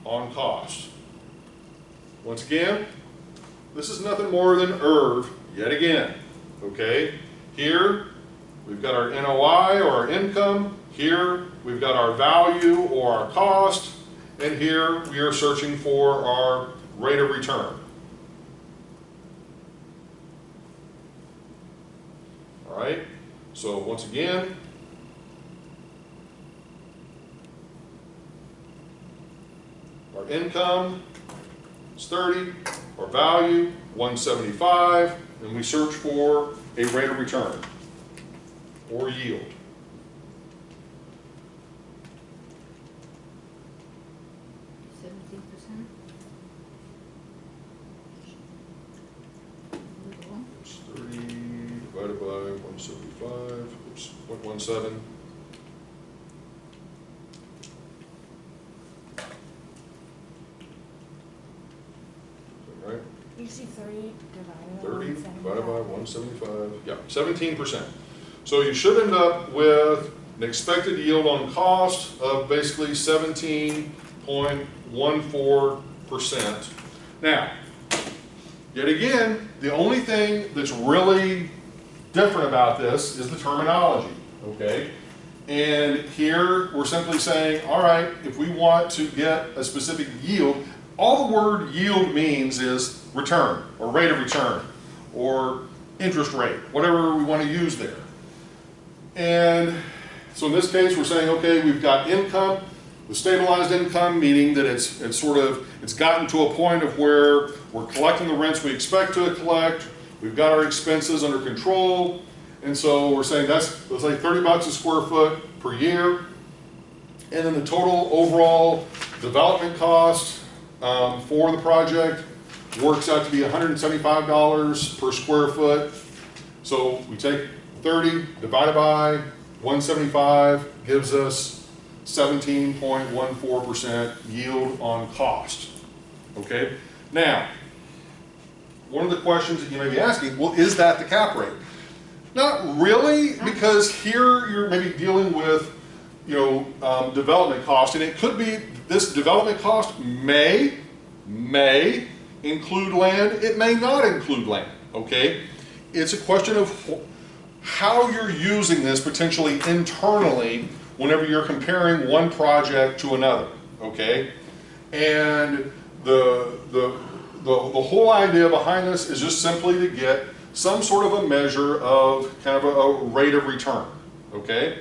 on cost. Once again, this is nothing more than ERV yet again. Okay? Here, we've got our NOI or our income. Here, we've got our value or our cost. And here, we are searching for our rate of return. All right? So once again, our income is 30, our value 175, and we search for a rate of return or yield. It's 30 divided by 175, oops, 0.17. Right? You see 30 divided by 30 divided by 175. 175, yeah, 17%. So you should end up with an expected yield on cost of basically 17.14%. Now, yet again, the only thing that's really different about this is the terminology, okay? And here we're simply saying, all right, if we want to get a specific yield, all the word yield means is return, or rate of return, or interest rate, whatever we want to use there. And so in this case, we're saying, okay, we've got income, the stabilized income, meaning that it's gotten to a point of where we're collecting the rents we expect to collect, we've got our expenses under control, and so we're saying that's, let's say, 30 bucks a square foot per year, and then the total overall development cost for the project works out to be $175 per square foot. So we take 30 divided by 175 gives us 17.14% yield on cost. Okay? Now, one of the questions that you may be asking, well, is that the cap rate? Not really, because here you're maybe dealing with, development cost, and it could be this development cost may include land, it may not include land, okay? It's a question of how you're using this potentially internally whenever you're comparing one project to another, okay? And the whole idea behind this is just simply to get some sort of a measure of kind of a rate of return, okay?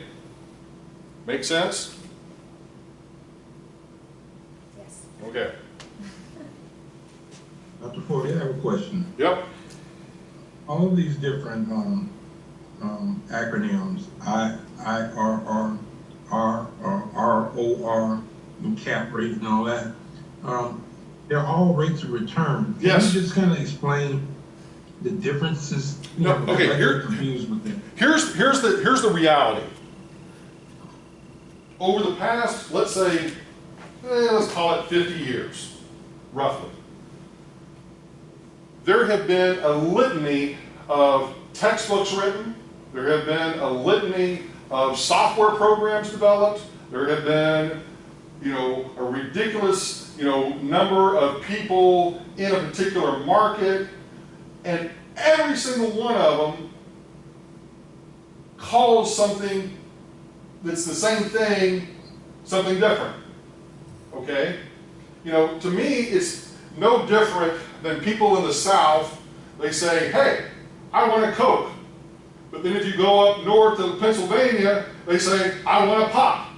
Make sense? Yes. Okay. Dr. Ford, I have a question. Yep. All of these different acronyms, IRR, ROR, and cap rate and all that, they're all rates of return. Can Yes. you just kind of explain the differences? You No, know, okay, I get confused with them. Here's the reality. Over the past, let's say, let's call it 50 years, roughly, there have been a litany of textbooks written. There have been a litany of software programs developed. There have been, a ridiculous, number of people in a particular market, and every single one of them calls something that's the same thing something different. Okay? To me, it's no different than people in the South. They say, hey, I want a Coke. But then if you go up north to Pennsylvania, they say, I want a pop.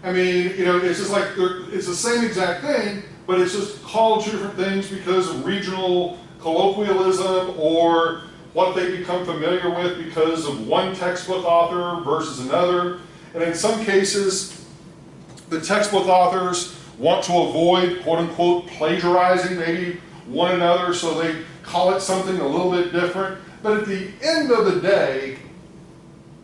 It's just like, it's the same exact thing, but it's just called two different things because of regional colloquialism or what they become familiar with because of one textbook author versus another. And in some cases, the textbook authors want to avoid, quote unquote, plagiarizing maybe one another, so they call it something a little bit different. But at the end of the day,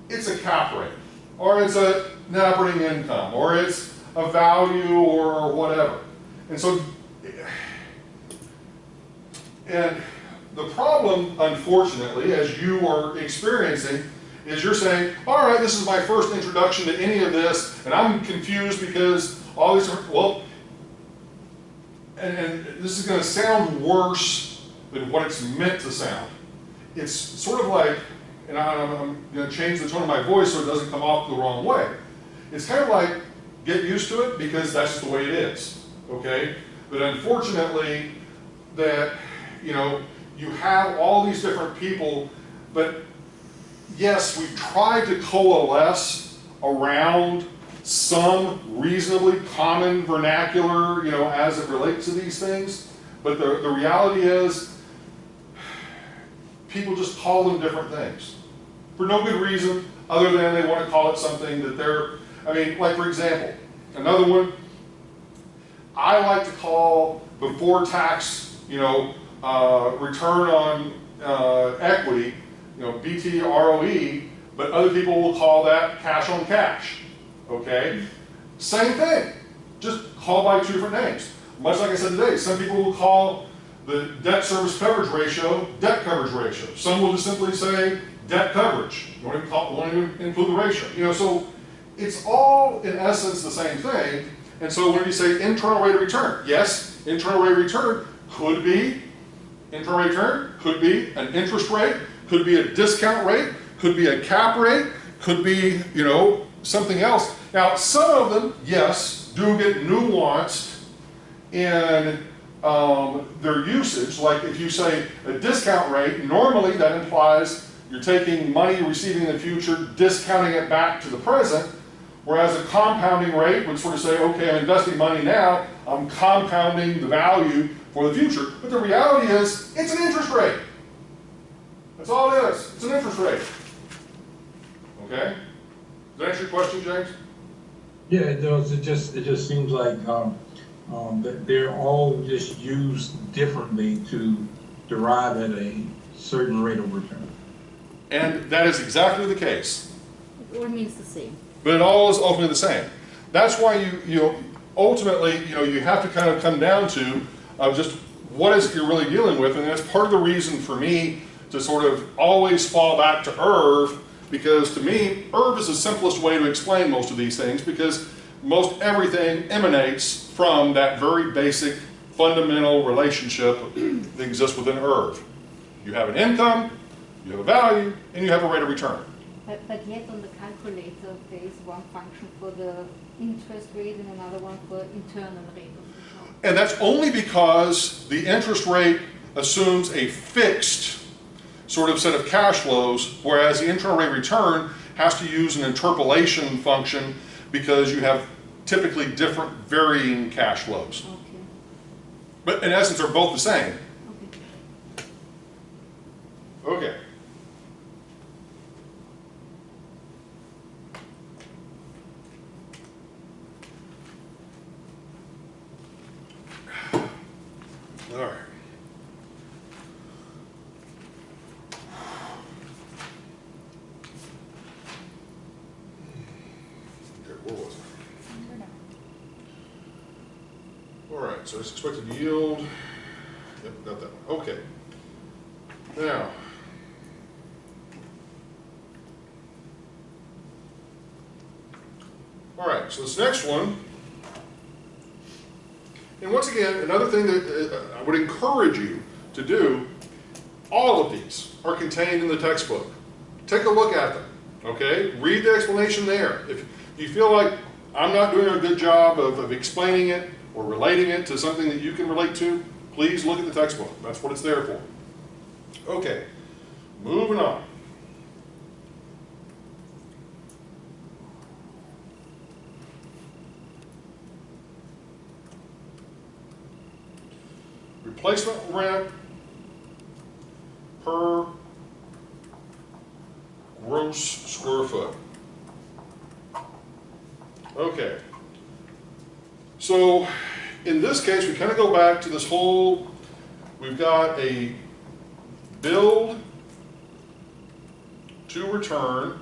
it's a cap rate, or it's a net operating income, or it's a value, or whatever. And so, and the problem, unfortunately, as you are experiencing, is you're saying, all right, this is my first introduction to any of this, and I'm confused because all these are, well, and this is going to sound worse than what it's meant to sound. It's sort of like, and I'm going to change the tone of my voice so it doesn't come off the wrong way. It's kind of like, get used to it because that's just the way it is, okay? But unfortunately, that, you have all these different people, but yes, we've tried to coalesce around some reasonably common vernacular, as it relates to these things. But the reality is, people just call them different things for no good reason other than they want to call it something that they're, like for example, another one, I like to call before tax, return on equity, BT ROE, but other people will call that cash on cash, okay? Same thing, just called by two different names. Much like I said today, some people will call the debt service coverage ratio debt coverage ratio. Some will just simply say debt coverage. You want to include the ratio. So it's all in essence the same thing. And so when you say internal rate of return, yes, internal rate of return could be an interest rate, could be a discount rate, could be a cap rate, could be, something else. Now, some of them, yes, do get nuanced in their usage. Like if you say a discount rate, normally that implies you're taking money you're receiving in the future, discounting it back to the present, whereas a compounding rate would sort of say, okay, I'm investing money now, I'm compounding the value for the future. But the reality is, it's an interest rate. That's all it is. It's an interest rate. Okay? Does that answer your question, James? Yeah, it does. It just seems like that they're all just used differently to derive at a certain rate of return. And that is exactly the case. It all means the same. But it all is ultimately the same. That's why you ultimately, you have to kind of come down to just what is it you're really dealing with, and that's part of the reason for me to sort of always fall back to IRV, because to me, IRV is the simplest way to explain most of these things, because most everything emanates from that very basic fundamental relationship that exists within IRV. You have an income, you have a value, and you have a rate of return. But yet on the calculator, there is one function for the interest rate and another one for internal rate of return. And that's only because the interest rate assumes a fixed sort of set of cash flows, whereas the internal rate of return has to use an interpolation function because you have typically different varying cash flows. Okay. But in essence, they're both the same. Okay. All right. Okay, where was I? All right, so it's expected yield. Yep, got that one. Okay. Now, all right, so this next one, and once again, another thing that I would encourage you to do, all of these are contained in the textbook. Take a look at them, okay? Read the explanation there. If you feel like I'm not doing a good job of explaining it or relating it to something that you can relate to, please look at the textbook. That's what it's there for. Okay, moving on. Replacement rent per gross square foot. Okay. So in this case, we kind of go back to this whole, we've got a build to return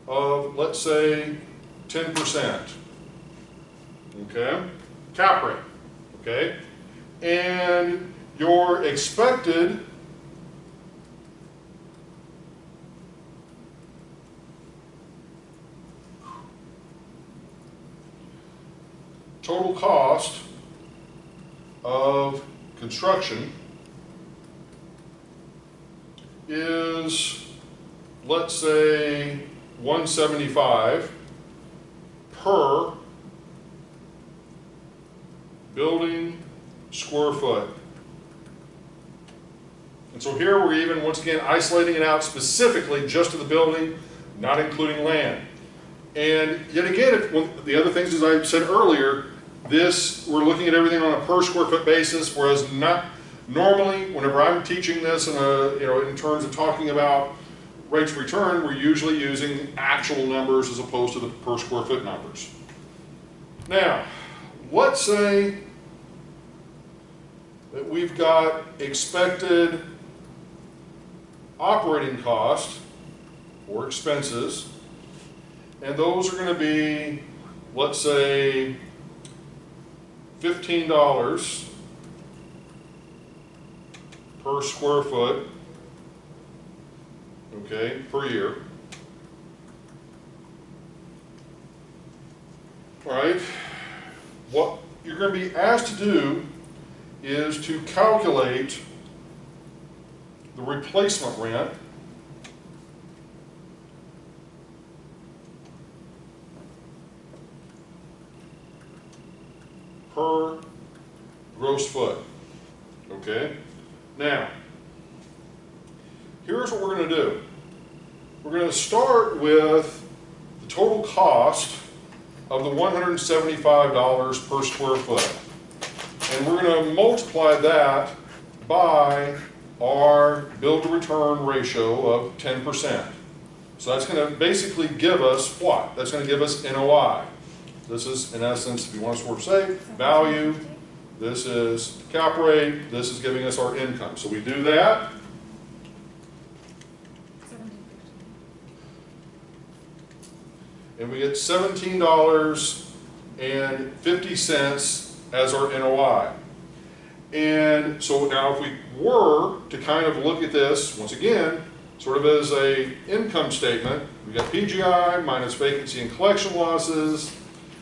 of, let's say, 10%. Okay? Cap rate. Okay? And your expected total cost of construction is, let's say, $175 per building square foot. And so here we're even, once again, isolating it out specifically just to the building, not including land. And yet again, the other things, as I said earlier, this, we're looking at everything on a per square foot basis, whereas not normally, whenever I'm teaching this in in terms of talking about rates of return, we're usually using actual numbers as opposed to the per square foot numbers. Now, let's say that we've got expected operating cost or expenses, and those are going to be, let's say, $15 per square foot, okay, per year. All right. What you're going to be asked to do is to calculate the replacement rent per gross foot. Okay? Now, here's what we're going to do. We're going to start with the total cost of the $175 per square foot. And we're going to multiply that by our build to return ratio of 10%. So that's going to basically give us what? That's going to give us NOI. This is, in essence, if you want to sort of say, value. This is cap rate. This is giving us our income. So we do that. And we get $17.50 as our NOI. And so now if we were to kind of look at this, once again, sort of as a income statement, we got PGI minus vacancy and collection losses,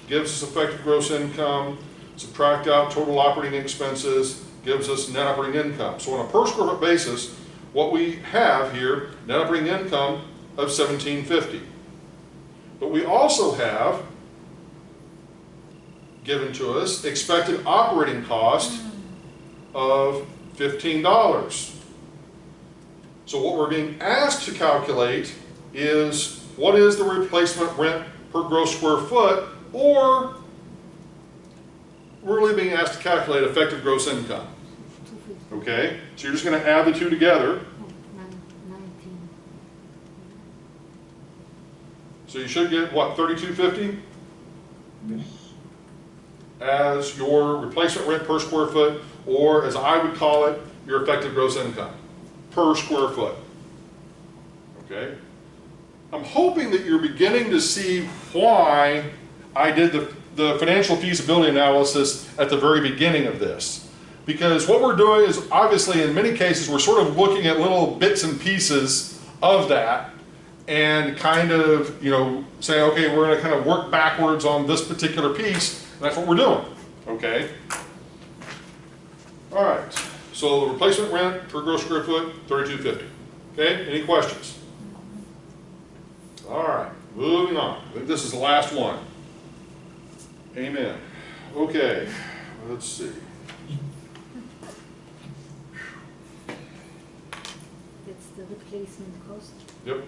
gives us effective gross income, subtract out total operating expenses, gives us net operating income. So on a per square foot basis, what we have here, net operating income of $17.50. But we also have given to us expected operating cost of $15. So what we're being asked to calculate is what is the replacement rent per gross square foot, or we're really being asked to calculate effective gross income. Okay, so you're just going to add the two together. So you should get what, $32.50 as your replacement rent per square foot, or as I would call it, your effective gross income per square foot. Okay, I'm hoping that you're beginning to see why I did the financial feasibility analysis at the very beginning of this. Because what we're doing is, obviously, in many cases, we're sort of looking at little bits and pieces of that and kind of, you know, saying, okay, we're going to kind of work backwards on this particular piece, and that's what we're doing, okay? All right, so the replacement rent per gross square foot, $32.50. Okay, any questions? All right, moving on. I think this is the last one. Amen. Okay, let's see. That's the replacement cost. Yep.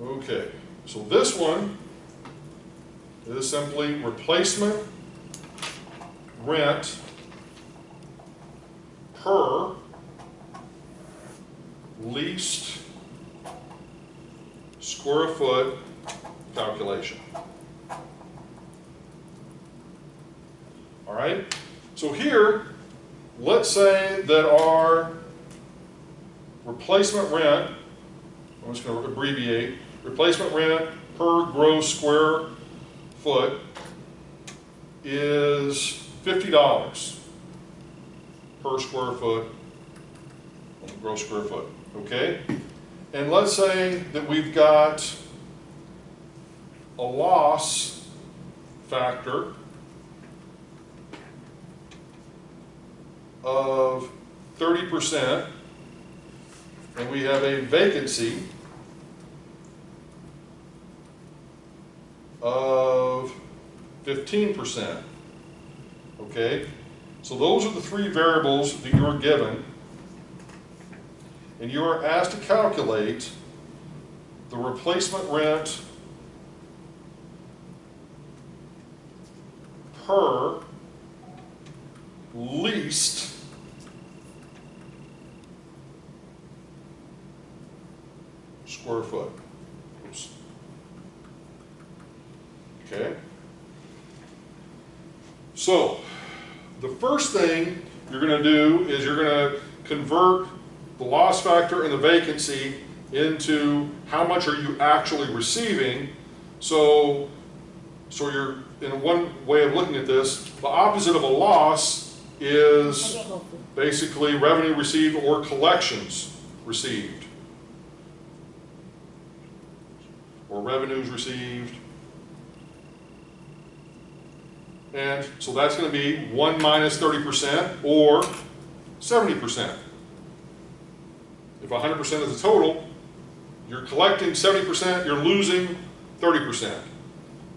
Okay, so this one is simply replacement rent per leased square foot calculation. All right, so here, let's say that our replacement rent, I'm just going to abbreviate, replacement rent per gross square foot is $50 per square foot on the gross square foot, okay? And let's say that we've got a loss factor of 30%, and we have a vacancy of 15%. Okay, so those are the three variables that you are given, and you are asked to calculate the replacement rent per leased square foot. Oops. Okay. So, the first thing you're going to do is you're going to convert the loss factor and the vacancy into how much are you actually receiving. So you're, in one way of looking at this, the opposite of a loss is basically revenue received or collections received, or revenues received. And so that's going to be 1 minus 30% or 70%. If 100% is the total, you're collecting 70%, you're losing 30%.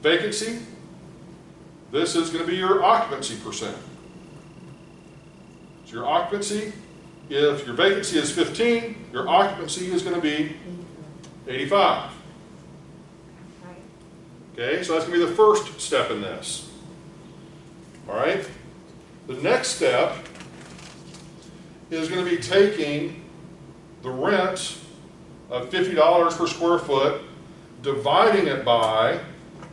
Vacancy, this is going to be your occupancy percent. So your occupancy, if your vacancy is 15, your occupancy is going to be 85. Okay, so that's going to be the first step in this. All right, the next step is going to be taking the rent of $50 per square foot, dividing it by,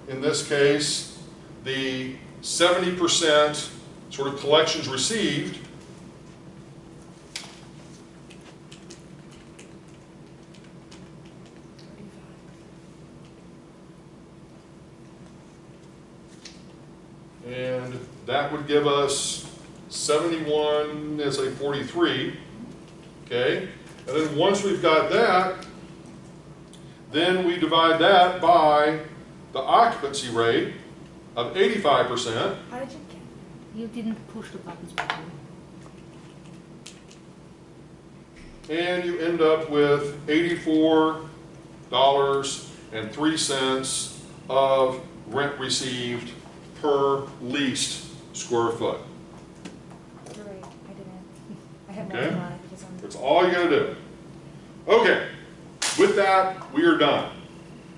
in this case, the 70% sort of collections received, and that would give us 71, let's say 43, okay? And then once we've got that, then we divide that by the occupancy rate of 85%. How did you get? You didn't push the buttons properly. and you end up with $84.03 of rent received per leased square foot. You're right, I didn't. I have Okay. multiplied because I'm. That's all you gotta do. Okay, with that, we are done.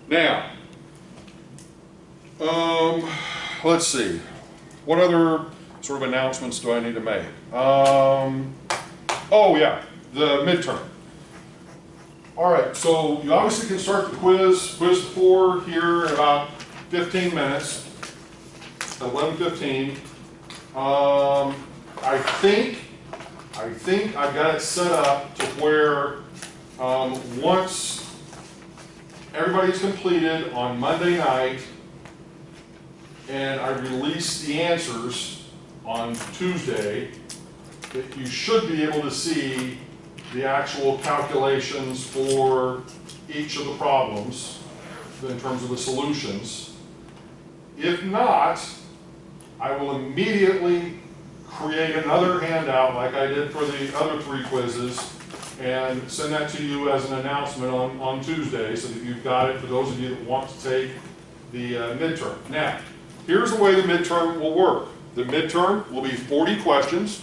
Now, let's see. What other sort of announcements do I need to make? Oh yeah, the midterm. All right, so you obviously can start the quiz 4 here in about 15 minutes, 11:15. I think I've got it set up to where once everybody's completed on Monday night and I release the answers on Tuesday, that you should be able to see the actual calculations for each of the problems in terms of the solutions. If not, I will immediately create another handout like I did for the other 3 quizzes and send that to you as an announcement on Tuesday so that you've got it for those of you that want to take the midterm. Now, here's the way the midterm will work. The midterm will be 40 questions.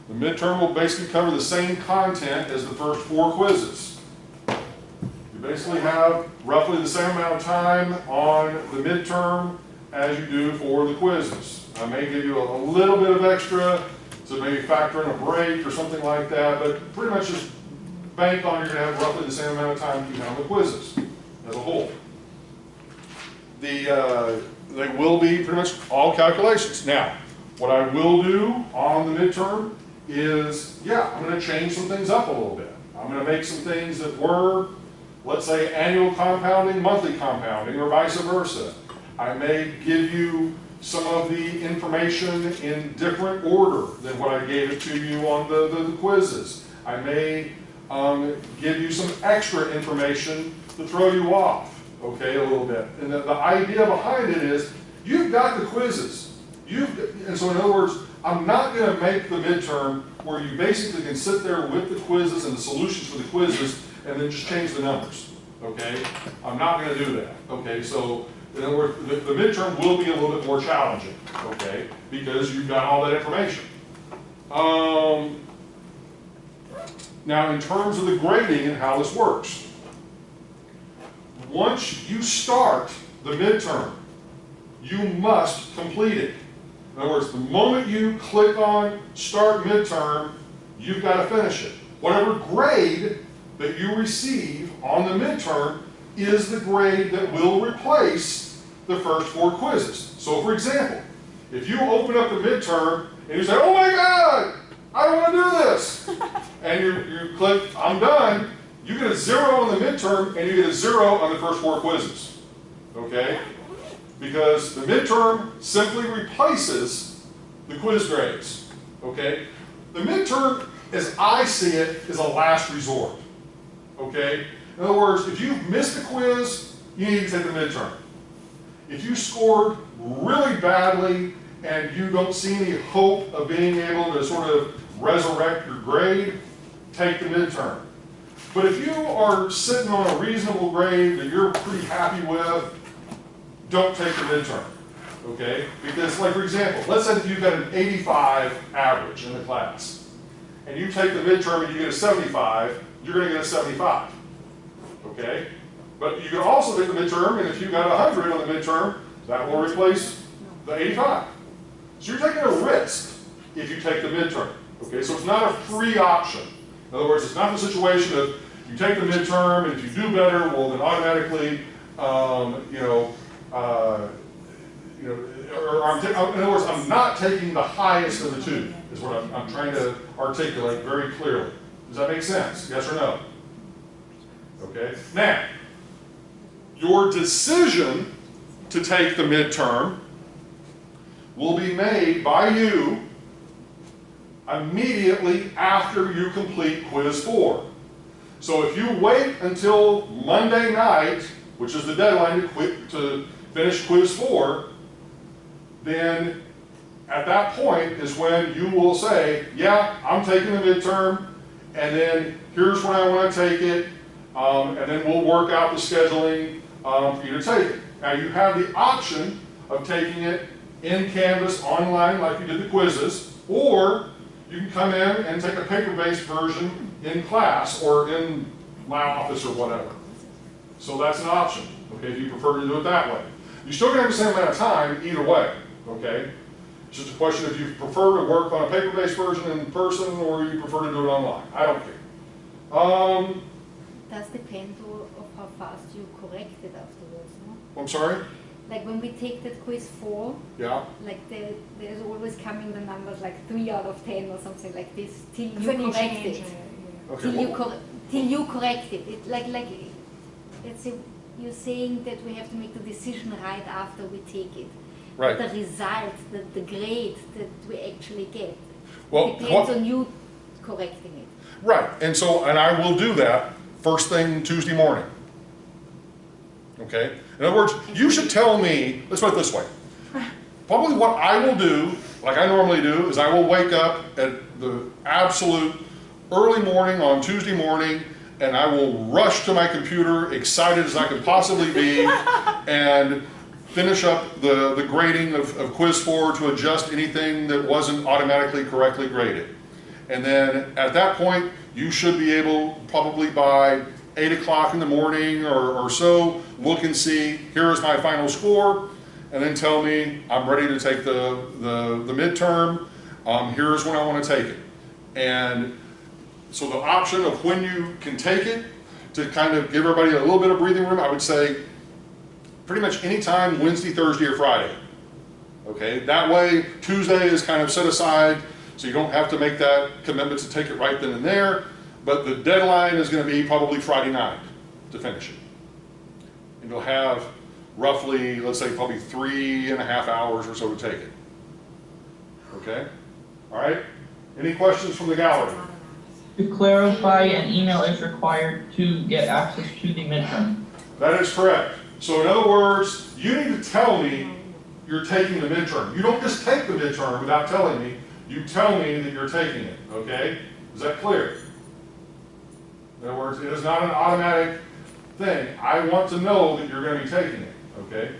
The midterm will basically cover the same content as the first 4 quizzes. You basically have roughly the same amount of time on the midterm as you do for the quizzes. I may give you a little bit of extra, so maybe factor in a break or something like that, but pretty much just bank on you're going to have roughly the same amount of time you have on the quizzes as a whole. They will be pretty much all calculations. Now, what I will do on the midterm is, I'm going to change some things up a little bit. I'm going to make some things that were, let's say, annual compounding, monthly compounding, or vice versa. I may give you some of the information in different order than what I gave it to you on the quizzes. I may give you some extra information to throw you off, okay, a little bit. And the idea behind it is, you've got the quizzes. And so in other words, I'm not going to make the midterm where you basically can sit there with the quizzes and the solutions for the quizzes and then just change the numbers, okay? I'm not going to do that, okay? So in other words, the midterm will be a little bit more challenging, okay? Because you've got all that information. Now in terms of the grading and how this works, once you start the midterm, you must complete it. In other words, the moment you click on Start Midterm, you've got to finish it. Whatever grade that you receive on the midterm is the grade that will replace the first 4 quizzes. So for example, if you open up the midterm and you say, oh my God, I don't want to do this, and you click, I'm done, you get a 0 on the midterm and you get a 0 on the first 4 quizzes, okay? Because the midterm simply replaces the quiz grades, okay? The midterm, as I see it, is a last resort, okay? In other words, if you've missed a quiz, you need to take the midterm. If you scored really badly and you don't see any hope of being able to sort of resurrect your grade, take the midterm. But if you are sitting on a reasonable grade that you're pretty happy with, don't take the midterm, okay? Because, like for example, let's say that you've got an 85 average in the class, and you take the midterm and you get a 75, you're going to get a 75, okay? But you can also take the midterm, and if you got 100 on the midterm, that will replace the 85. So you're taking a risk if you take the midterm, okay? So it's not a free option. In other words, it's not the situation of you take the midterm, and if you do better, well, then automatically, in other words, I'm not taking the highest of the 2, is what I'm trying to articulate very clearly. Does that make sense? Yes or no? Okay. Now, your decision to take the midterm will be made by you immediately after you complete quiz 4. So if you wait until Monday night, which is the deadline to finish quiz 4, then at that point is when you will say, yeah, I'm taking the midterm, and then here's when I want to take it, and then we'll work out the scheduling for you to take it. Now you have the option of taking it in Canvas online like you did the quizzes, or you can come in and take a paper-based version in class or in my office or whatever. So that's an option, okay, if you prefer to do it that way. You're still going to have the same amount of time either way, okay? It's just a question if you prefer to work on a paper-based version in person or you prefer to do it online. I don't care. It does depend on how fast you correct it afterwards, no? I'm sorry? Like when we take that quiz 4, Yeah. like there's always coming the numbers like 3 out of 10 or something like this till you When you correct change it. Okay, Till you correct it. It like let's say you're saying that we have to make the decision right after we take it. Right. But the result, the grade that we actually get, Well, depends on you correcting it. Right, and I will do that first thing Tuesday morning. Okay? In other words, you should tell me, let's put it this way. Probably what I will do, like I normally do, is I will wake up at the absolute early morning on Tuesday morning, and I will rush to my computer, excited as I can possibly be, and finish up the grading of quiz 4 to adjust anything that wasn't automatically correctly graded. And then at that point, you should be able, probably by 8 o'clock in the morning or so, look and see, here is my final score, and then tell me I'm ready to take the midterm, here's when I want to take it. And so the option of when you can take it, to kind of give everybody a little bit of breathing room, I would say pretty much any time Wednesday, Thursday, or Friday. Okay, that way Tuesday is kind of set aside, so you don't have to make that commitment to take it right then and there, but the deadline is going to be probably Friday night to finish it. And you'll have roughly, let's say, probably 3.5 hours or so to take it. Okay? All right? Any questions from the gallery? To clarify, an email is required to get access to the midterm. That is correct. So in other words, you need to tell me you're taking the midterm. You don't just take the midterm without telling me. You tell me that you're taking it, okay? Is that clear? In other words, it is not an automatic thing. I want to know that you're going to be taking it, okay?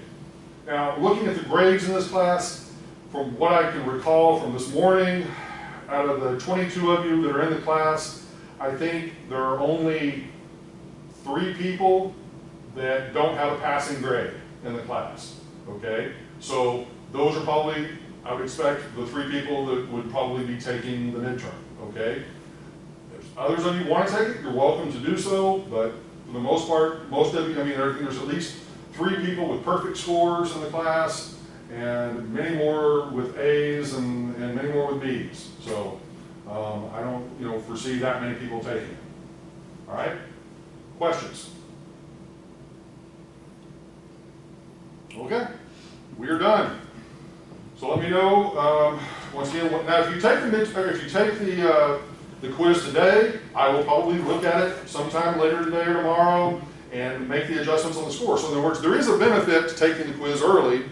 Now, looking at the grades in this class, from what I can recall from this morning, out of the 22 of you that are in the class, I think there are only 3 people that don't have a passing grade in the class, okay? So those are probably, I would expect, the 3 people that would probably be taking the midterm, okay? If others of you want to take it, you're welcome to do so, but for the most part, most of you, I mean, there's at least 3 people with perfect scores in the class, and many more with A's and many more with B's. So I don't, foresee that many people taking it. All right? Questions? Okay, we are done. So let me know once again. Now, if you take the quiz today, I will probably look at it sometime later today or tomorrow and make the adjustments on the score. So in other words, there is a benefit to taking the quiz early,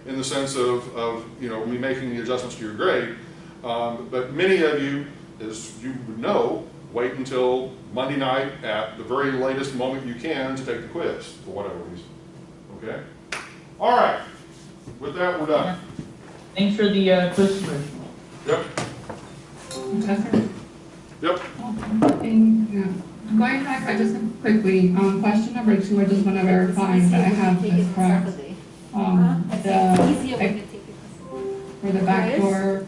in the sense of me making the adjustments to your grade. But many of you, as you would know, wait until Monday night at the very latest moment you can to take the quiz for whatever reason. Okay? All right. With that, we're done. Thanks for the quiz submission. Yep. Yep. Going back, I just question number 2, I just want to verify that I have this correct. It's easier when you take it. For the backdoor